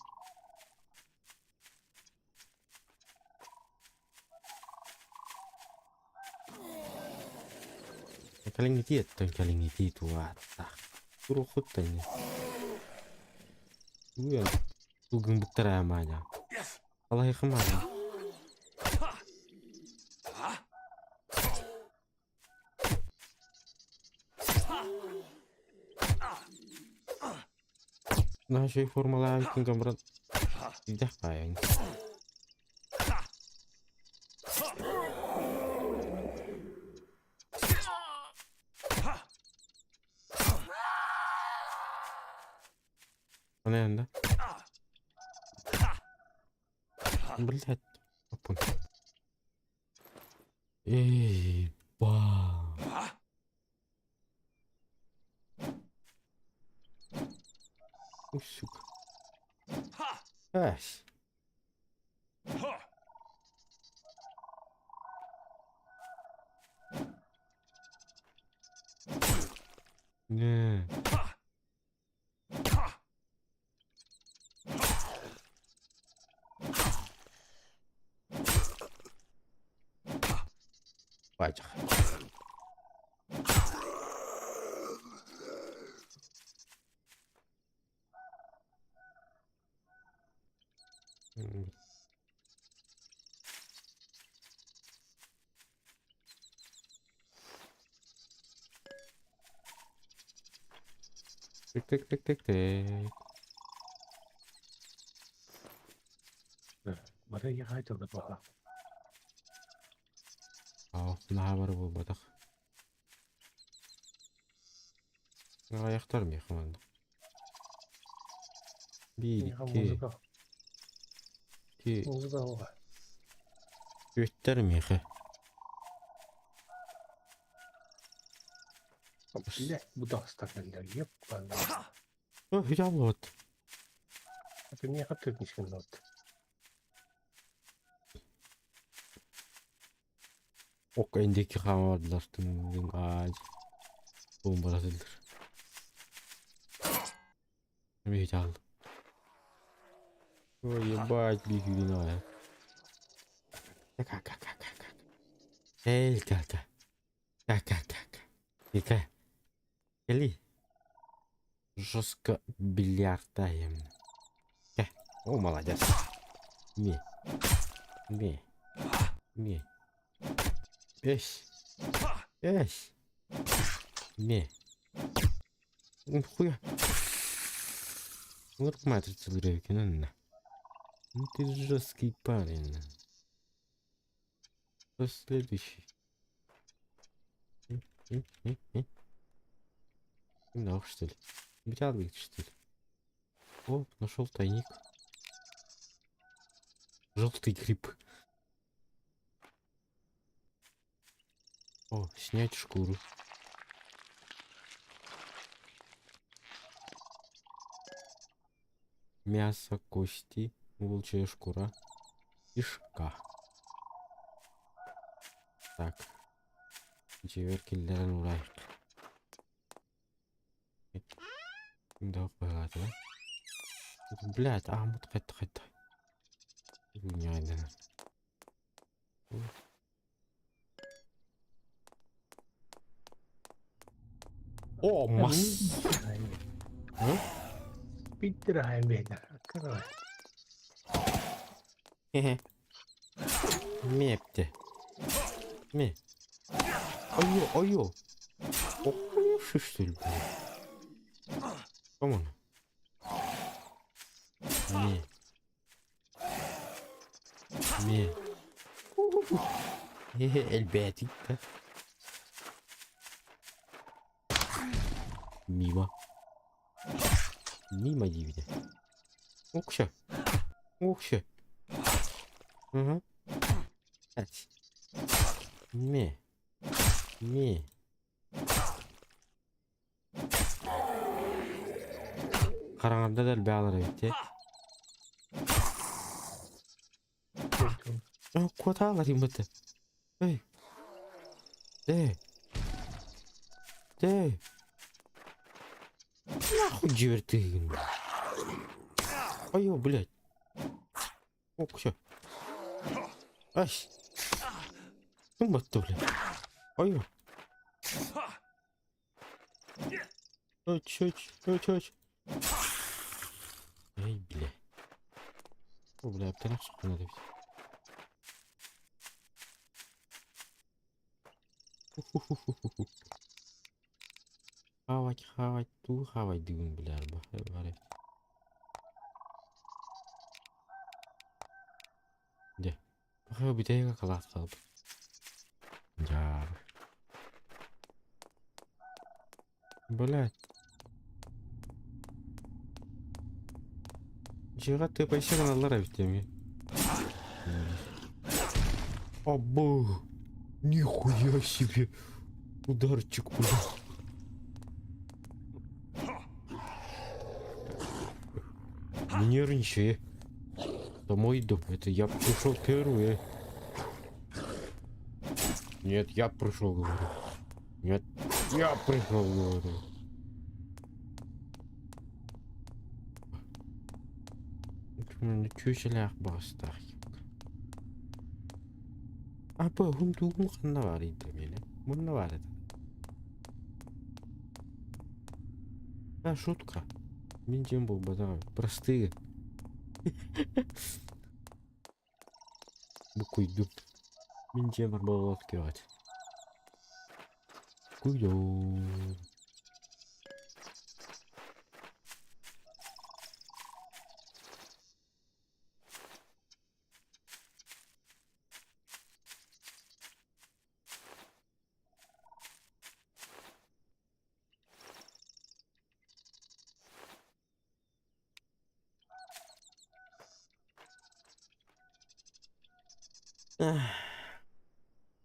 Kalian kalian itu wata. Suruh hutannya. Iya. Tugeng beteramanya. Allah ya kemana? Nah, saya formula bikin gambaran tidak kayak. Mana anda? Melihat apapun. Bah. Usuk. Ash. Nah. Wajah. Tik. Mana ya itu betul. Oh, nah baru batak. Ayaklar mı yakın? Bir, Ya iki, muzika var. Göster mi yakın? Bile bu da stakanlar yap. Oh, hijab lot. Это не хотят нот. Ok, indiki havalarının ağaç bombalasıdır. Bir hijab. Ой, ебать, бифигиная. Как. Эй, как. Ика. Или. Жестко бильярдаем. О, молодец. Не. Не. Не. Эш. Эш. Не. Нихуя. Вот матрица грейки, ну. Ну ты жесткий парень. Кто следующий? Да, что ли? Битялый, что ли? О, нашел тайник. Желтый гриб. О, снять шкуру. Мясо, кости, волчья шкура, кишка. Так. Джеверкиллерин урайык. Да, болады, да? Блядь, амут қайтты. Не айдана. О, мас. Питтираем бейдер. Открывай. Хе-хе. Мепте. Ме. Ой-ё. Охуевший, что ли, блядь? Камон. Ме. Хе-хе, эльбетик-то. Мимо дивide. Укша. Угу. Ать. Ме. Караңарда дәл бәлір етте. Куаталар имбіті. Эй. Дэй. Нахуй жіберді. Айо, блядь. Укша. Ась. Кім бәтті, блядь. Айо. Өч. Эй, бля. О, бля, аптанақ шыққан надо ведь. Хавать, ту хавать дыгын, бля, бары. Де. Бақы бітейға қалат қалып. Жар. Блядь. Жиға тепайшы каналлар әбіттеме. Абы. Нихуя себе. Ударчик, блядь. Не нервничай. Это мой дом. Это я пришел первый. Нет, я пришел, говорю. Нет, я пришел, говорю. Чушелях бастар. Апа, хунтугун қанда бар еді мені. Мұнда бар еді. А, шутка. Мен жем бұл бадаға. Простые. Бұл күйдім. Мен жем бар болғат кеват. Күйдім.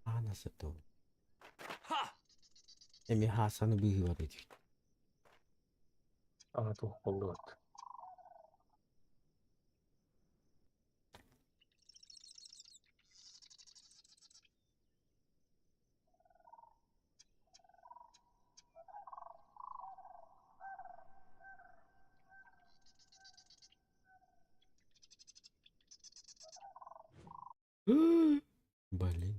Анасы то. Эми хасаны бүйі бар еді. Тух болды от. Блин.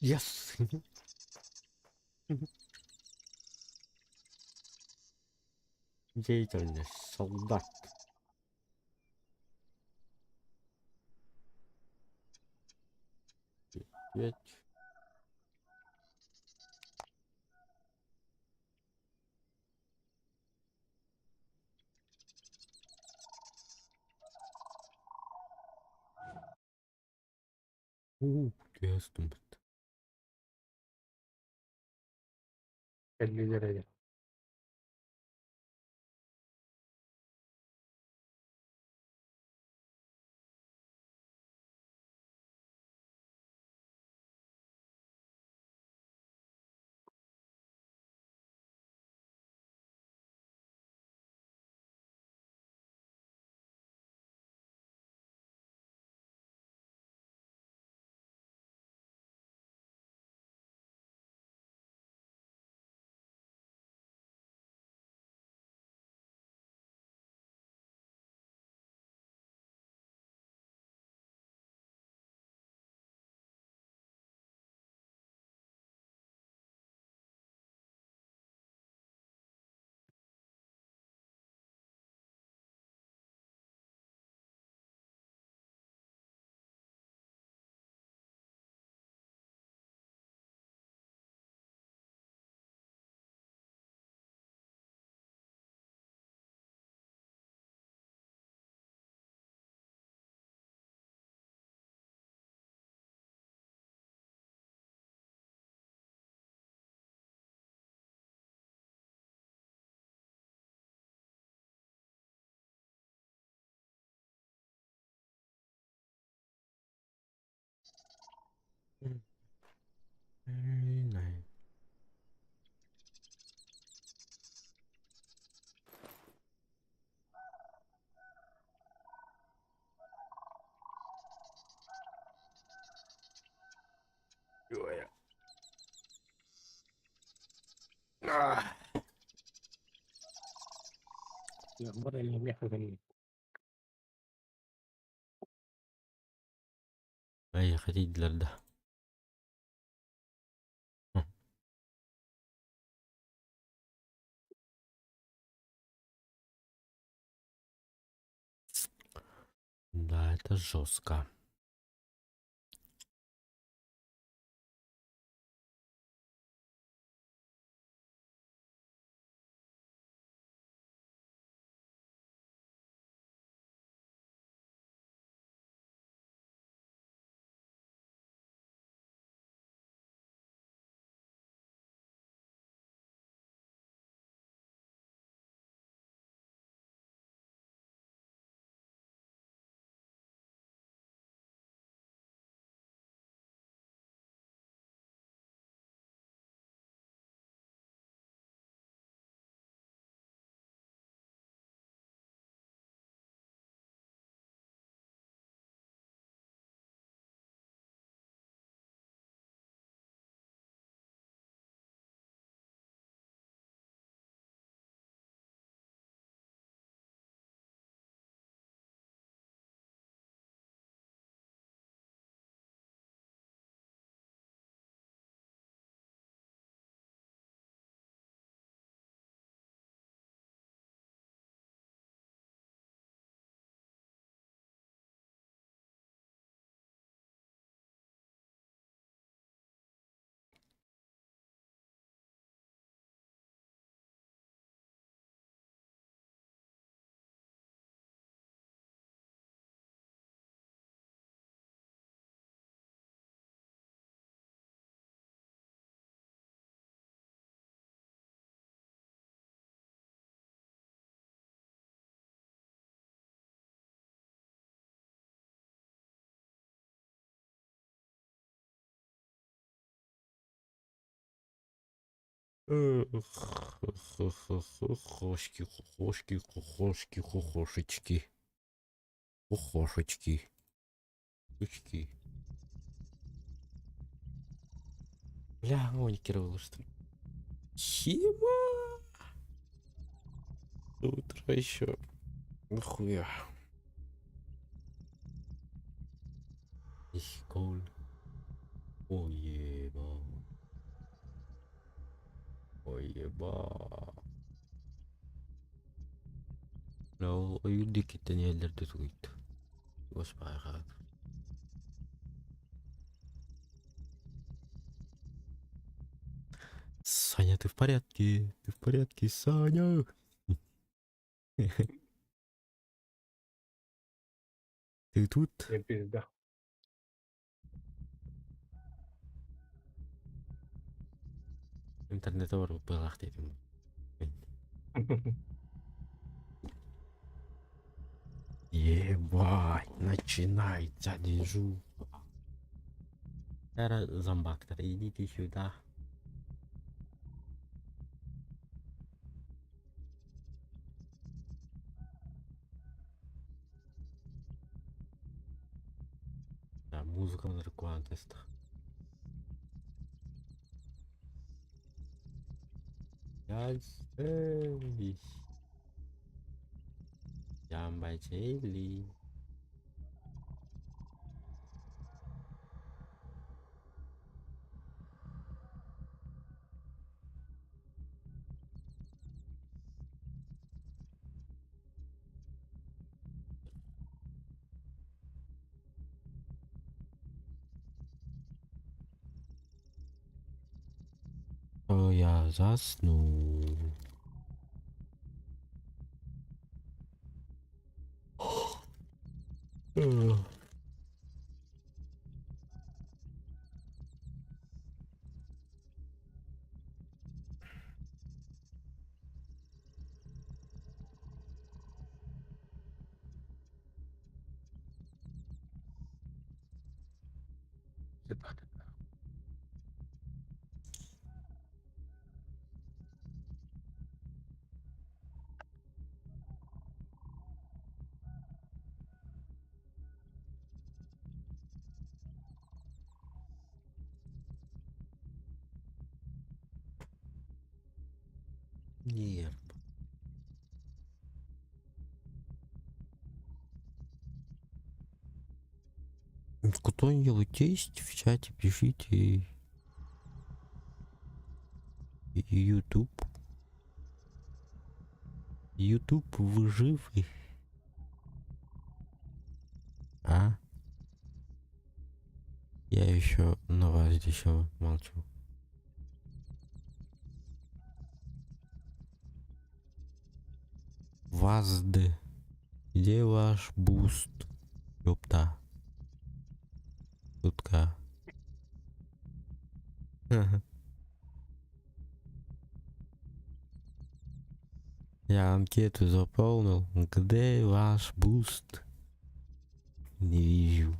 Yes. Деятельность солдат. Ведь testament. 50 derece. Very nice. Ой. Gambar yang mеханик. Ay, хотите да. Да, это жестко. Хохошки, хохошки, хохошки, хохошечки. Хохошечки. Очки. Бля, моникировало что ли? Чего? Утро еще. Нахуя? Ich cold. Oh yeah. Ой, еба. Ол үйүрдү кеттен элдерди тугуйт. Господи, хат. Саня, ты в порядке? Ты в порядке, Саня? Ты тут? Я пизда. Интернете бар былак дедим. Ебать, начинается движу. Зомбактор, идите сюда. Да, музыка на рекламтестах. Эй, Ямбачели. О, я засну. Нет. Кто-нибудь есть в чате, пишите. YouTube. YouTube, вы живы? А? Я еще на вас еще молчу. Вазд. Где ваш буст? Ёпта. Шутка. Я анкету заполнил. Где ваш буст? Не вижу.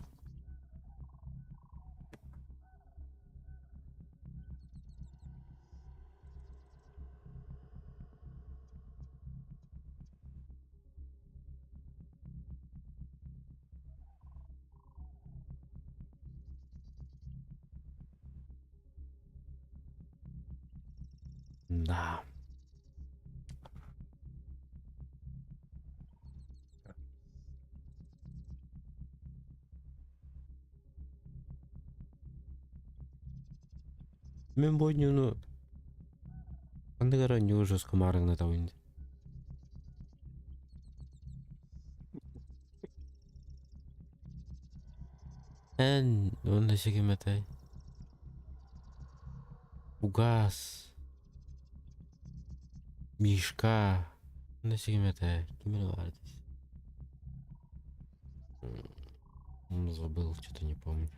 Да. Мен бойнуну кандай каран ужас кумарыңна табын. Он секеметай. Угас. Мишка. Он секеметай. Кимел вардис. Забыл, что-то не помню.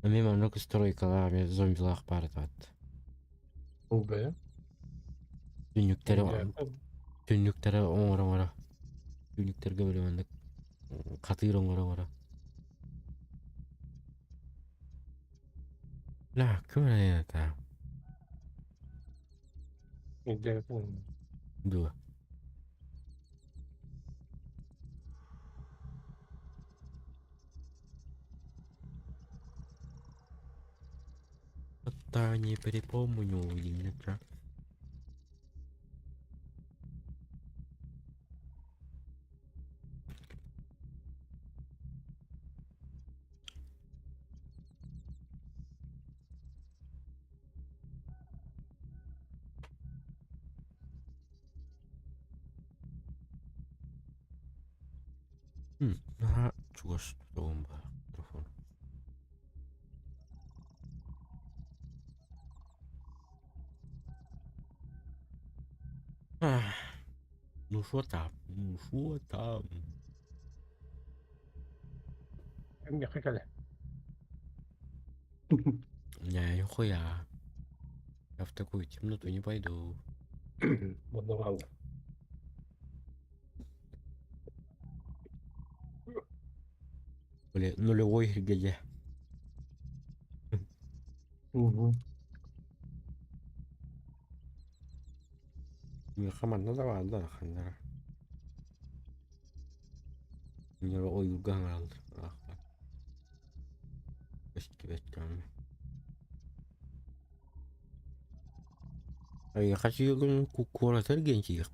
А мимо много стройкала, мне зомбилах паратат. Б. Түннүктері оңора-оңора. Түннүктерге бөлемендік. Қатыр оңора-оңора. Ла, кім әйната? Дуа. Да, не припомню, Ильича. Aha чугаш тогон бар микрофон. Ах, ну что там? Ну что там? Hem yakık hele. Не, нихуя. Я в такую темноту не пойду. Bunu kaldı. Бля, нулевой геде. Hı hı. Мне команда давала, да, хандара. Мне ой угадал. Ах, бескебеттен. А я хочу кукура тергенчик.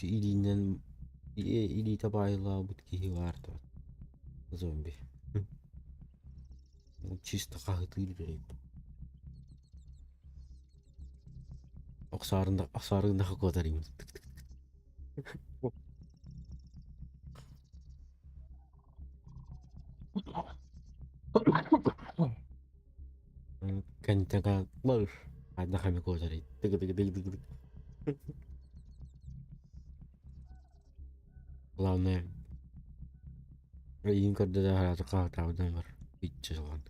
Илинен или табайла будки варто. Зомби. Чисто кахытыр. Аксарында хакотарым. Кантага бар. Одна хами котари. Тык. Главное, им когда да харата кахта бар. Итчилган.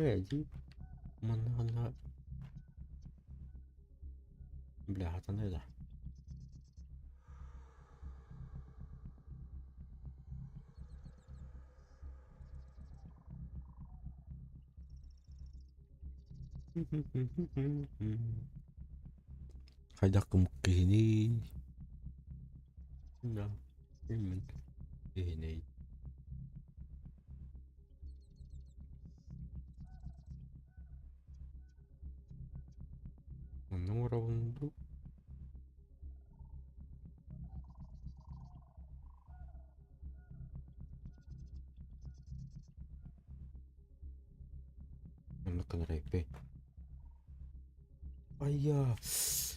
Эди. Мана. Бля, это не да. Хайдак муккини. Да. Муккини. Ну, раунду. Она канарайпе. Ая.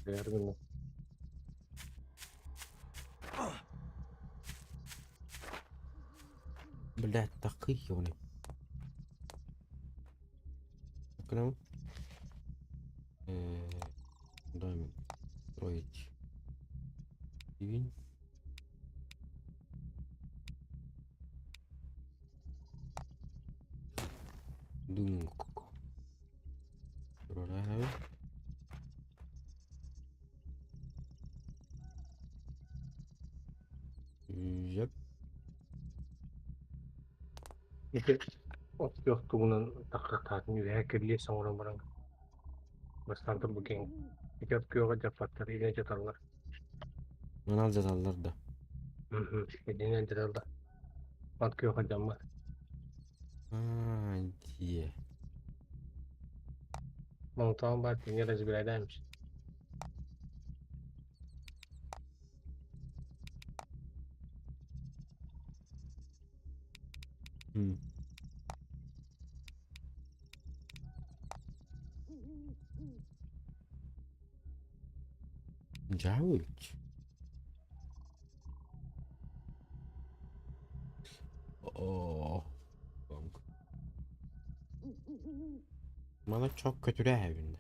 Yardım. Блядь, такие ёбаный. Крам. Дами. Строить. Ивень. Думку. Рораю. Жеп. İşte ot yoktu bunun takır tatmin yüreğe kirliye sonra bırak. Başlarda bugün ikat köye cafatlar yine catarlar. Манал жазалар да. Hı hı. Yine catarlar. At köye camlar. Дие. Montan var dünya da zibiraydaymış. Джауч. О. Bana çok kötü evinde.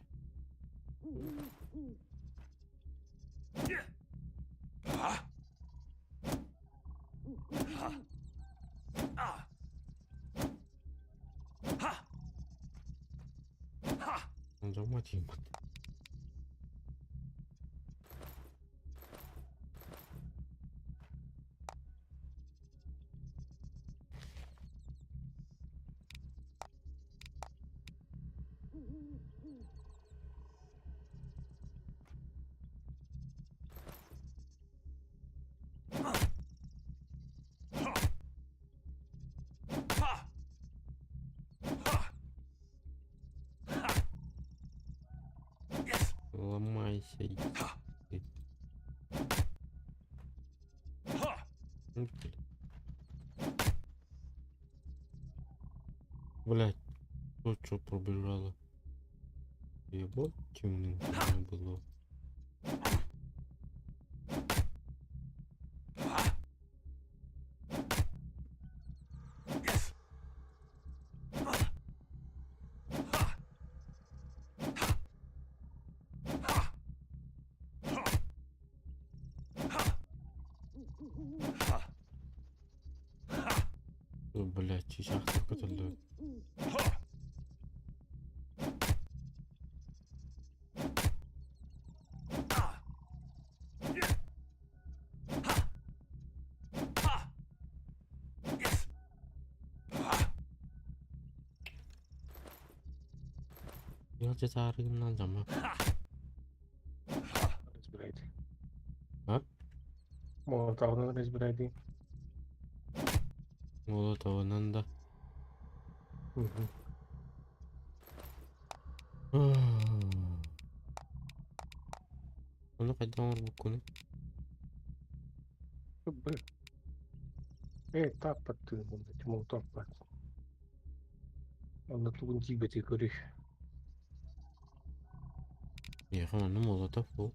정말 뒤인 것 같아. Ломайся, иди. Блять, тут что пробежало? Ебать, темненько было. Блять, сейчас как это да? Я тебе зарыгнал жама. Разбирайте. А? Молотовны разбирайте. Вот этого надо. Мгм. Onu қайдан алып көне? Б. Таппа ты, блядь, молотов бат. Он на тугун тибете көреш. Яха, оны молотов бұл.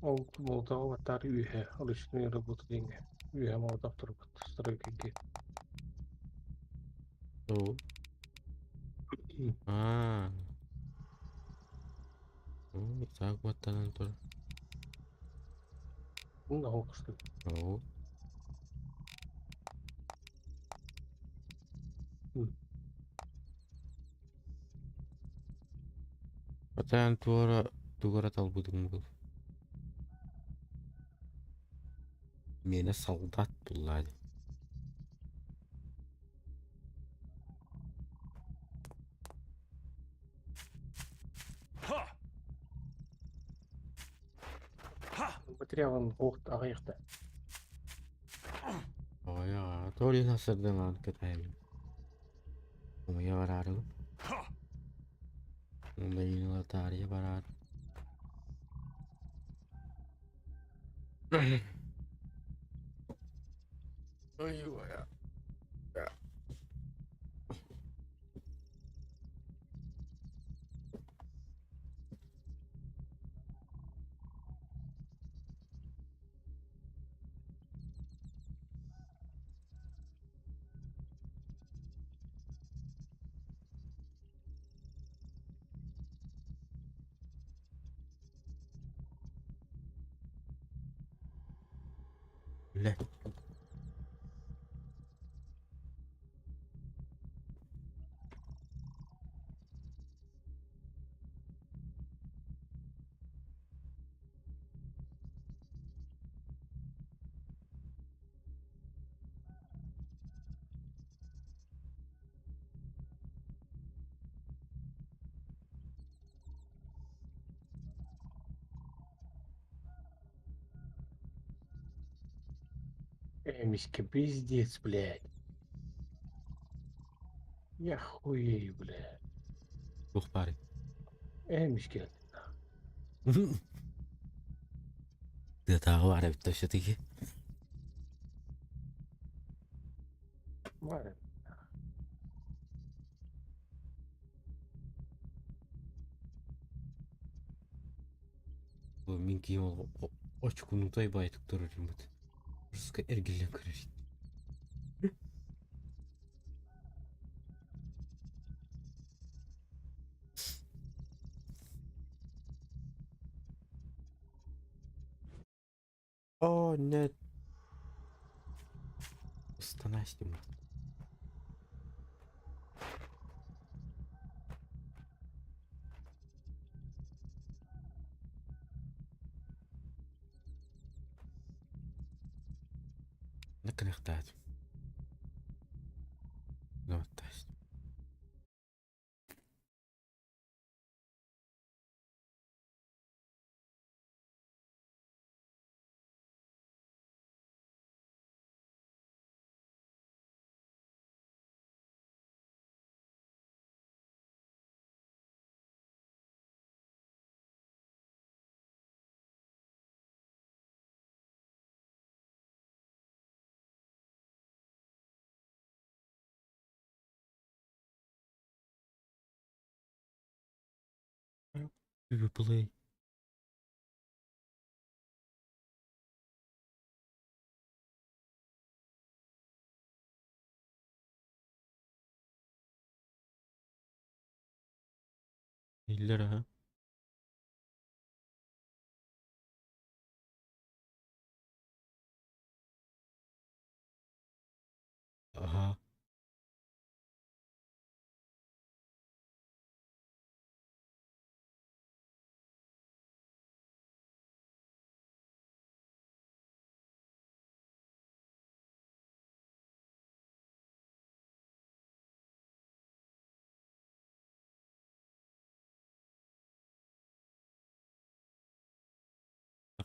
Он молотов баттар үйе. Ручные работы деньги. Үйе молотов тұрбат. Стройкеге. Ол. А. Сақ баттанан тұр. Ну, алқышты. Ол. Атан туғара талбудың бұл. Мені солдат бұллады. Материалын оғыт ағайықта. Оя, толин асырдың анкет әймін. Оя барары. Онда енілі тария барары. Ой, оя. Блядь. Миська, пиздец, блядь. Я хуею, блядь. Жоқ бары. Миська. Де тағы бары бітті өші теге. Бар. Мен кейін ол очкуның той байтып тұрыр ембіт. Ұрысқа әргелен көрер. О, нет. Остановись, Дима. Наконец-то. Ну, то есть. Выплей. Иллера. Ага.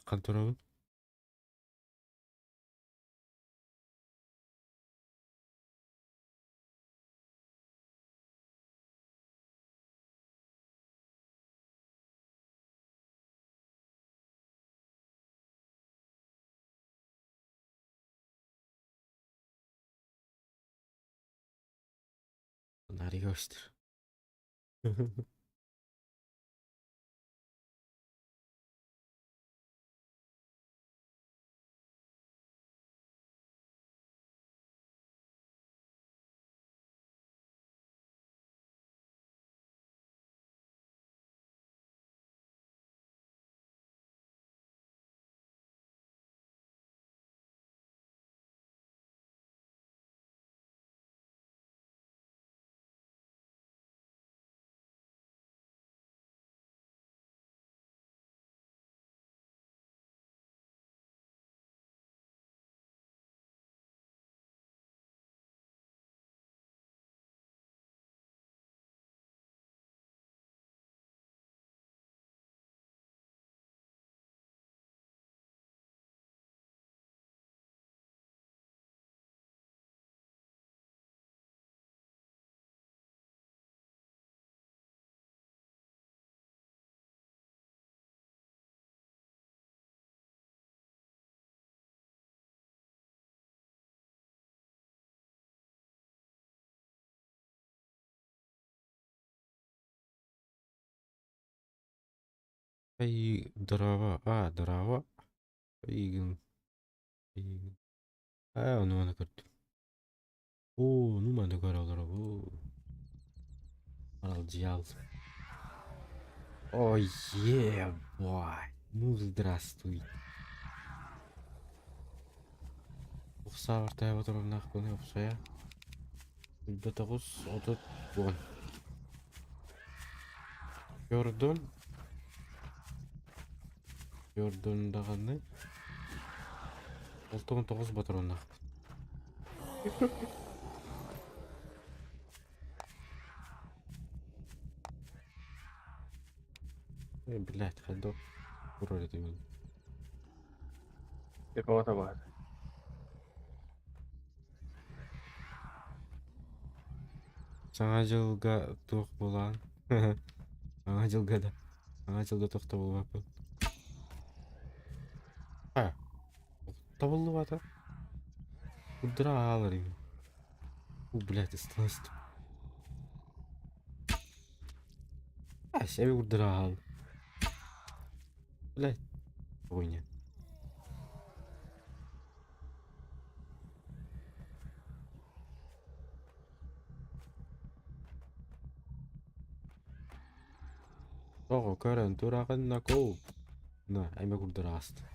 Контроль. Нарёстер. И дрова. А, дрова. Игн. А, ну она как. О, ну мана дрова. Дьявол. Ой, бой. Ну, здравствуй. Савартай отырып нақпын өпсая. Үдді отыт bon. Gördüm. Gördüm dağını. 19 батарон нақпын. Блядь, ходок. Урали ты меня. Якого-то багато. Жаңа жылға тоқ болған. Жаңа жылға да. Жаңа жылда тоқта болған. А, табылды бата. Удыра алыр ең. Блядь, остановись. А, себе удыра ал. Блядь, хуйня. Тоғы көрін турағын на коу. На, әйме удыра асты.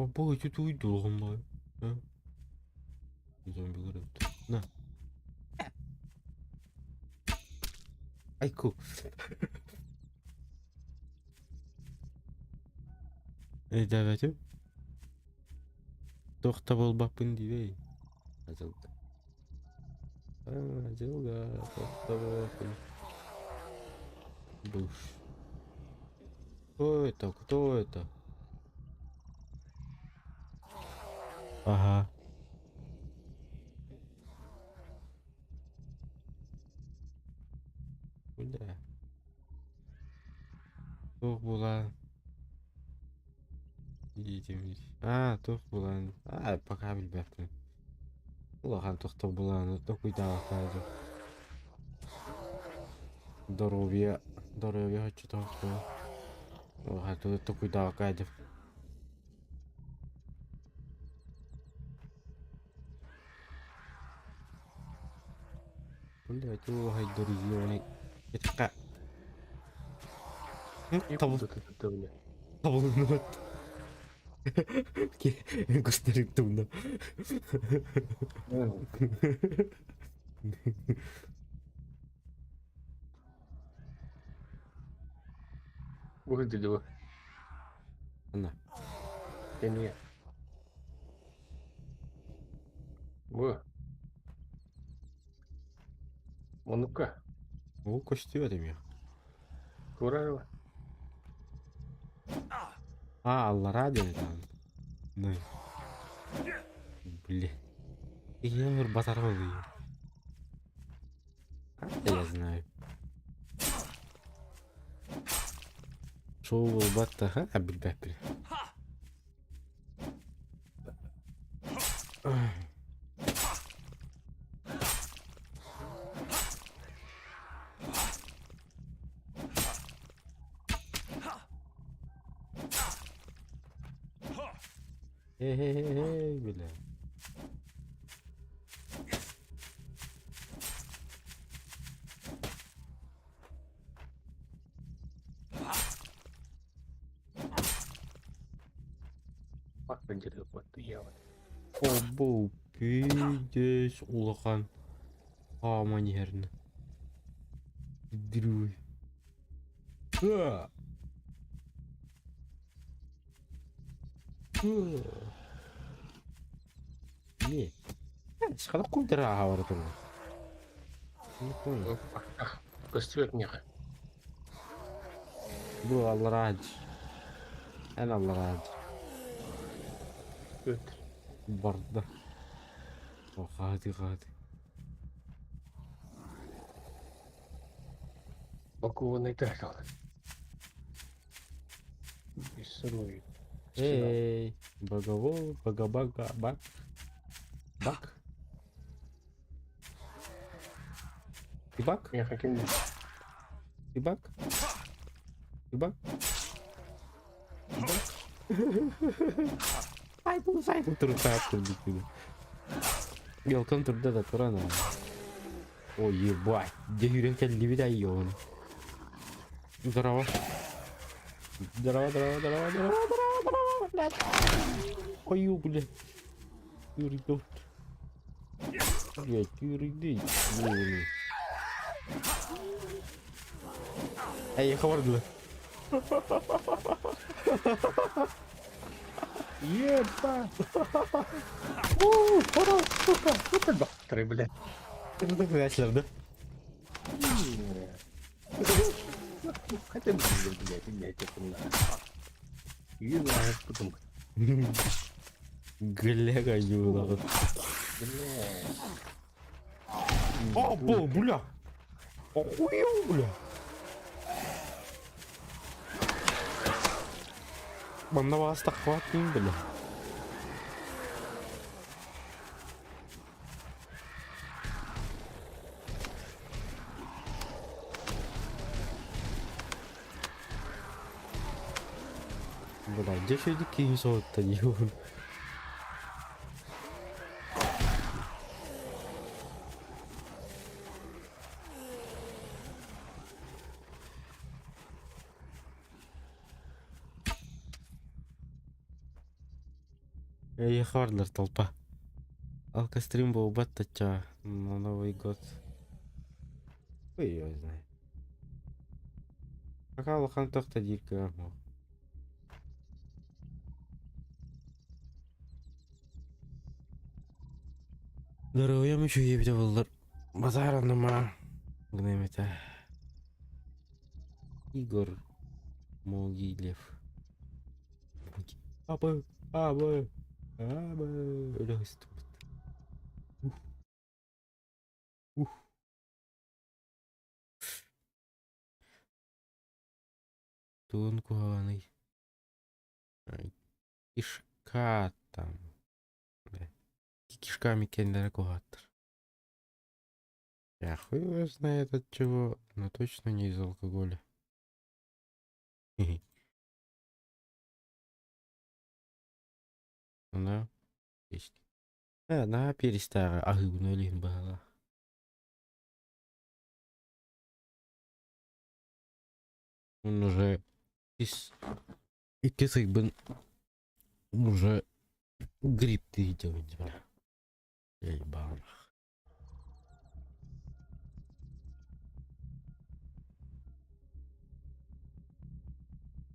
Abo itu uydu oğlum bak. Ha? Zombiler öldü. Ne? Ayku. Davetim. To'xta bolbapпын deydi. Ajıldı. Ajılga. To'xta bolbapпын. Душ. Кто это? Кто это? Ага. Бля. Тоқ булан. Идем. Тоқ булан. Пока білбәптім. Улахан тоқтық булан. Токуйда қайды. Здоровье. Здоровье хочу тоқтық. Улахан токуйда қайды. Бля, это хайдор зеленый. Это как? И куда ты это, бля? Табылнат. Густарик тумна. Выглядели вы. Ана. Я не. Во. Ну-ка, О, кости это меня. Кураева. Алла ради там. Ну. Бля. Я мир батаровый. Я знаю. Шоу бата, бля. Бля. Бак пенделе вот я вот. Обу пиздец улахан. Манерно. Друй. Не. Шкада кундыра авартыр. Не понял. Костюк мне. Бу Алла ради. Эн Алла ради. Это. Барда. О, хати. Пакованный тахал. Бессрует. Эй, багаво, бага-бага, бак. Бак. Ты бак? Я каким Ты бак? Ты бак? Сайду трусапку дикую. Белком труда да турана. Ой, ебать. Где юренка левида ён. Здорово. Здорово. Ой, бля. Юрий, тут. Блядь, Юрий, Эй, хавардла. Еба! Сука! Вот это бахтры, блядь. Это так начал, да? Хотя бы, блядь, это надо. И надо подумать. Гляга юла. Блядь. Бля! Охуел, бля! Мана вас так хватит, бля. Бля, где еще эти кинесут-то, ён? Эй, хварлар толпа. Алкострим был баттача на Новый год. Ой, я знаю. Пока лохан тохта дирка. Здоровьем еще ебать воллар. Базара нема. Гнемета. Игорь Могилев. Абы. Растут. Ух. Тун куаный. Кишка там. Кишками кендера куаттер. Я хуй его знает от чего, но точно не из алкоголя. Да, есть. На перестара, а гунулин была. Он уже и кисый бы уже гриб ты видел, бля. Я ебал.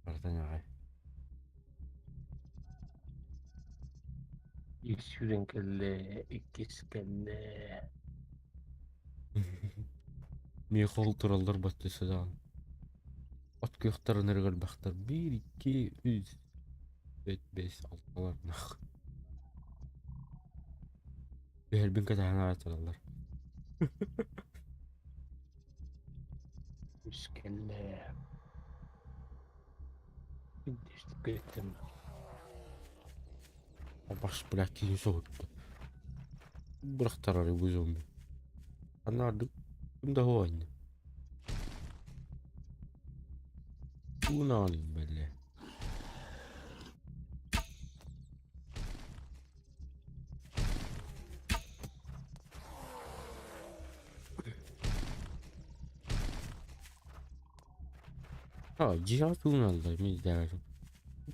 Артаняй. Иксюрен келле, иккис келле. Мен хол туралдар батты садан. От күйіқтарын әргіл бақтар. 1, 2, 3, 4, 5, 6 нах. Бәрбін кәтәхана атыралар. Үс келле. Үндештіп кеттім. Баш бляк кейін соғытты. Бұрақтар ары өзім. Анарды күнді хуайны. Уналин, бля. Cihat uналдар, мен дәрім.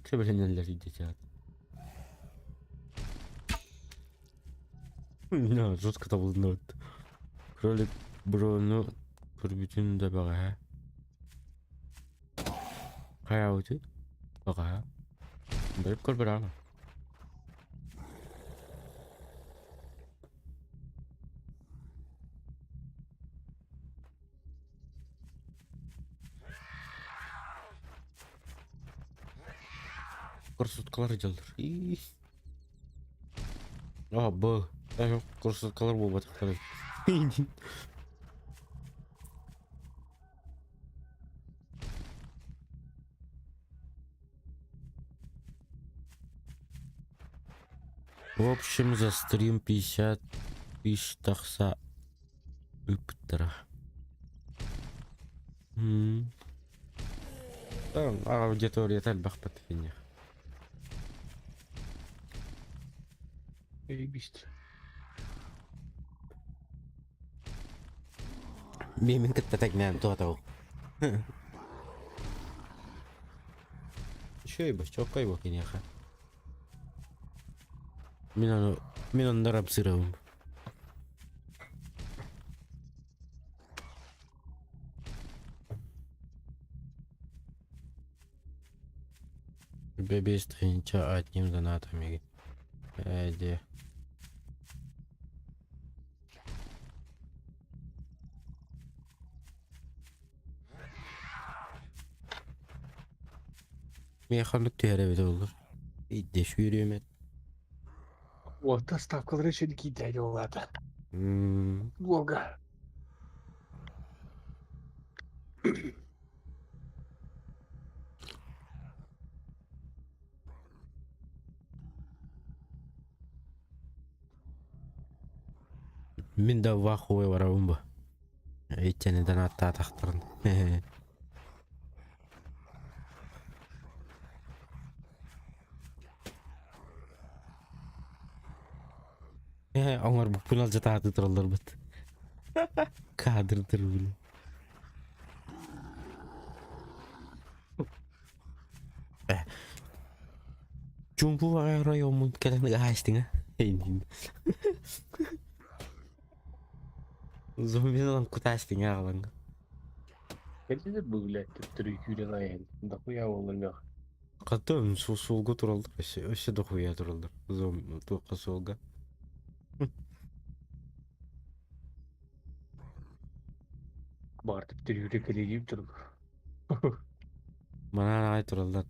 Көбіленелер үйде жат. Жестко табылдың өтті. Кролик бұрыны көрбітін де баға. Қая өті? Баға. Беріп көр бір ана. Құрсыткалар жалдыр. Бұл. Құрсыткалар бұл батықтар. В общем, за стрим 50 тысяч тақса үптіра. Аудитория тәл бақпат фенех. Ейбіст. Мен кітті тәкнән туатау. Еще и башчоққа его кенеха. Мен ондар апсырауым. Бебе стринча одним донатами. Эди. Мен хандық тәрәбеді olur. Иддеш үйремет. Orta stavkaları için iki deli oladı. Volga. Мен да вахуй варауым ба. Еттені донатта атақтырын. Оңар бұл пынал жата аты тұралар бұд. Кадр тұр білі. Чумпу район кэлэн гаастинга. Эйнин. Зомбинан кутаастинга аланга. Келді бұғылет түптірі күйден айын. Дақуя олырмақ. Каттан сулга туралдар. Өсө дохуя туралдар. Зом тука солга. Бар түптірі үйре келегейіп тұрып. Манан ай туралдар.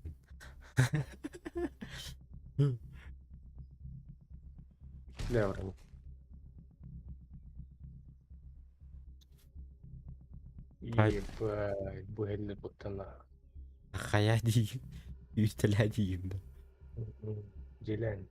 Ne var hani? Hayır. Ебать, bu eller butana. Хая дийим. Үстэлэ дийим да. Желен.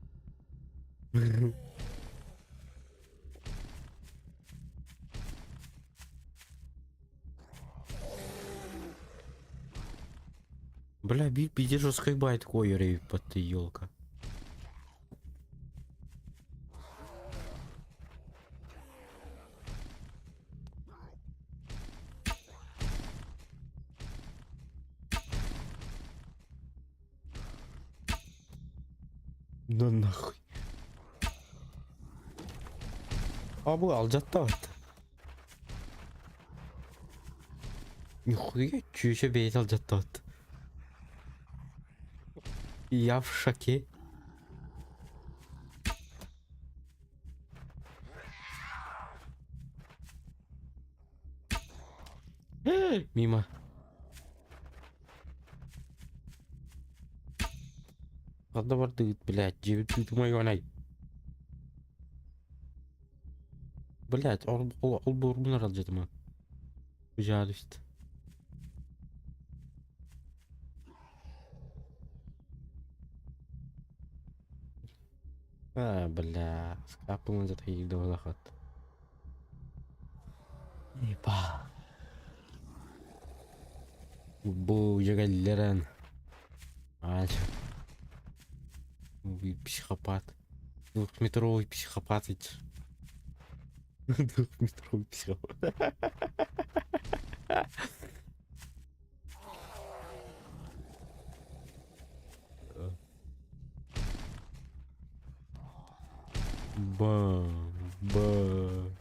Бля, пиздец, жесткой байт койерей под ты елка. Да нахуй. А bu alacaktı at. Нихуя, чуюче бейт alacaktı at. Я в шоке. Мимо. Ладно, вардыгыт, блядь, жебит мою анай. Блядь, он бурбун алжады ма. Жалость. Бля, скапываем за таких долларов. Епа. Bu yegallerin. Aç. Bu bir psikopat. 2-метровый психопат ведь. 2-метровый психопат. Бам, бам.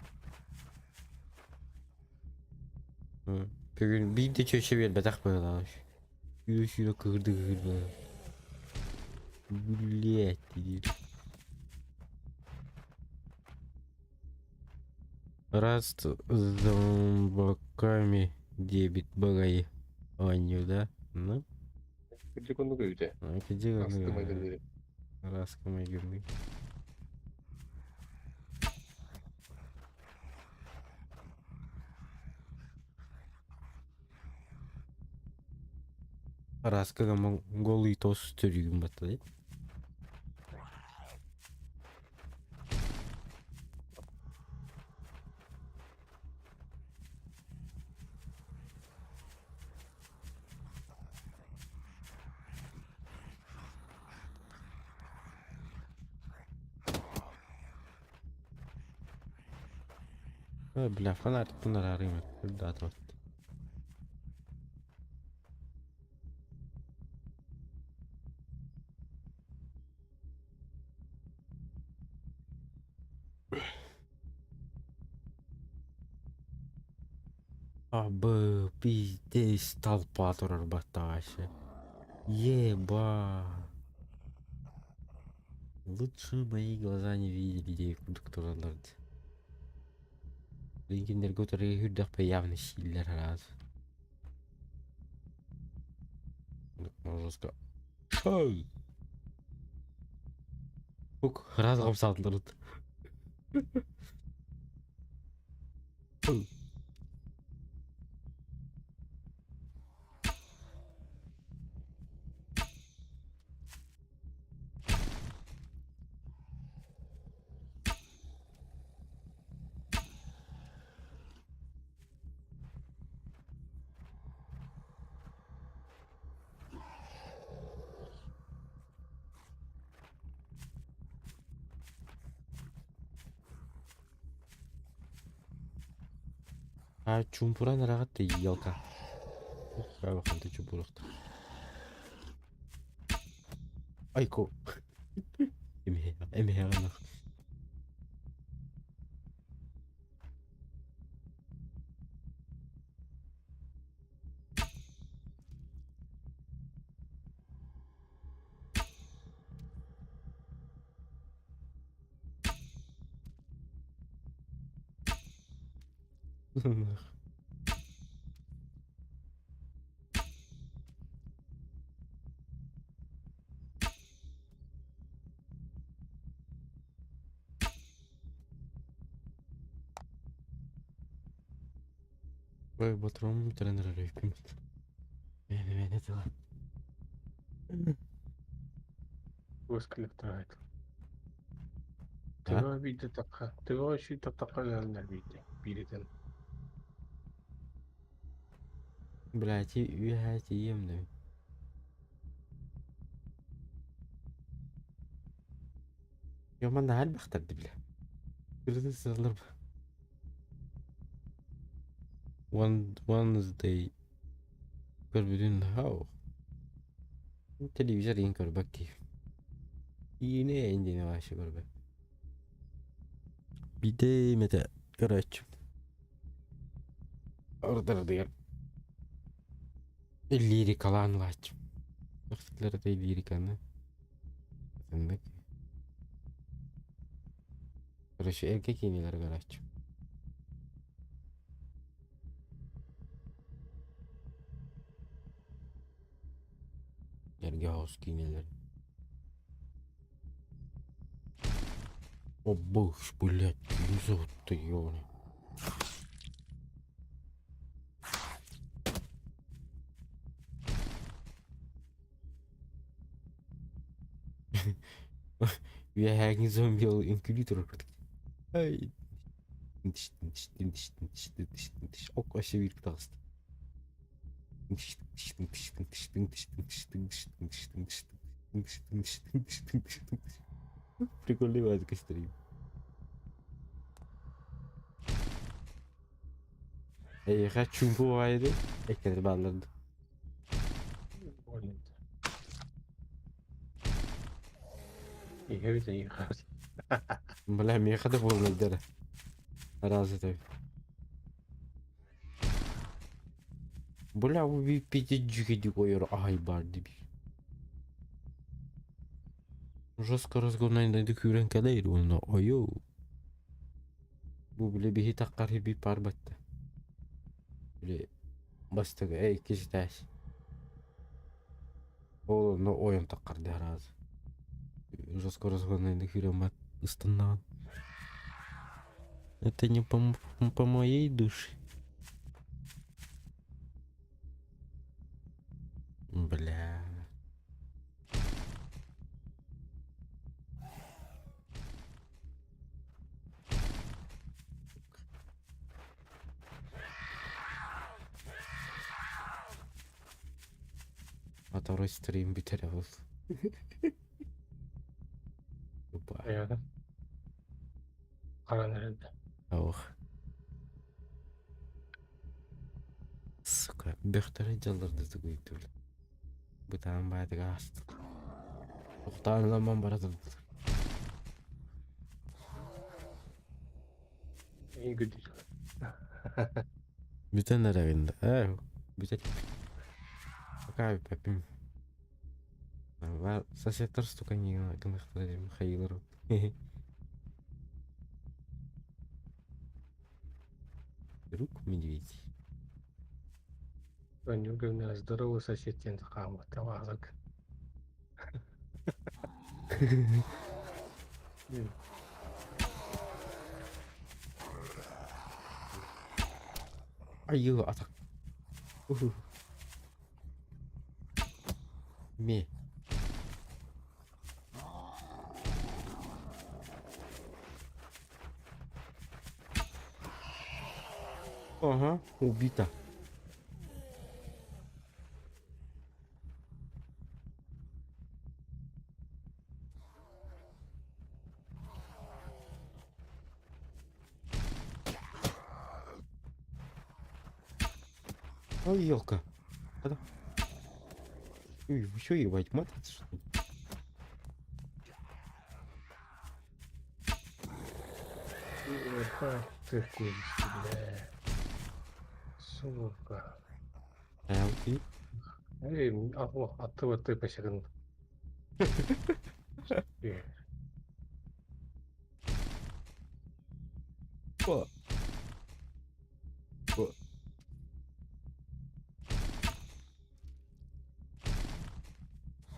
Bir de çöşe batak böyle. Yürüyüşüyle kırdı. Блять, раз с зомбаками дебит багай. Аню, да? Ну? Где кonu köyde? Где Astıma geldi. Раскамай герны. Раскага голый тос түрігін баттады. Бля, фонарик арайым. Куда атып атты. Абы, пиздец, толпа турар батташы. Еба. Лучше мои глаза не видели дейкундук тураларды. Линкиндер көтөргө хүрдөх бе явно силлер раз. Жестко. Шоу. Хук, раз камсалдырды. А чумпура нарагатты елка. Кабаханты чумпуракты. Айко. Emeğe kanak. Ой, батрон тренер рейпим. Beni de lan. Восклицает. Ha? Тыва виде така. Тыва ши така лална виде. Бириден. Блядь, я ем, да. Yaman da hal baktırdı bile. Kırdı sırlar. Wednesday. Görbüdün hav. Televizyon yiyin gör bak keyif. Yine indiğine başı gör bak. Bir de mete gör açım. Orada diyor. Lirik alan açım. Vakitleri de lirik anı. Sandık. Şu erkek iğneleri gör açım. Yerge hoş iğneleri. О, боже, блядь, не зовут-то его. Wir hängen so ein bisschen im Computer. Hey. Ok, aşağı bir kıtast. Прикольный вазик стрим. Я хочу бывает. Ekranı bağlandı. Olmadı. Yıkarız yıkarız. Бля, мне хода было дера. Раз это. Бля, вы пяти koyuyor ay bardı bir. Жестко разгонайдaki kürenke değil onu. Oyo. Bu bile bir hitakkarı bir parbattı. Bile bastık ey kişi taş. Oğlum no oyun takardı herhalde. Жестко разгонайдaki kürenke ıstından. Это не по моей душе. Бля. А второй стрим битер olsun. Ayağım. Karan nerede? Ох. Сука, бехтері жалдырды көйті білі. Бұтан байды қасты. Тоқтанламан баратырды. İyi güdü. Бүтен әрәгінді. Бүтен. Пока пәпім. Соседтар стукан еген ақындықтар дем хайылыр. Друг медведь. Понюгана здоровый сосед тен қамы тавазык. Ayı atak. Me. Ага, убита. Ой, елка. Ой, вы что, ебать, матрица, что ли? Ебать ты куришь, сука. Hayati. Эй, атты вот ты посерын. What? What?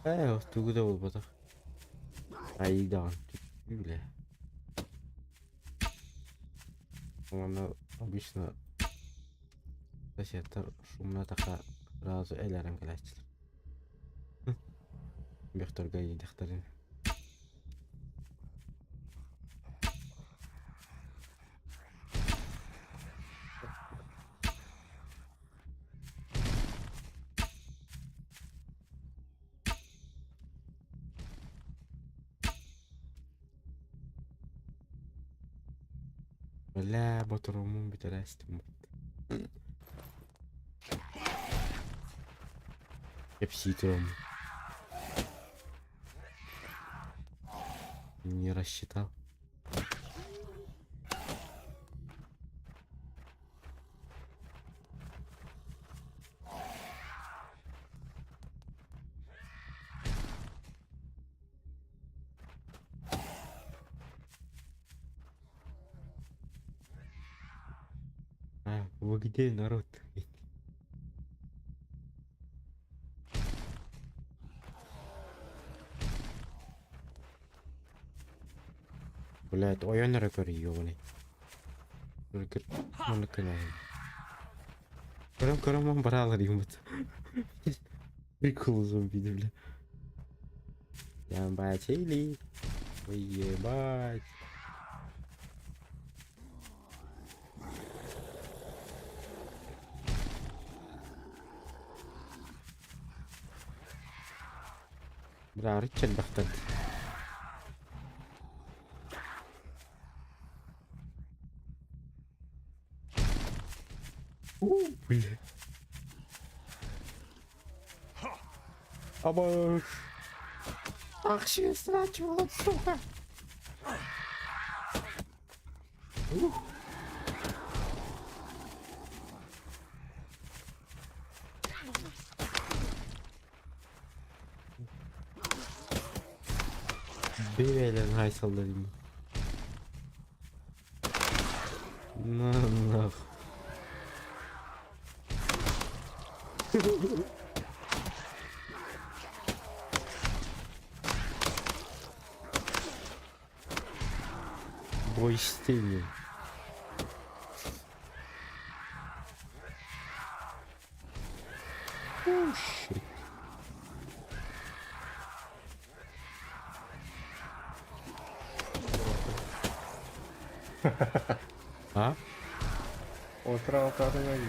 Вот тут где вот это. Айдан. Бля. Она обычно соседа шумно такая сразу элерен келечтир. Бехторга идехтерин. Бля, батурумун бителестим. Кепситром. Не рассчитал. Вы где, народ? Блядь, oyunlara göre ёбаный. Только он канает. Көрөм баралар юмбут. Прикол зомби, бля. Ямбачили. Ой, ебать. Бля, Ричард бахтат. Бля. Абаш. Ах, срач, вот, сука. Бевелен хайсалдарım. Нах. Бой стилю. Oh shit. А? Утро говори.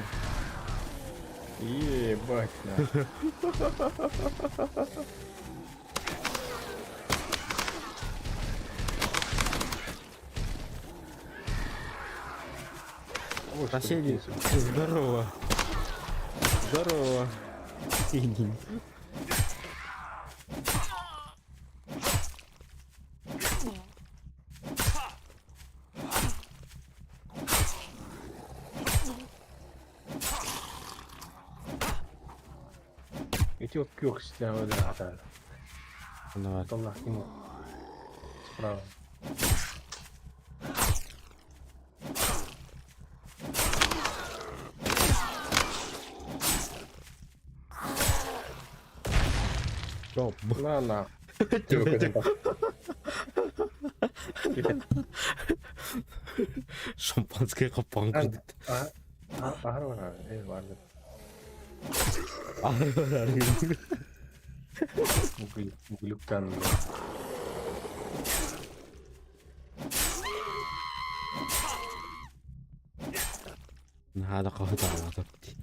Ебать, на. Соседи, здорово. Здорово. Иди. Эти вот кёк снял, да. Давай. Толла к нему. Справа. Стоп. На. Шампанское капанка. Ара, ладно. Глюктан. هذا قهوة على ضبطي.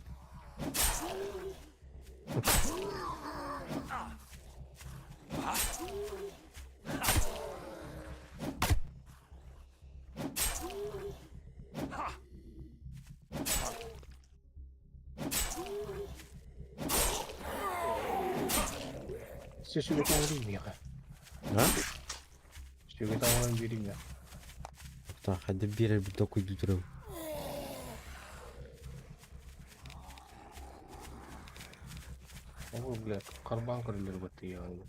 Сюгетан Римия. Да? Сюгетан Римия. Так, hadi bir dokuydu durum. Ого, блядь, карбан көрүлөр баты яны.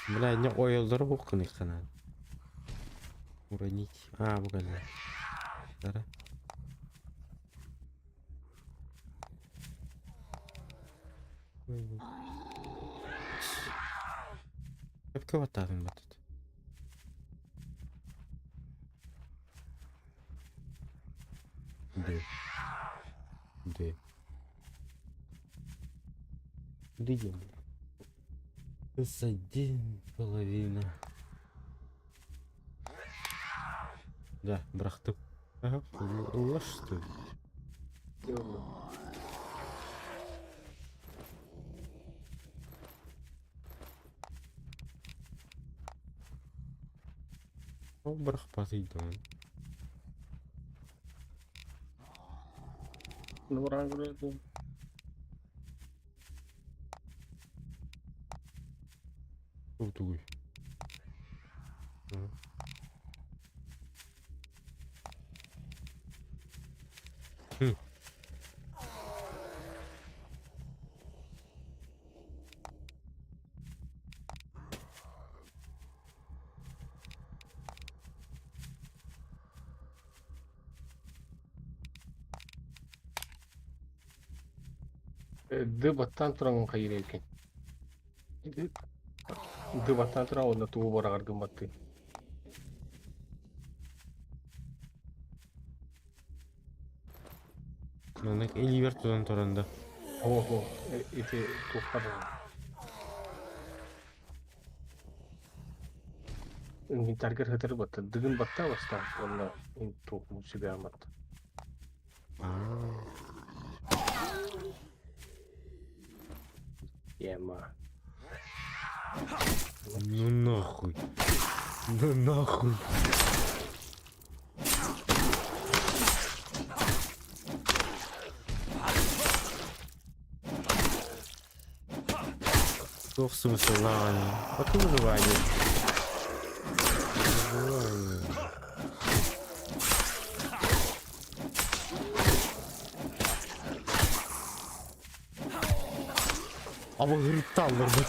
Бля, не oyulları bu kını kanal. Уронить. А, bu kadar. Dara. Hep kapatadın batı. Да. Да. Видим. С 1,5. Да, бырактым. Ага, лаш что ли? О, быракпатыйды. Ну, вроде. Вот ой. Ды баттан туран кайыр экен. Ды баттан туран онда туу бара кыргын батты. Мына Эливер тудан туранда. Ого, эти туухтар. Инвентарьга хатыр батты. Дыгын батта баста, онда туух мучуга батты. Ема. Ну нахуй. Ну нахуй. Что в смысле выживание? Какое выживание? Выживание. А вот гритал нормально.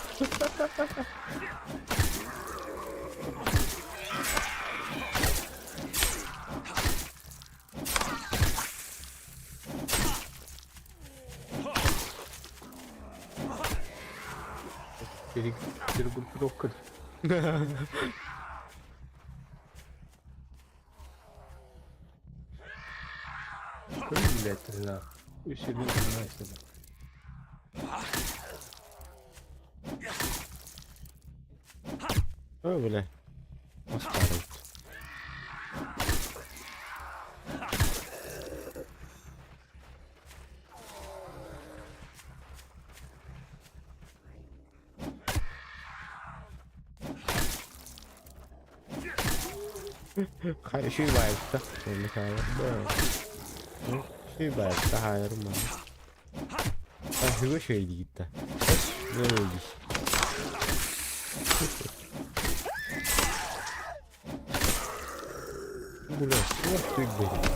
Перегруппировка. Блять, нахуй. Еще не знаю себе. Ой, бля. Оставить. Şu bayıkta. Öyle hayır. Şu bayıkta hayır mı? Ah, bu şeydi gitti. Ne oldu? Bula, what big baby?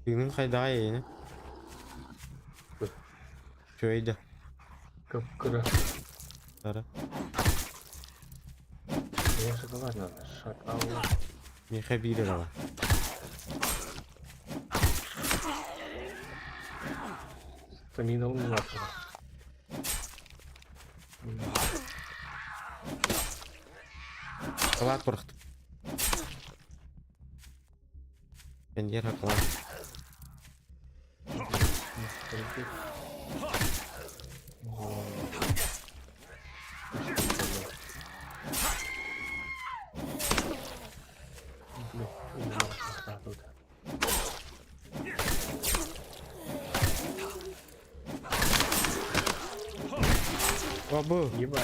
Birinin kaydağı yayını. Şöyle. Капкара. Sara. Я шоколад надо. Шоколад. Ne haberi var? Поминал не надо. Шоколад бұрықты. Пендер шоколад. Бабу, Ебать.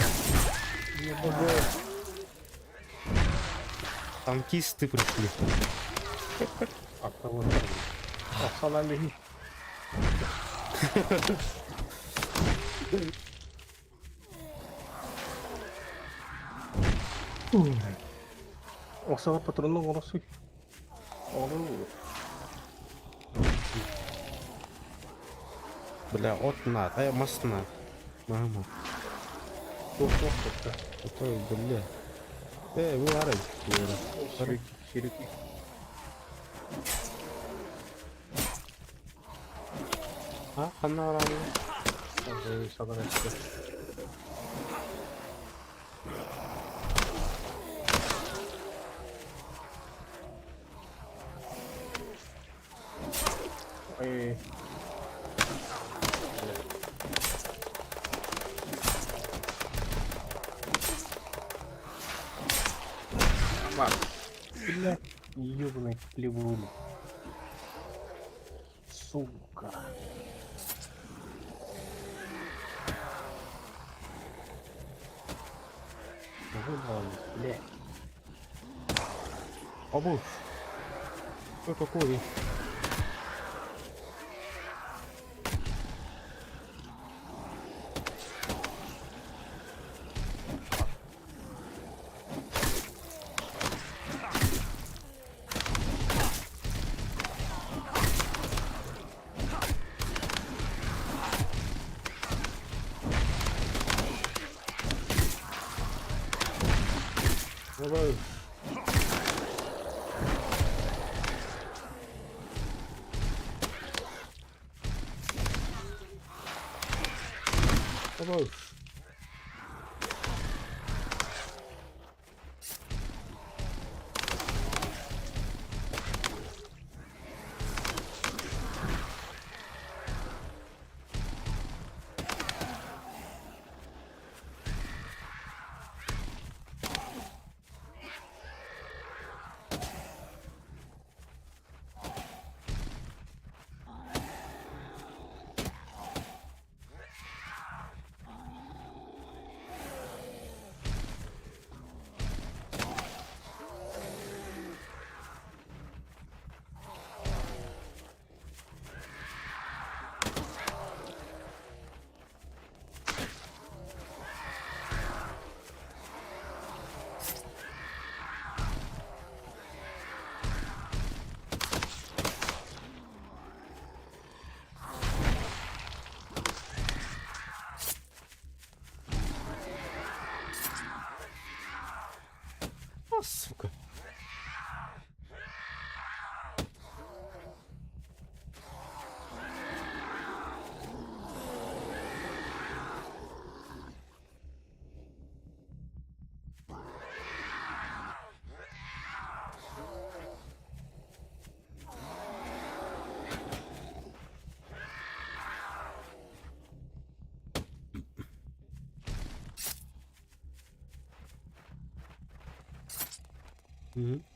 Ебать. танкисты пришли. Автовоз. Ассалам. Осыға патронның орысы. Бля, от надо, мост надо. Мама, это, бля. Вы арай. Şiriki. Ha, kanna var abi. Sadan açtı. Ay. Bak. Блядь, ёбаный плевун. Сука. Блядь. Абу. Что такое? Давай. Давай. А, сука.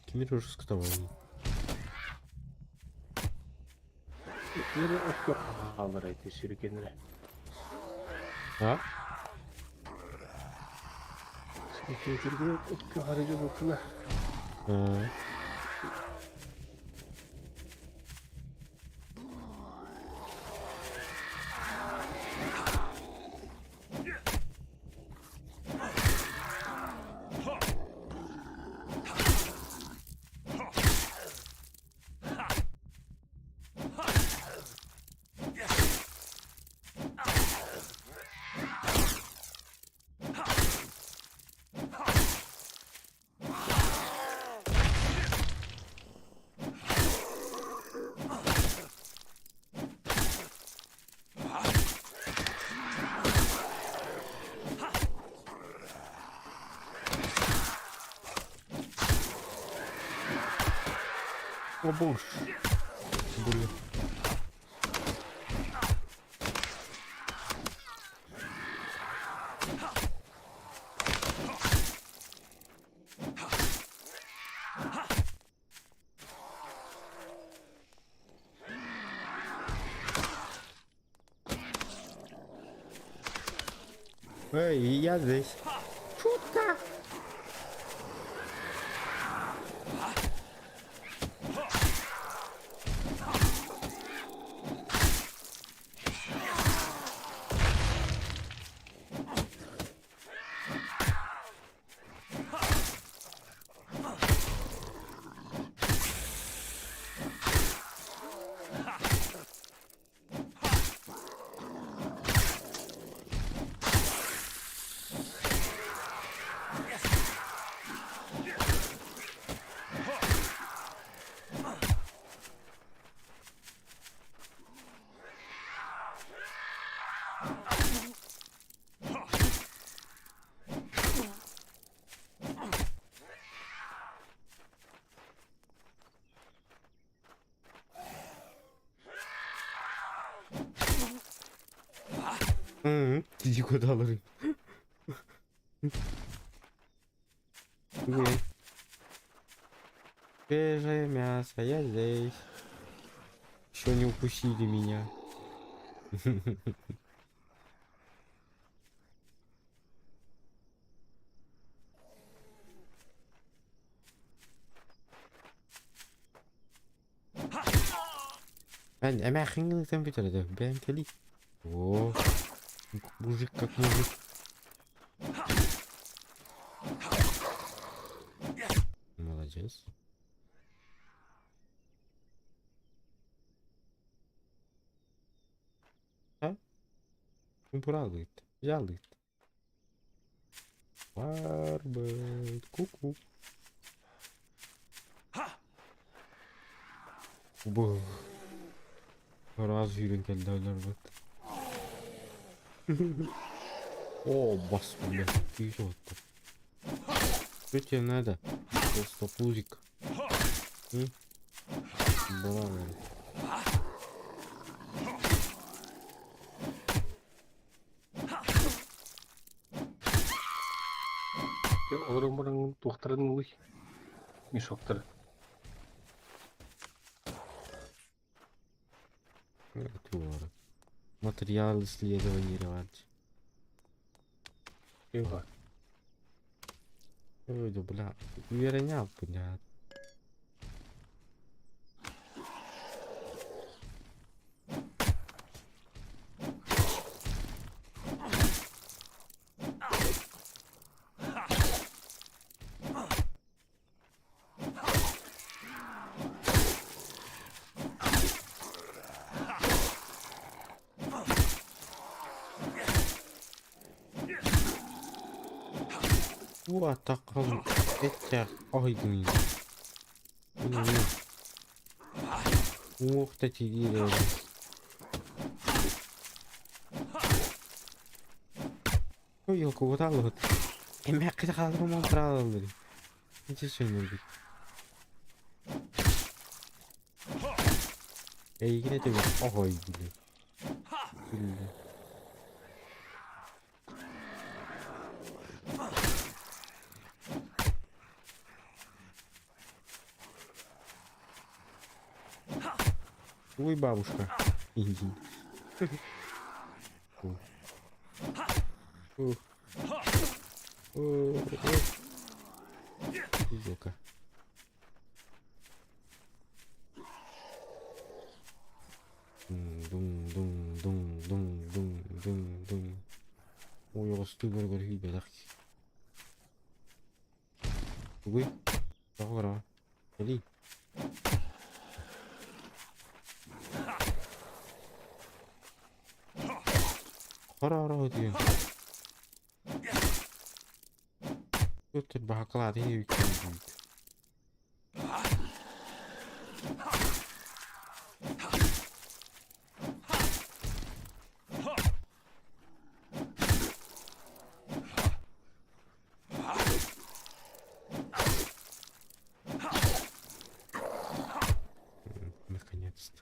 Kimdir orası tamam. Nereye öpüyor? Alır aydı şirkenine. Ha? Şirkenine öpüyor harcı bakına. Ha. О боже. Блин. Эй, я здесь. Шутка! Иди куда ложи. Свежее мясо, я здесь. Еще не укусили меня. Ben хингтон bitirdi. Ben keli. О, мужик как мужик. Молодец. Ha? Buralıyd. Yalıydı. Barbet. Kuku. Bu. Раз үйренген дәулер бат. О, бас, блядь. Тише отты. Что тебе надо? Стопузик. Была, наверное. Orang-orang dokterin ой. Мешоктар. Туара. Материал исследовать. Его. Ой, да, бля. Уверенял, понятно. Bu atakan etler aydın. Muhteti değil. Yok o da alır. Emek kısa kaldırım alır. Hiç söylemedik. Yine de yok. Aha ilgili. Ой, бабушка. Иди. Иди-ка. Дум. Ой, я вас тюбер говорю, бедах. Ой, давай, иди. Ara diyor. Götür bakla diye yükledim. Наконец-то.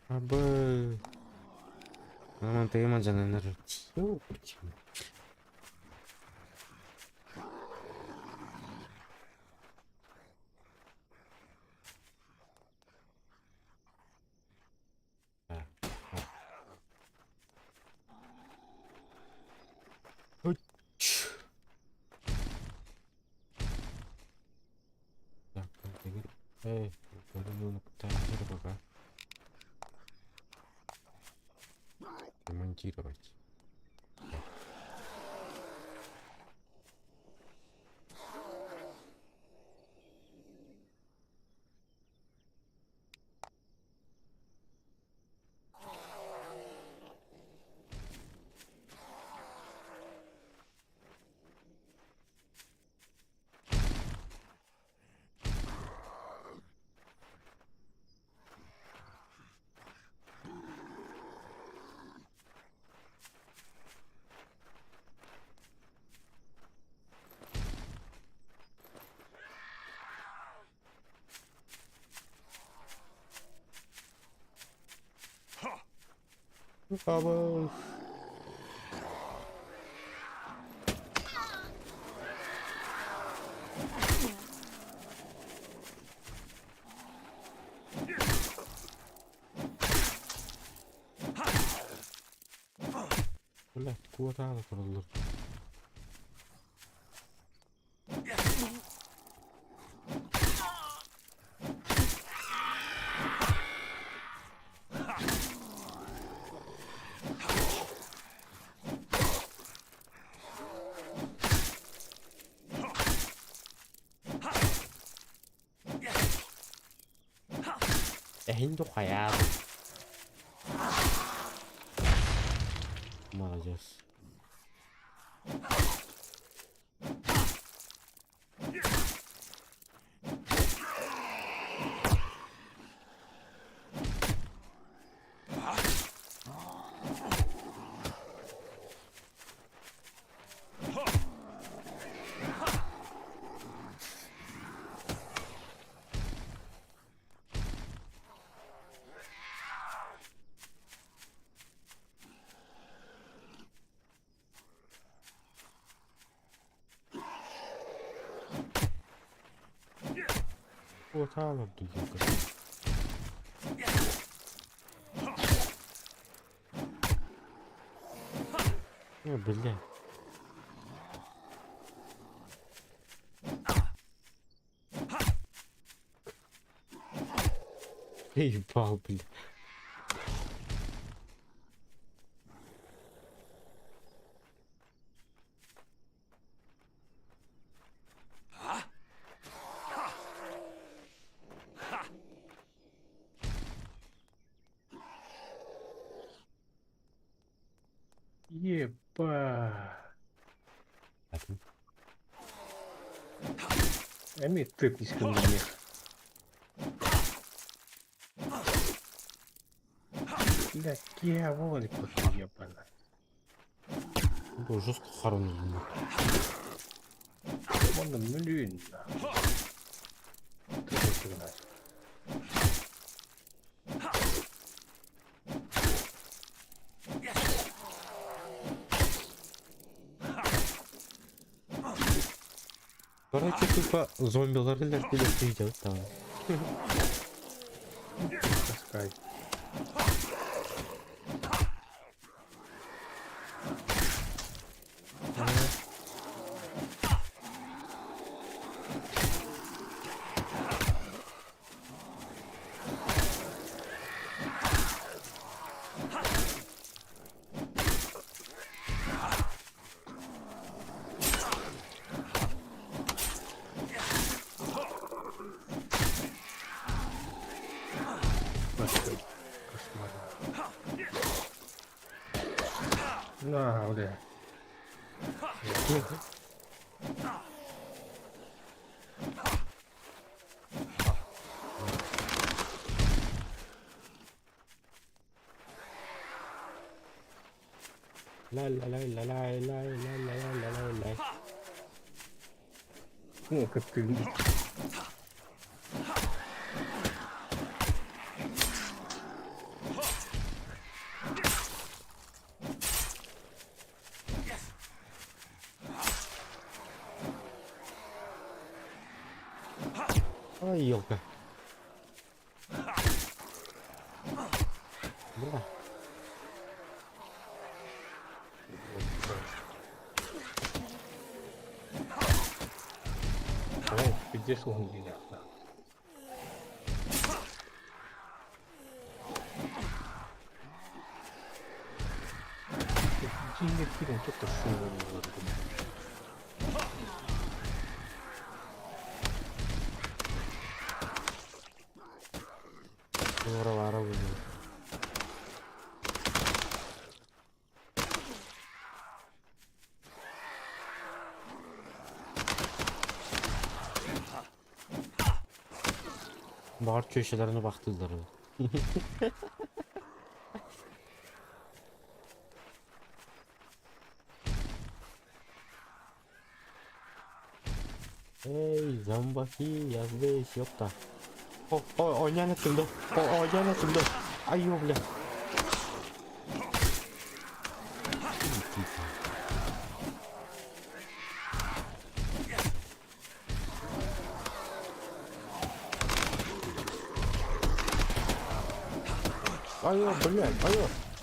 Абы. Aman teyim canlanır. Yok почему? Эй, ну таймер пока. Ремонтировать. Vamos. Ulan kuota ala kurulur. Hindu khayal. Молодец. Kuota ala duyuyor. Ya bile. Эй, бал, бля. Еба. Эми тыпнись ко мне. Бля, киаволи просто ебана. Bu жестко хоронили. Вон миллион. Ты что знаешь? Короче, тупо зомбиларıyla birlikte gideceğiz, tamam. Таскай. На, бля. Ла ла ла ла ла ла ла ла ла ла ла. Ну, как ты... Ой, елка. Бля. Ой, где слон меня? 진격기는 조금 쉬워가지고. Doğru ara bunu. Bar köşelerine baktılar. Hey zombahi yazmış yok da. Oynayan açıldı. Oynayan açıldı. Ay yok bile. Ayo, блядь,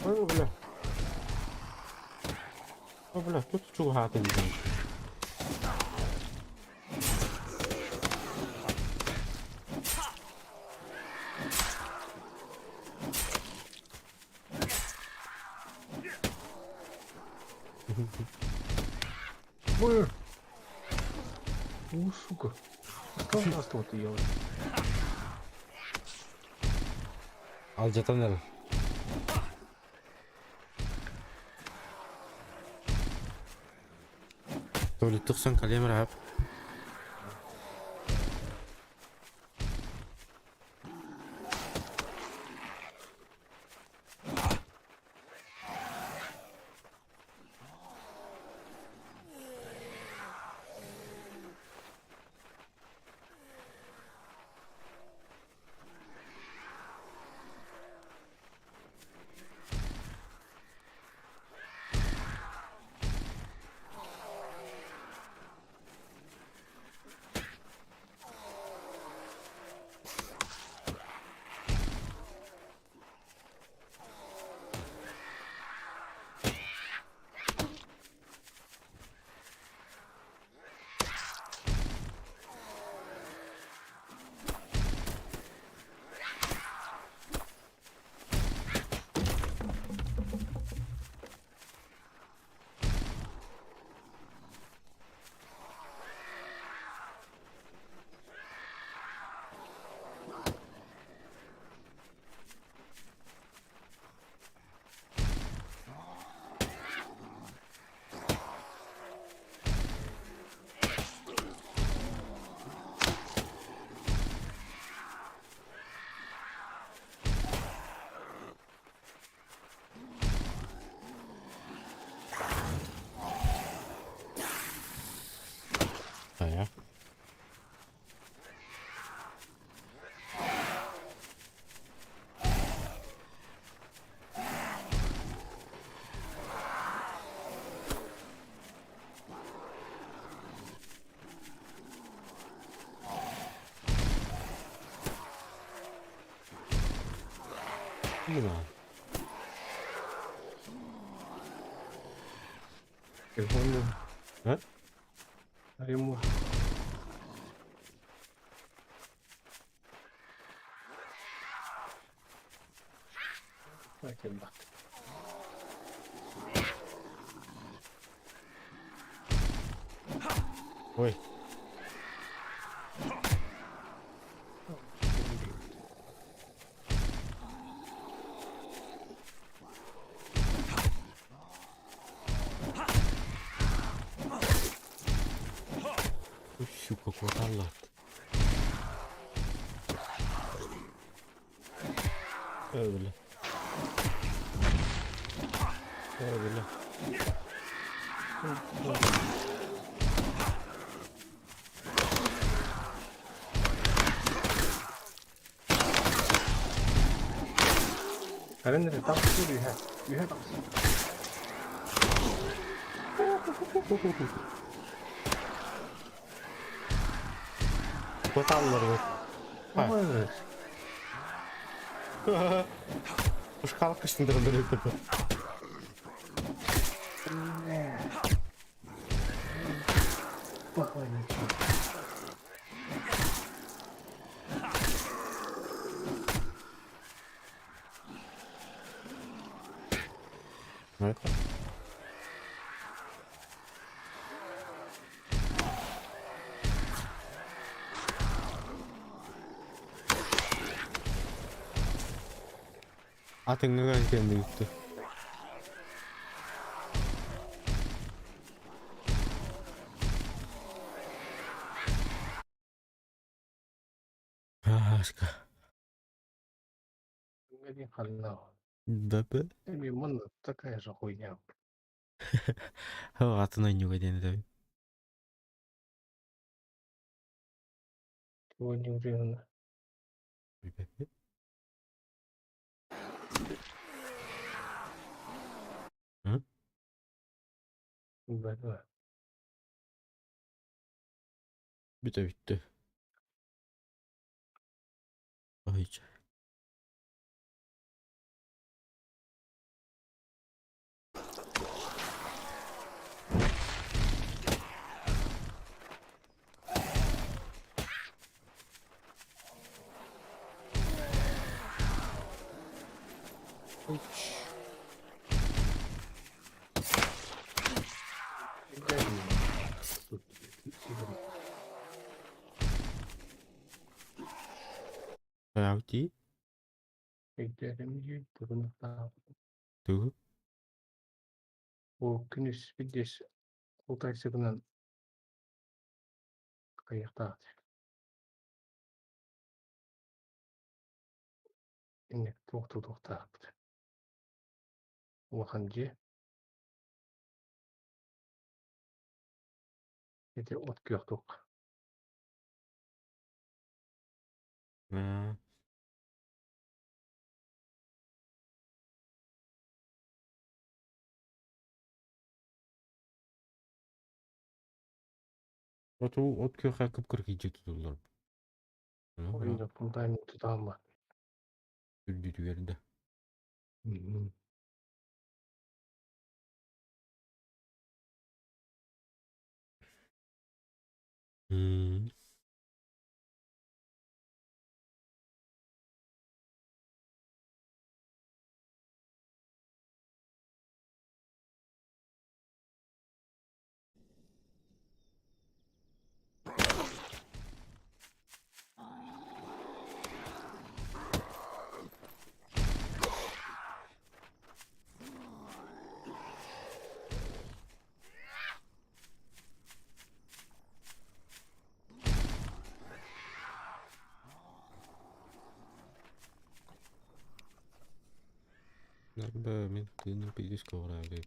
ayo, блядь. Блядь, тут чего хаты не знаю. Ой! О, сука. Что у нас тут делать? Alacatan nerede? تولي تخسن كلام رهاب. Ya. Gimana? Telefonum. Ha? Arayayım mı? Bakayım bak. Ой. Сука, квартал. Öyle. Öyle. Surrender, top skill you have. You have top skill. Kvartallar var. Evet. Уж kalkıştın dırındırı tepe. Спокойно. Это? Атыңга кем үттү. Ашка. Погоди, хана. Бәпе. Мона такая же хуйня. Атына нюга дені да. Чего не уверена. Бәпе. Да. Bitti. Hiç. Hayati. Tuh. Ол күнүс бидеш култайсыгынан каяктагы. Эне токтоп. Улахан же. Эти от күйөктүк. От күйөккө кыпкыр кийчи тутулар. Oyunda фундамент туталма. Үрдүтү берди. Надо мен тыны пидиско орагып.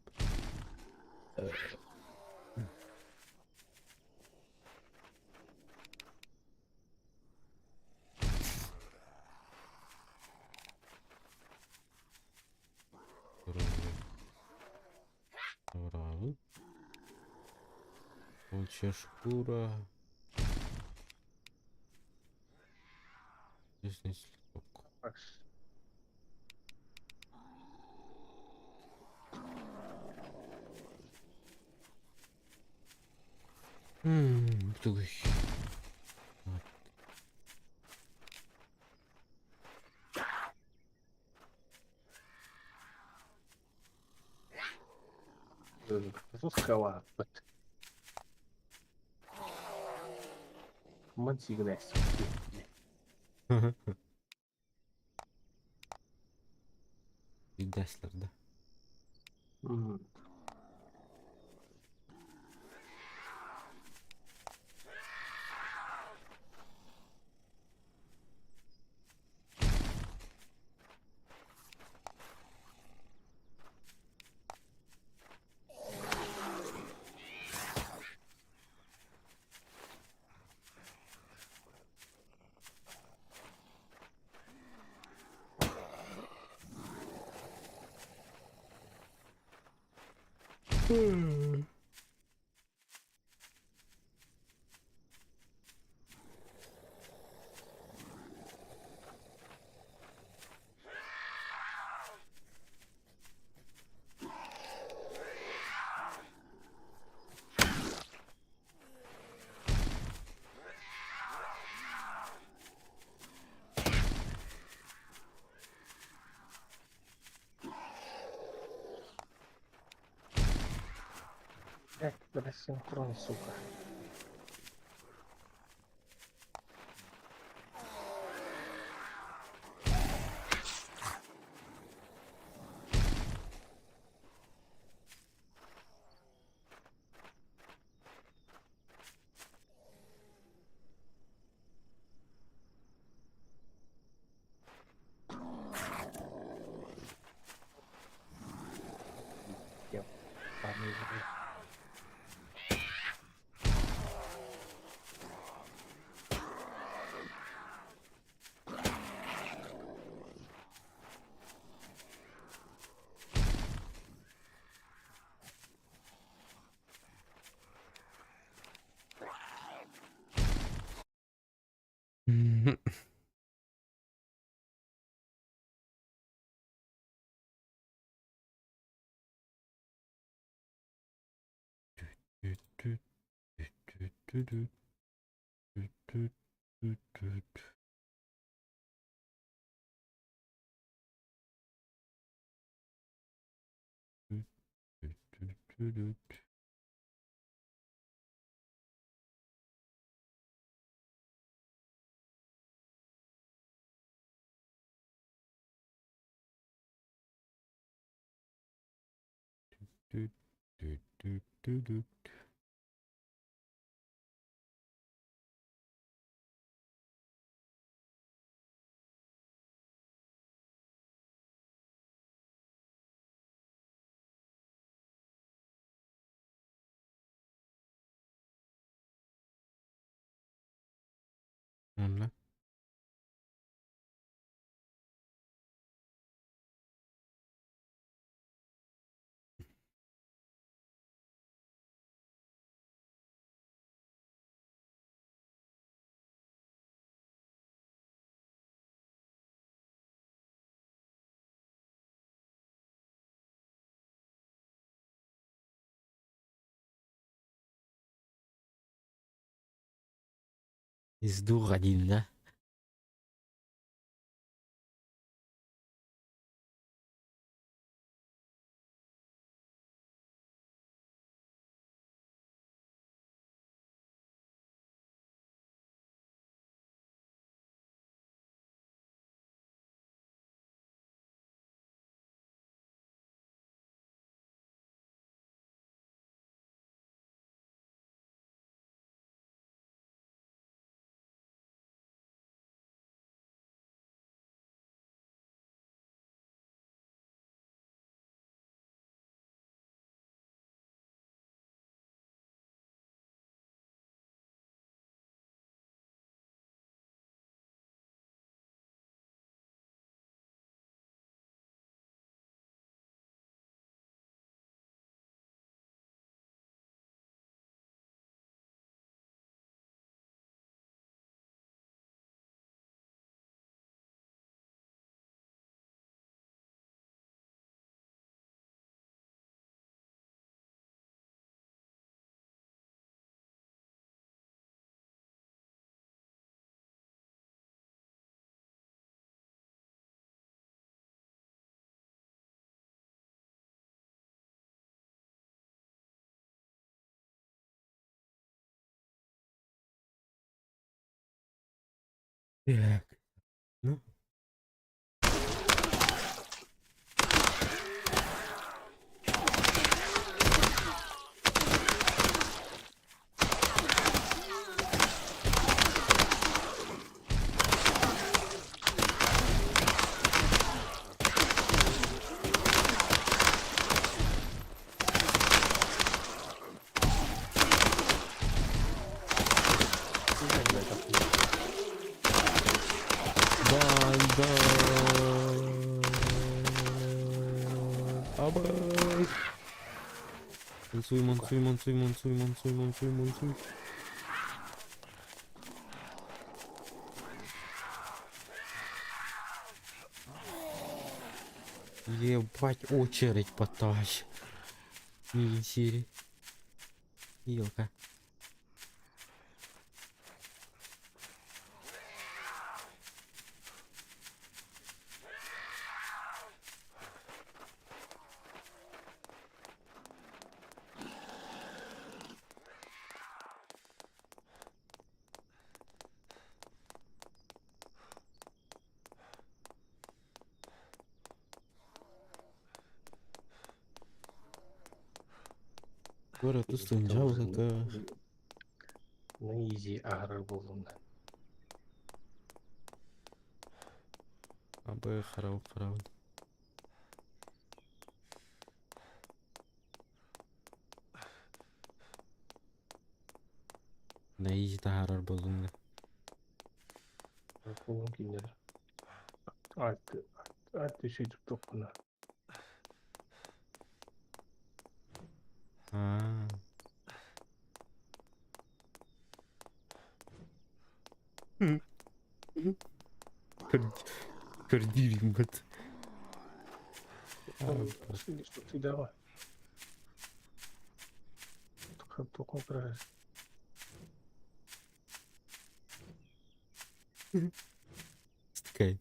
Орагып. Волчья шкура. Здесь не слепок. Тугой. Скала. Мансигнес. Видаслар, да? Рассинхрон, сука. Память уже. Ладно. Издух один, да? Так. Ну, Иногда такое. банда. Абай. Мансуй, Сука. мансуй, мансуй, мансуй, мансуй, мансуй, мансуй. Ебать, очередь потащ. Мини-серии. Елка. Город Это устунжал уже такая. на изи агро болуна. Абай харау харау. Наизи тахарар болдуң да. Kulun kinleri. Artı şey tuttuk buna. Аа. Көрдүрүм бат. Что ты давай. Только украсть. Стикай.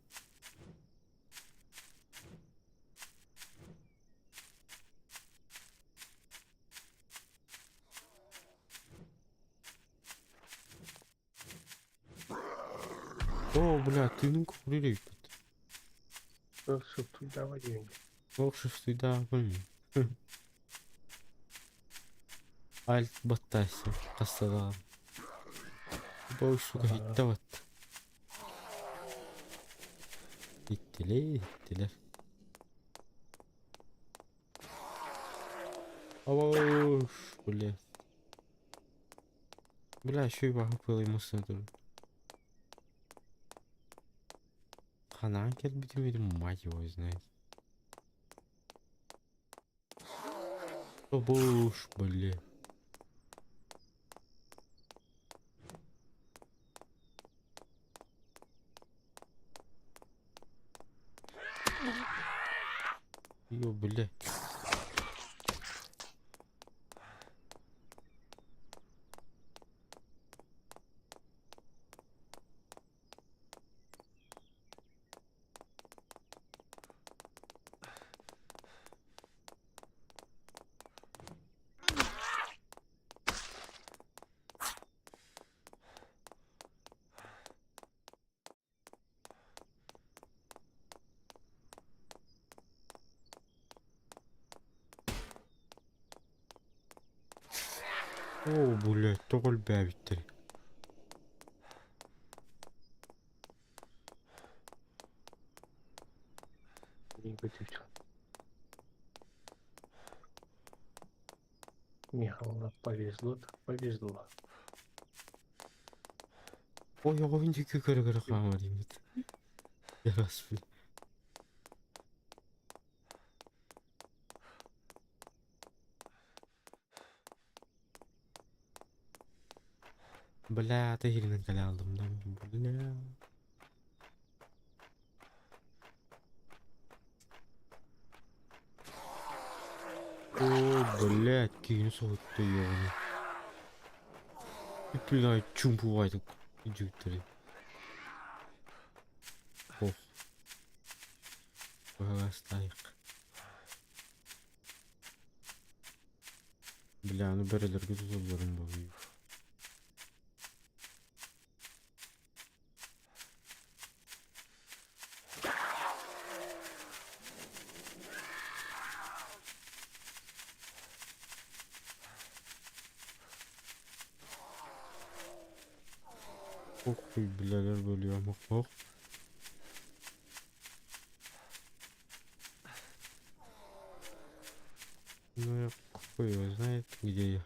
О, бля, ты ну курили. Что ты давай деньги. Окшо стыда, блин. Альт баттайсы, кастадаган. Бой сука хитте бат. Иттилер. Авош, бля. Бля, еще и бахып кылаймысың тур. Ханан келбитим едим, мать его знает. Обош, бля. Ё, бля. О, блядь, только бябиттер. Не готовься. Михайловна повезло, так повезло. Ой, я ойынчеке көрі қамарим бит. Ярас бля. Бля, ты хилинен кале алдым да. Бля. О, блядь, кинь соғытты яғыны. Блядь, чумпу айтып жүктірі. Ох. Бастайық. Бля, ну бәрелерге тұзаларым бағый. Охуй, блядер бөлі амық. Ох. Ну я хуй его знает, где я.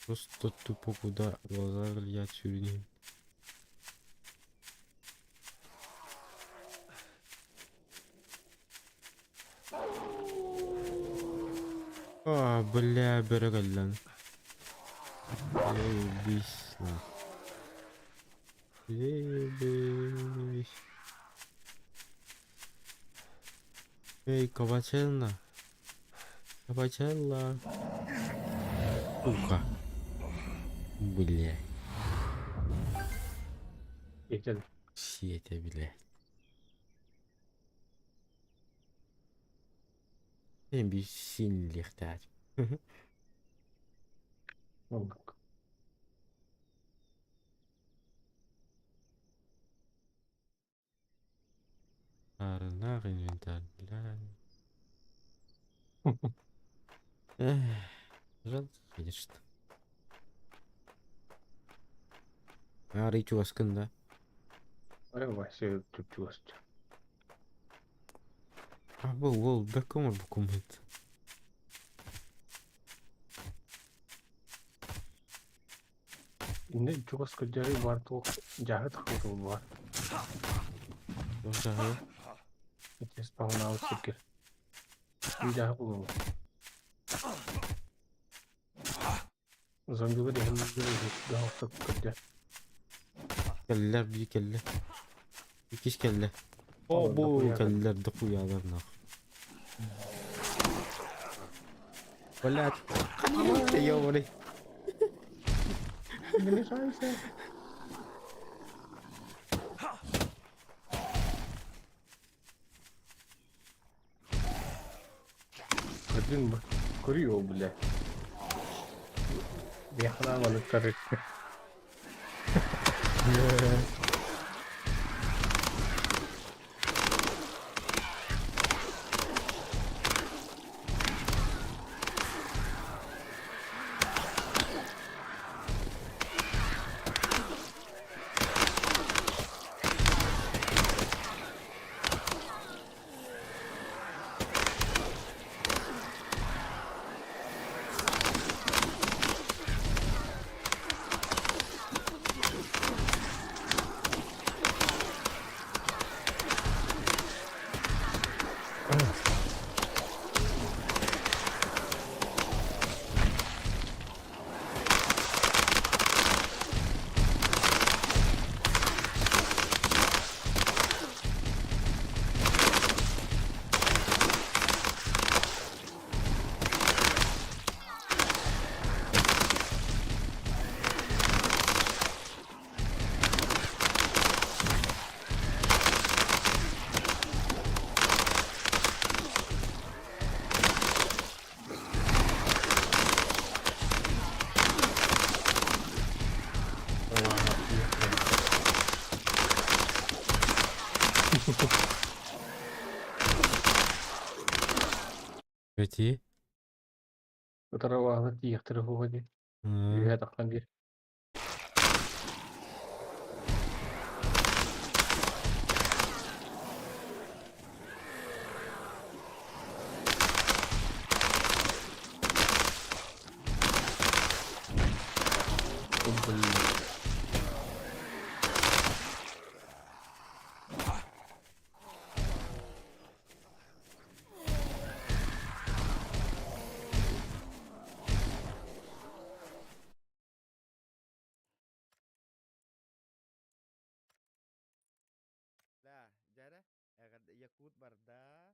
Просто тупо куда глаза глядят сюрни. А, бля, берегаллан. Ебись на. Ебись. Эй, Кабачелла. Кабачелла. Сука. Бля. Yeter. Сетя, бля. Hem bir sinirlikler. Olmak. Arınar inventar, бля. Эх, жалко, конечно. Арыйчу аскында. Вася tutuştu. А бұл бәккөмір бұл көмет. Ini juga sekejari wartu jahat kalau war. Yoksa hayır. Itu spawn out sikir. Jahat bu. Zombi juga dihambil gak kerja. Kelleler bir kelle. İkiz kelle. Oh, O da bu kuyakan. kelleler de kuyalarlar. Валять. Ти йобаний. Не мешайся. Один курил, бля. Я хлама на корыке. Пяти. Оторвало тихо вроде. Я так надеюсь. Блин. Да, жара. Якут барда.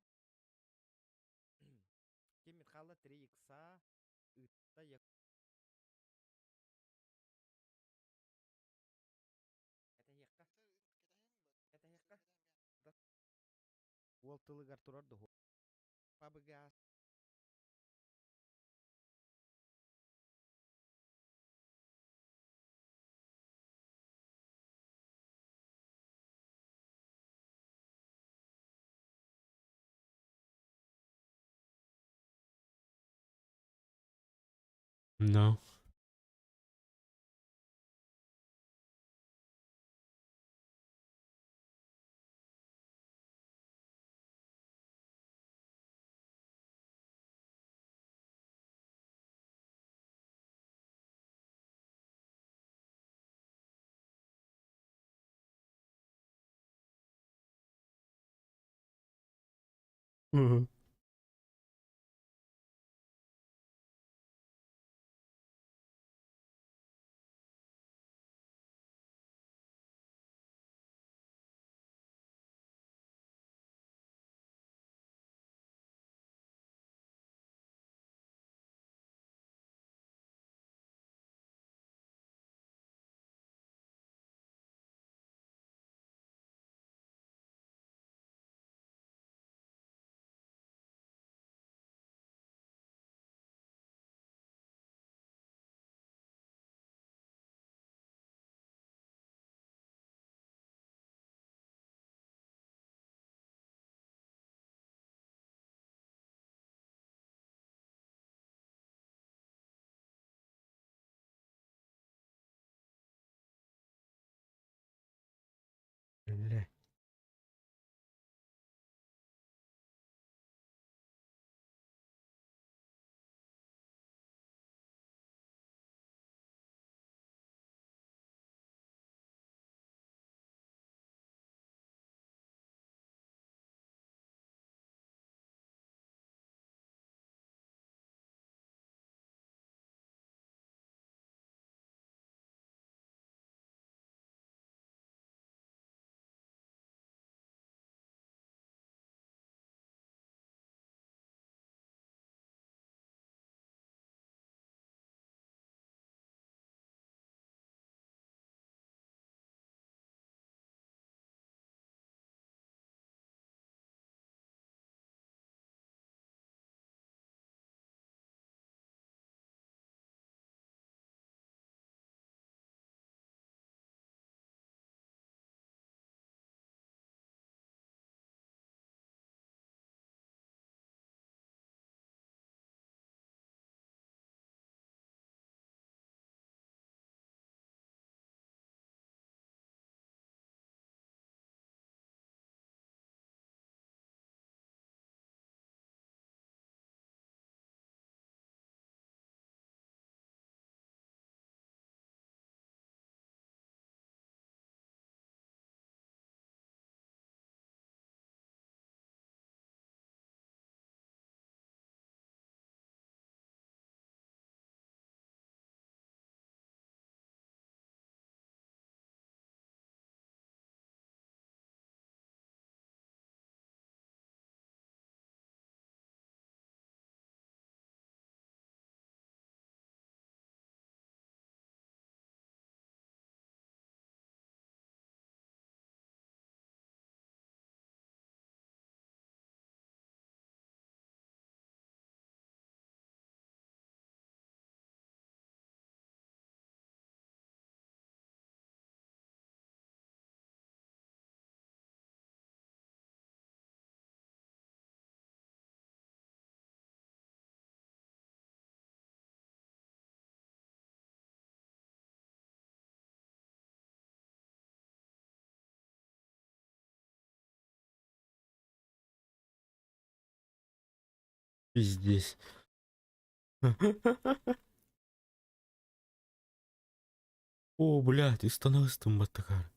Кем метхала 3 икса. Ытта як. Это якка. Это якка. Да. Ол тылыгар турарды. Пабыга. No. Пиздец. О, блядь, становится батакар.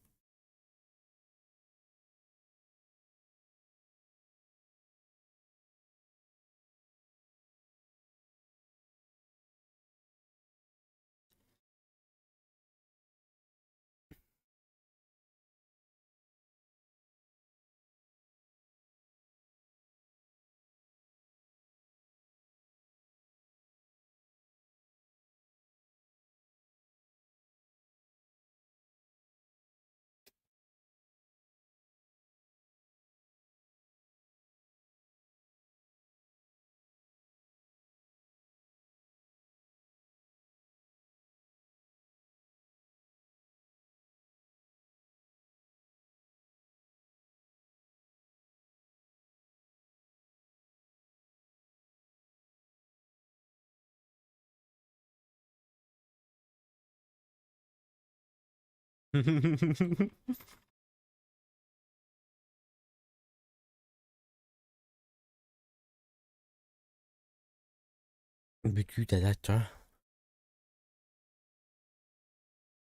Bütün de